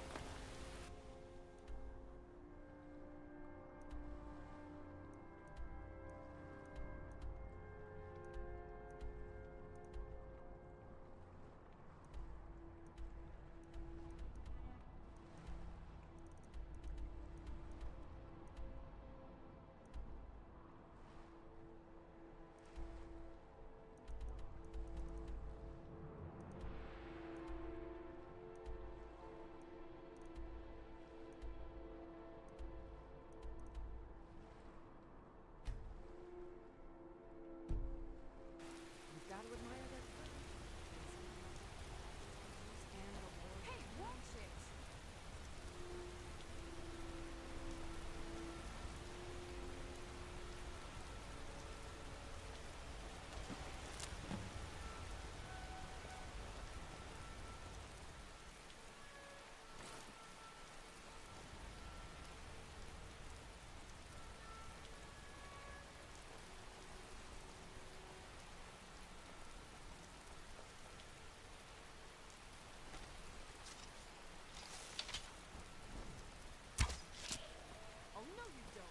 You've got to admire their courage. And the war. Hey, watch it! Oh, no, you don't.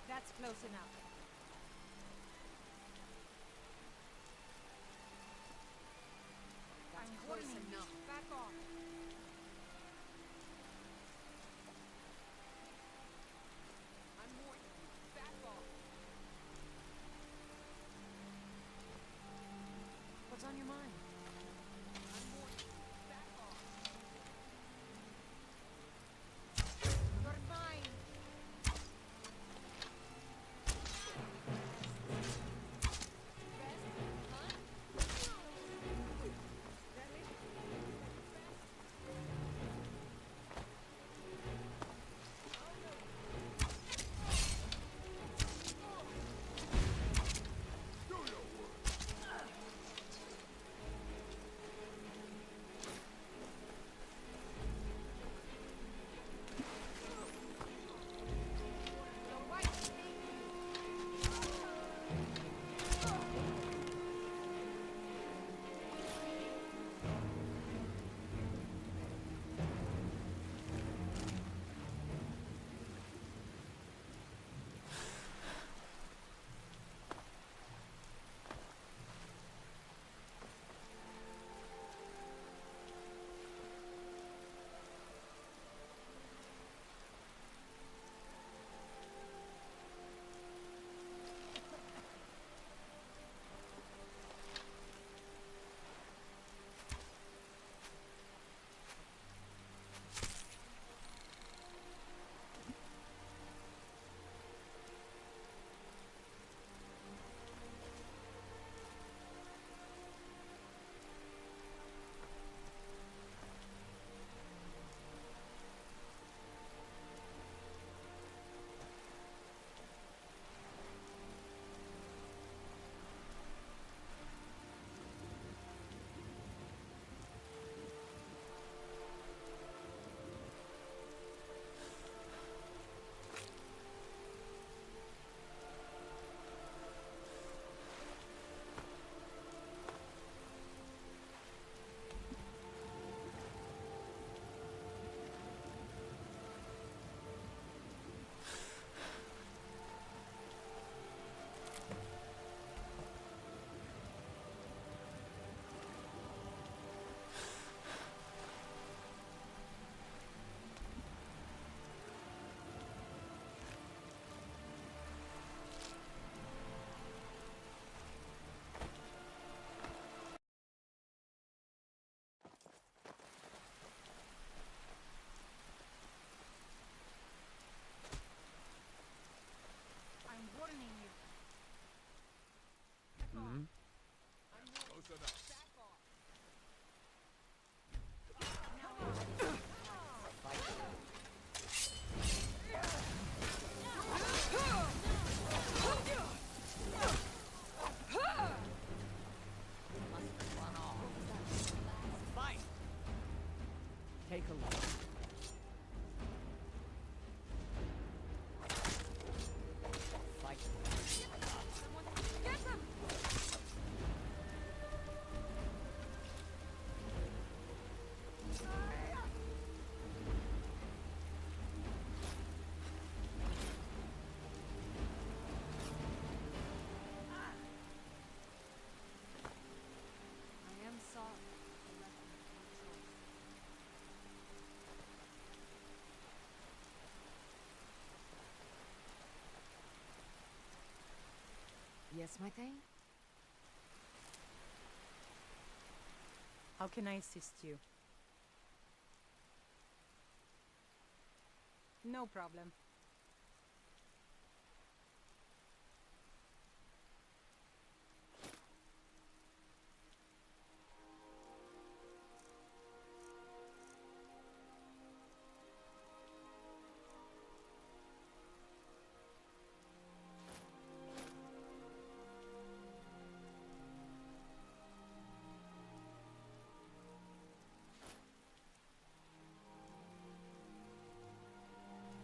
That's close enough. That's I'm close warning you. enough. Back off. I'm warning you. Back off. What's on your mind? I'm warning you. Back off. You're mine. close enough. Fight! Take a look. Fight. Get them! I am sorry. I left you no choice. Yes, my thing? How can I assist you? No problem.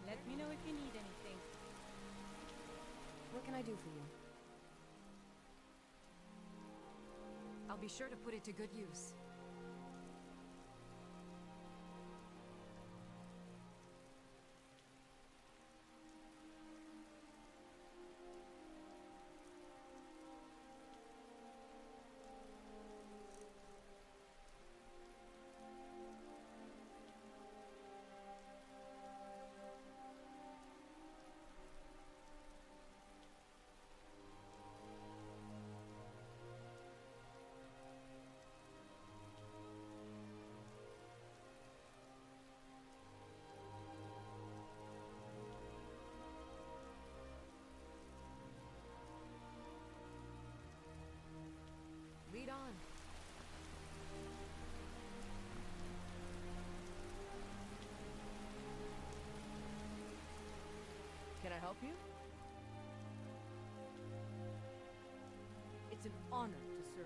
Let me know if you need anything. What can I do for you? I'll be sure to put it to good use. Lead on. Can I help you? It's an honor to serve you.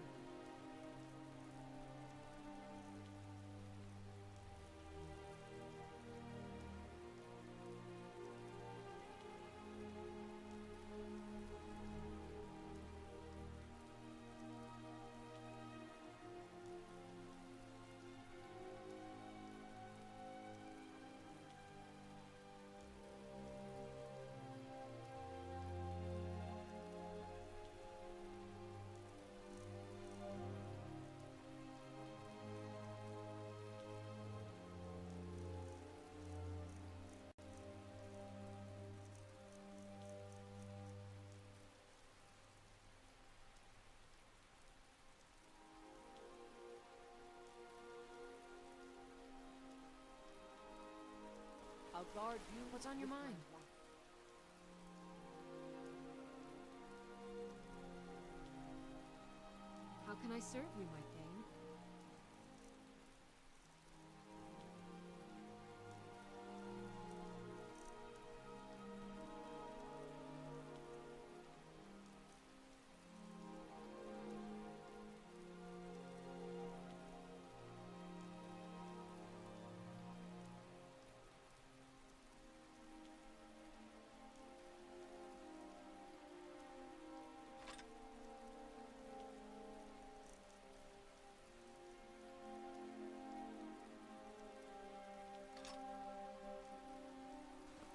I'll guard you. What's on your mind? How can I serve you, my thane?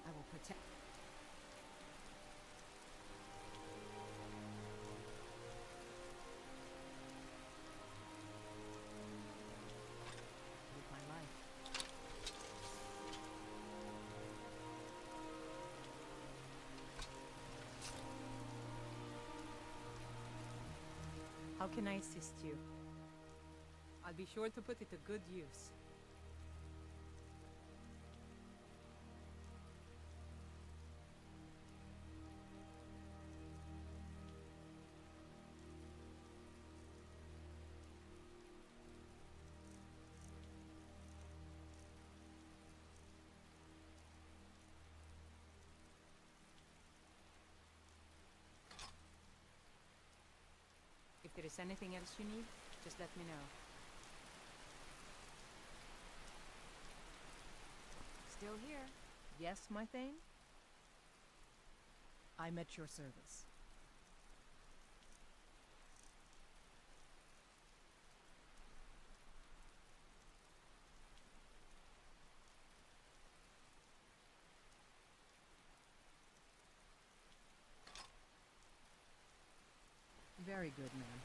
I will protect. With my life. How can I assist you? I'll be sure to put it to good use. If there is anything else you need, just let me know. Still here. Yes, my Thane? I'm at your service. Very good, ma'am.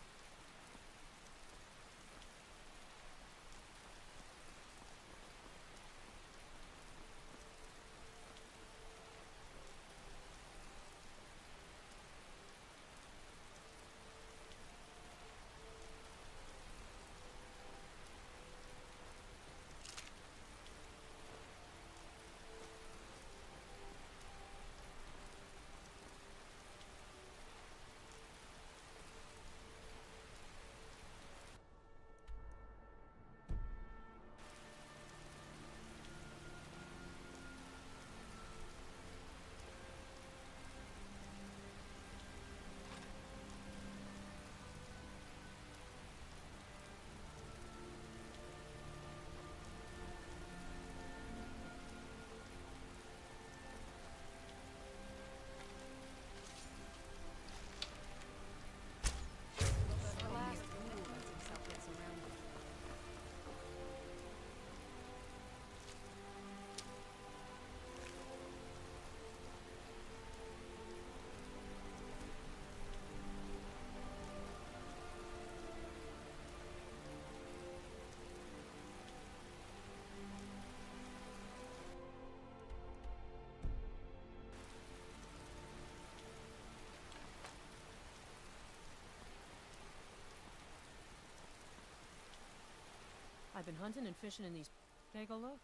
I've been hunting and fishing in these... Take a look.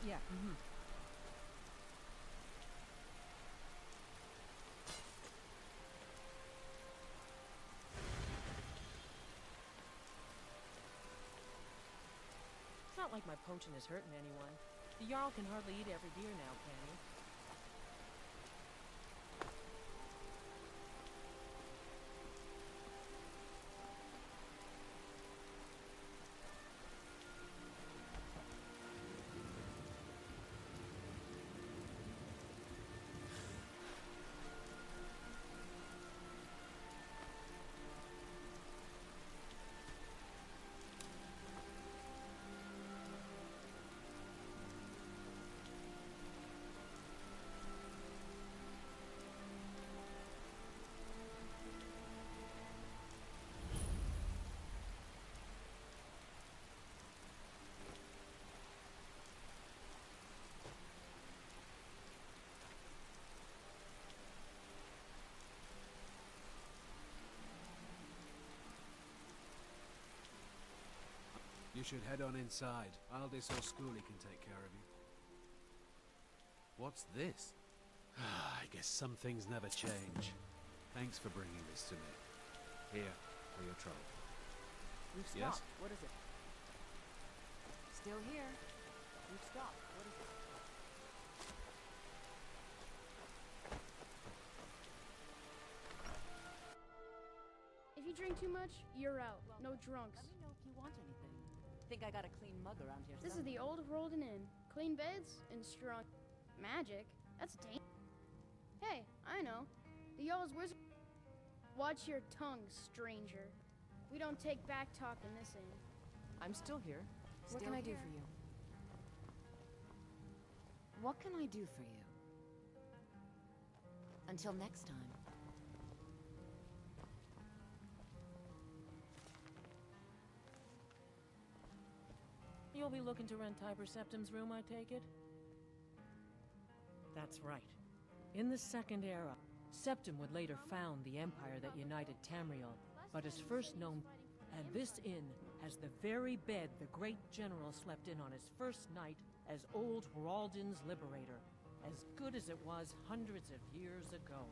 Yeah, It's not like my poaching is hurting anyone. The Jarl can hardly eat every deer now, can he? You should head on inside. Aldis or Skuli can take care of you. What's this? I guess some things never change. Thanks for bringing this to me. Here, for your trouble. We've Yes? stopped. What is it? Still here. We've stopped. What is it? If you drink too much, you're out. No drunks. Let me know if you want anything. Think I got a clean mug around here This is the old Rolden Inn. Clean beds and strong magic. That's dangerous. Hey, I know. The Jarl's wizard. Watch your tongue, stranger. We don't take back talk in this inn. I'm still here. What can I do for you? What can I do for you? Until next time. You'll be looking to rent Tiber Septim's room, I take it? That's right. In the Second Era, Septim would later found the empire that united Tamriel, but is first known, and this inn has the very bed the great general slept in on his first night as old Hraldin's liberator, as good as it was hundreds of years ago.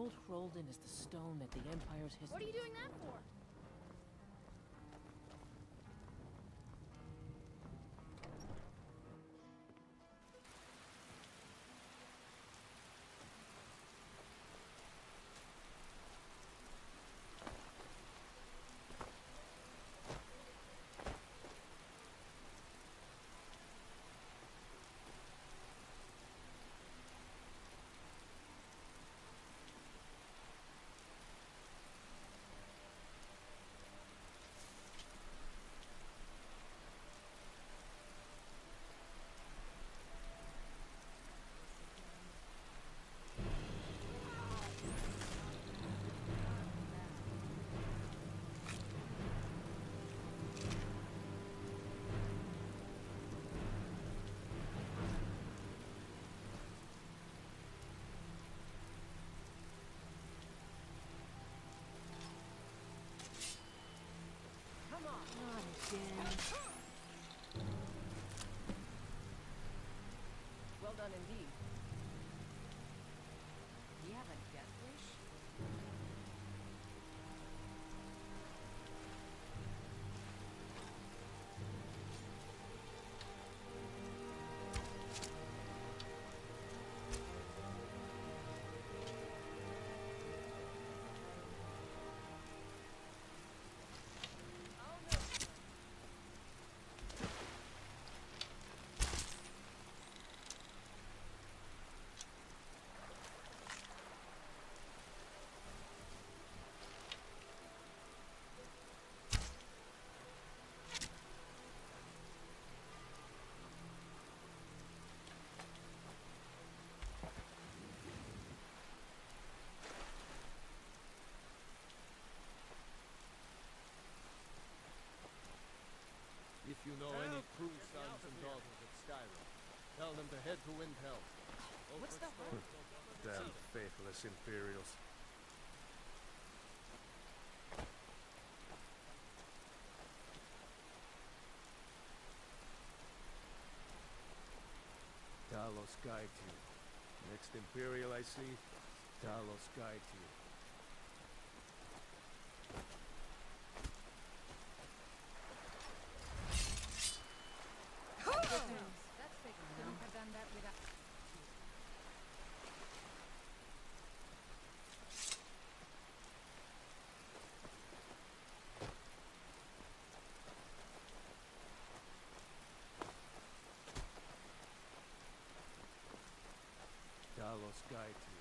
gold rolled in is the stone that the Empire's history. What are you doing that for? Well done indeed. Do you have a death wish? If you know any true sons and daughters of Skyrim, tell them to head to Windhelm. What's the hurry? Damn faithless Imperials. Talos guide you. Next Imperial I see, Talos guide you. That's fake. Couldn't have done that without. Talos guide you.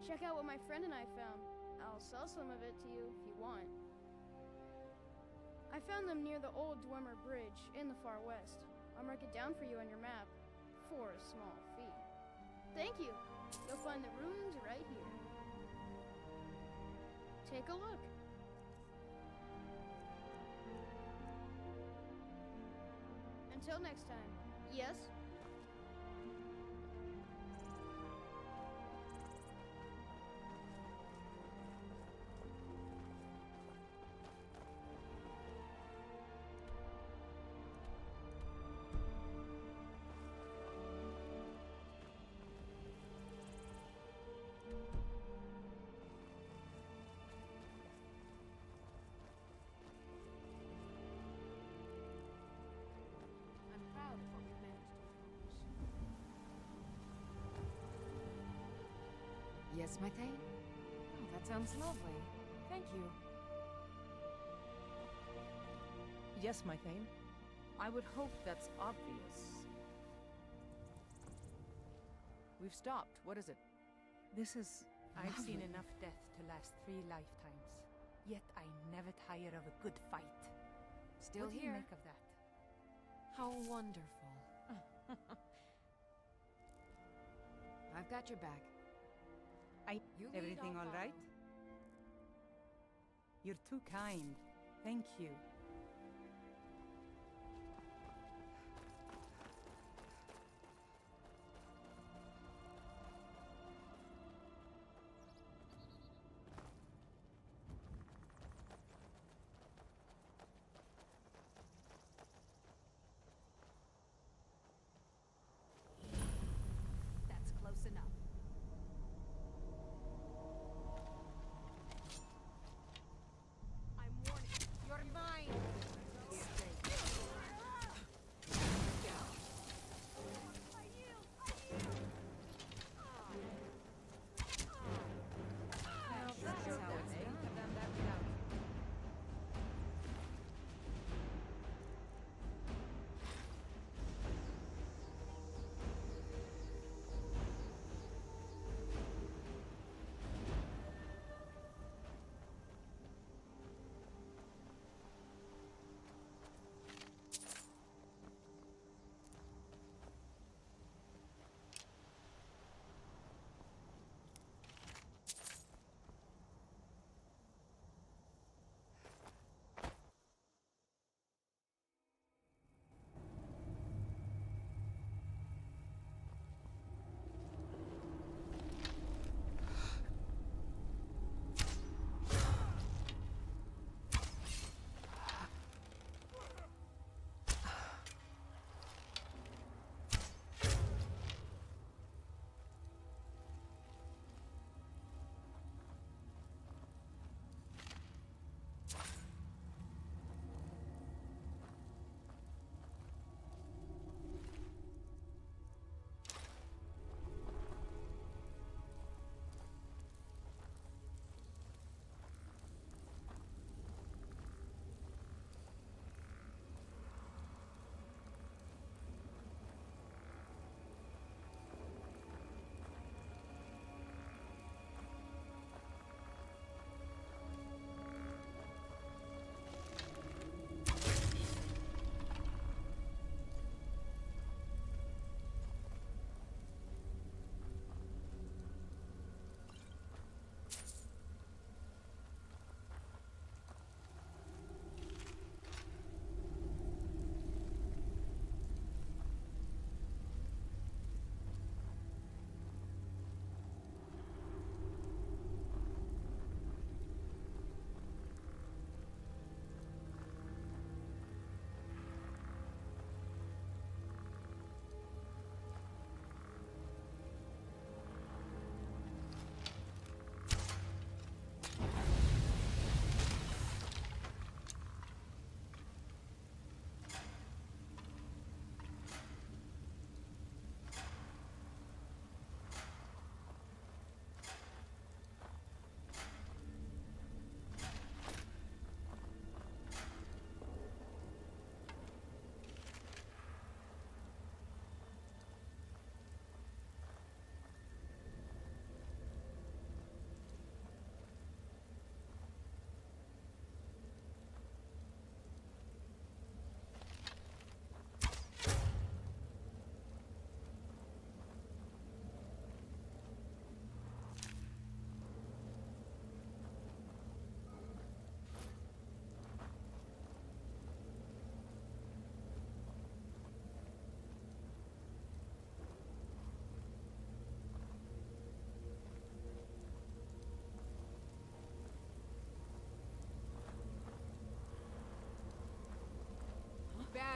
Check out what my friend and I found. I'll sell some of it to you if you want. I found them near the old Dwemer Bridge in the far west. I'll mark it down for you on your map for a small fee. Thank you. You'll find the ruins right here. Take a look. Until next time. Yes? I'm proud of what we managed to accomplish. Yes, my Thane? Oh, that sounds lovely. Thank you. Yes, my Thane. I would hope that's obvious. We've stopped. What is it? This is... I've seen lovely. enough death to last 3 lifetimes. Yet I never tire of a good fight. Still what do here. you make of that? How wonderful. I've got your back. You lead, Everything I'll all right? follow. You're too kind. Thank you. That's close enough. I'm warning. You're mine.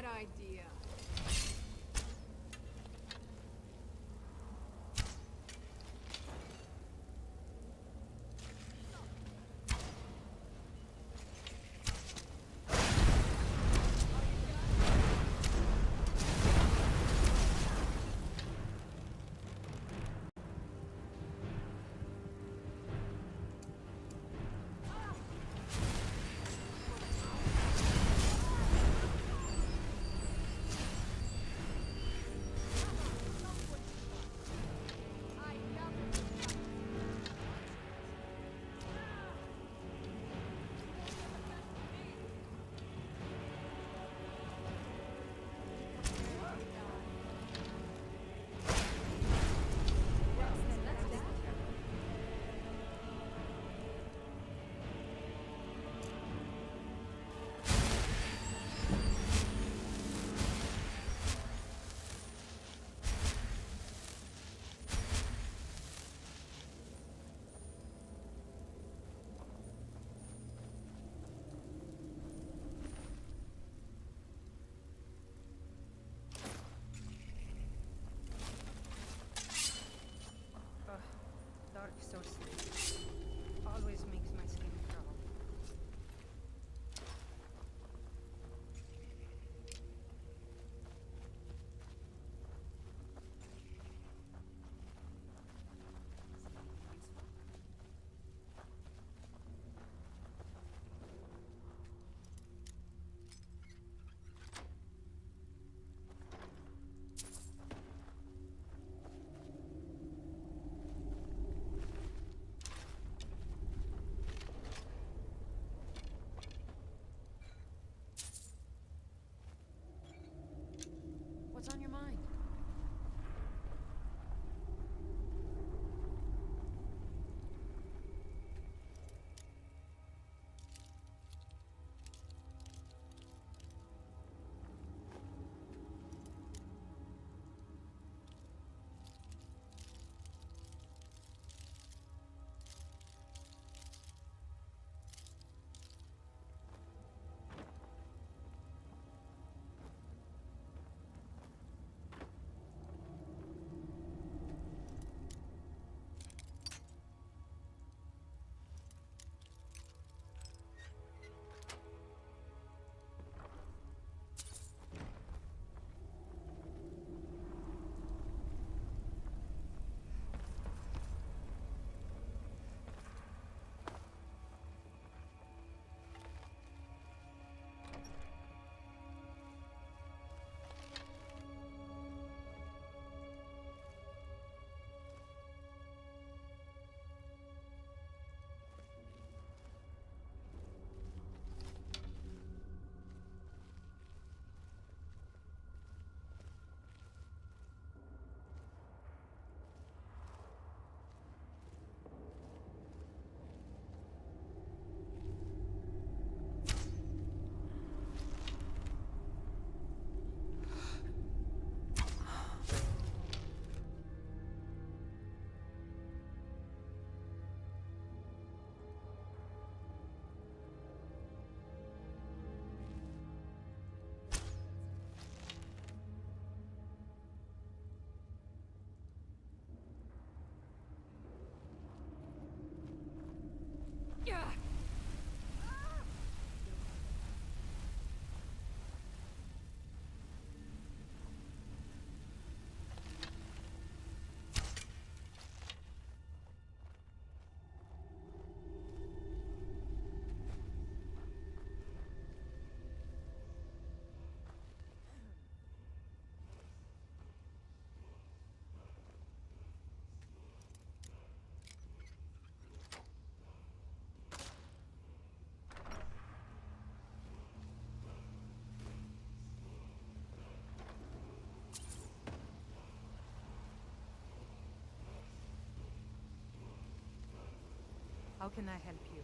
bad idea. Dark sorcery always makes my skin crawl. What's on your mind? How can I help you?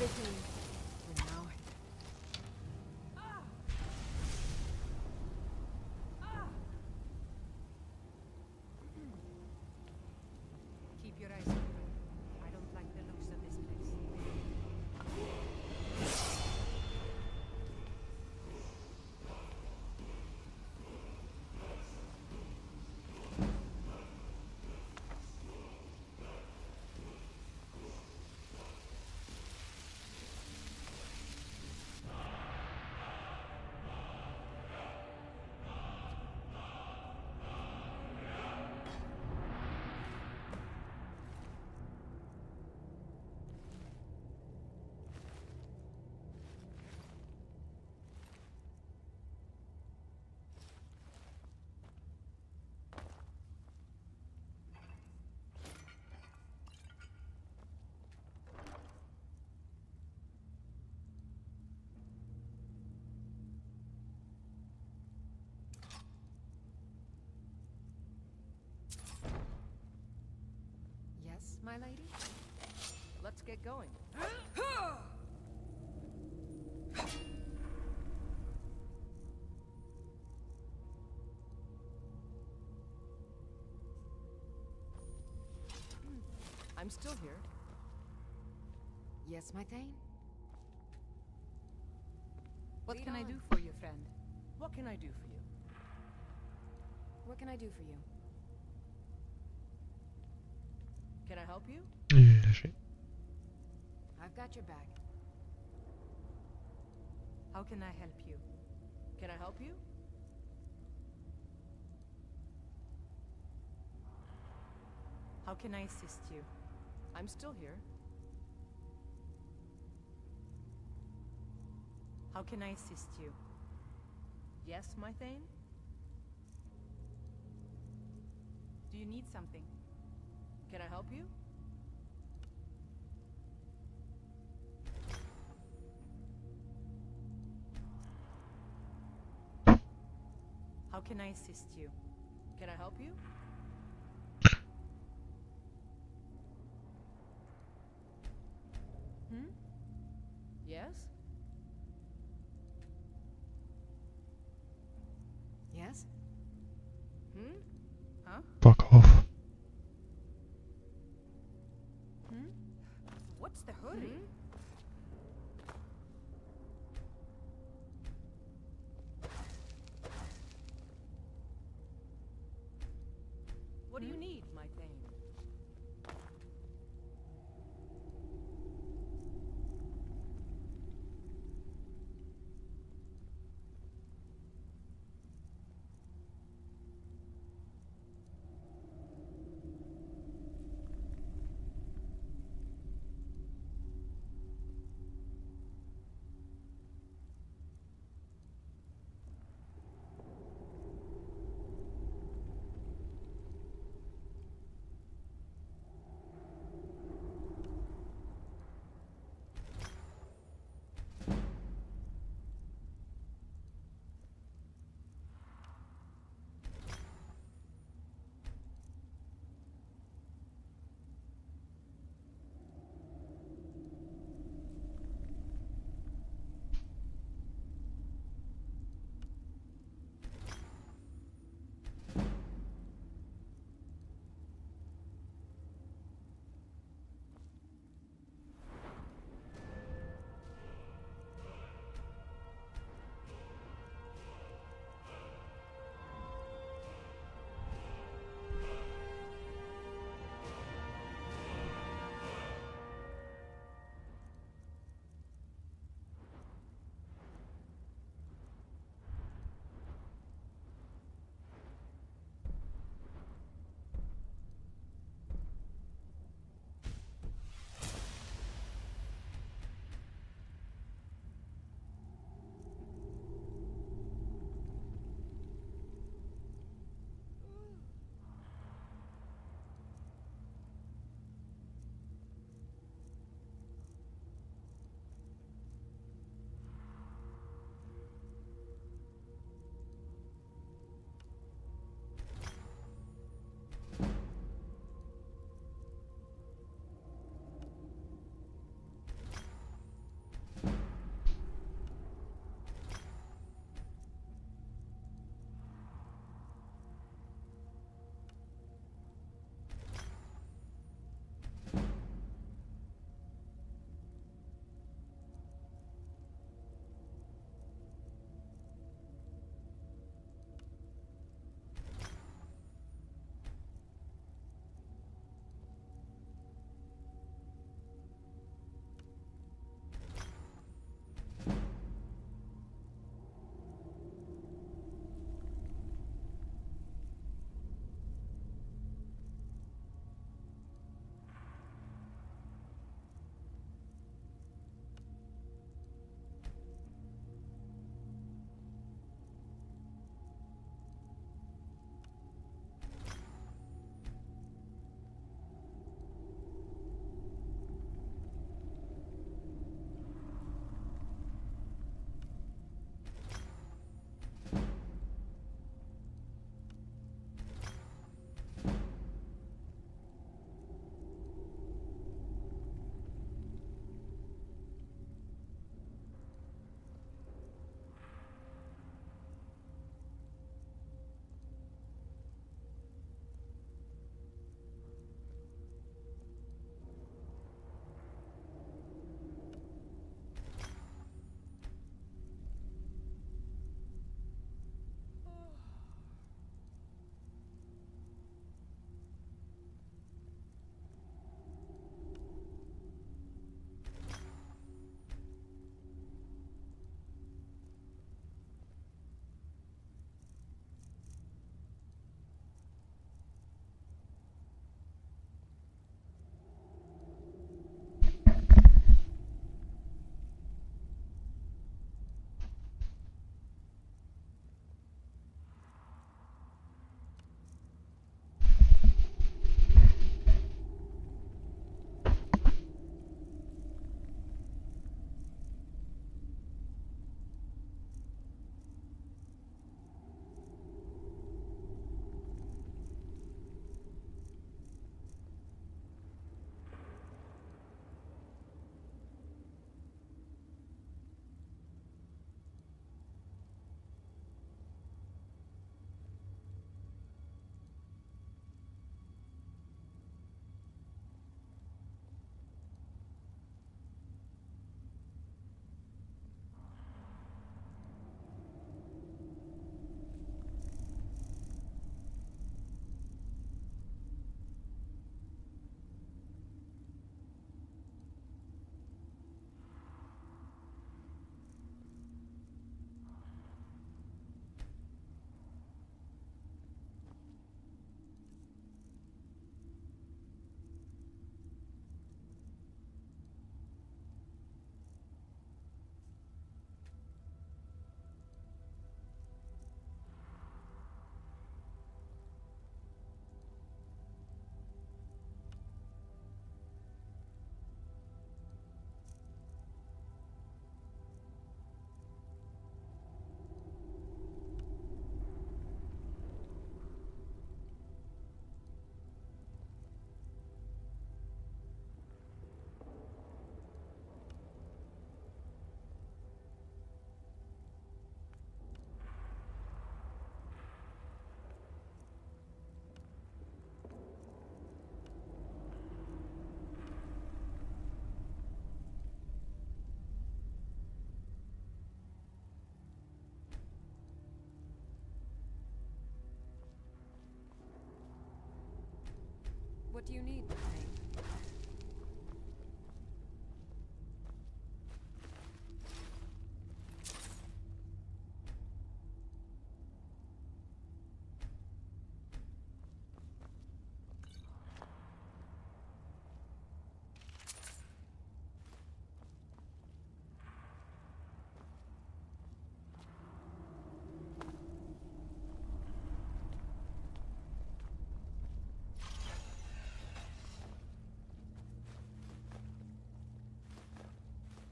fitting. And now keep your eyes open. I don't like the looks of this place. Yes, my lady? Let's get going. I'm still here. Yes, my Thane? What Lead can I on. do for you, friend? What can I do for you? What can I do for you? Can I help you? I've got your back. How can I help you? Can I help you? How can I assist you? I'm still here. How can I assist you? Yes, my Thane? Do you need something? Can I help you? How can I assist you? Can I help you? Hmm? Yes? Yes? Hmm? Huh? Fuck off. Hmm? What's the hurry? What do you need, my Thane? What do you need, McLean?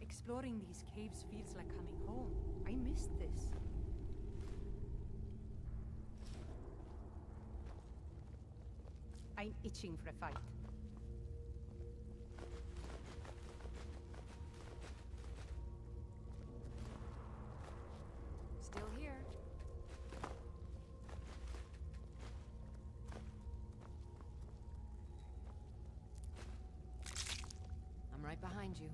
Exploring these caves feels like coming home. I missed this. I'm itching for a fight. Still here. I'm right behind you.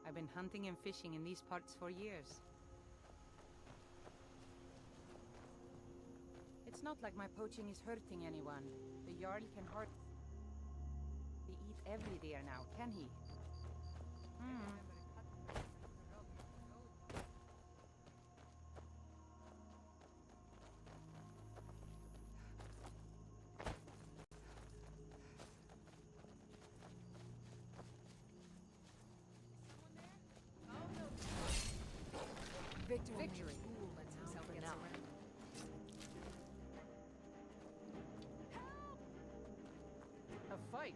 I've been hunting and fishing in these parts for years. It's not like my poaching is hurting anyone. The Jarl can hardly eat every deer now, can he? Victory. Lets himself get somewhere. A fight?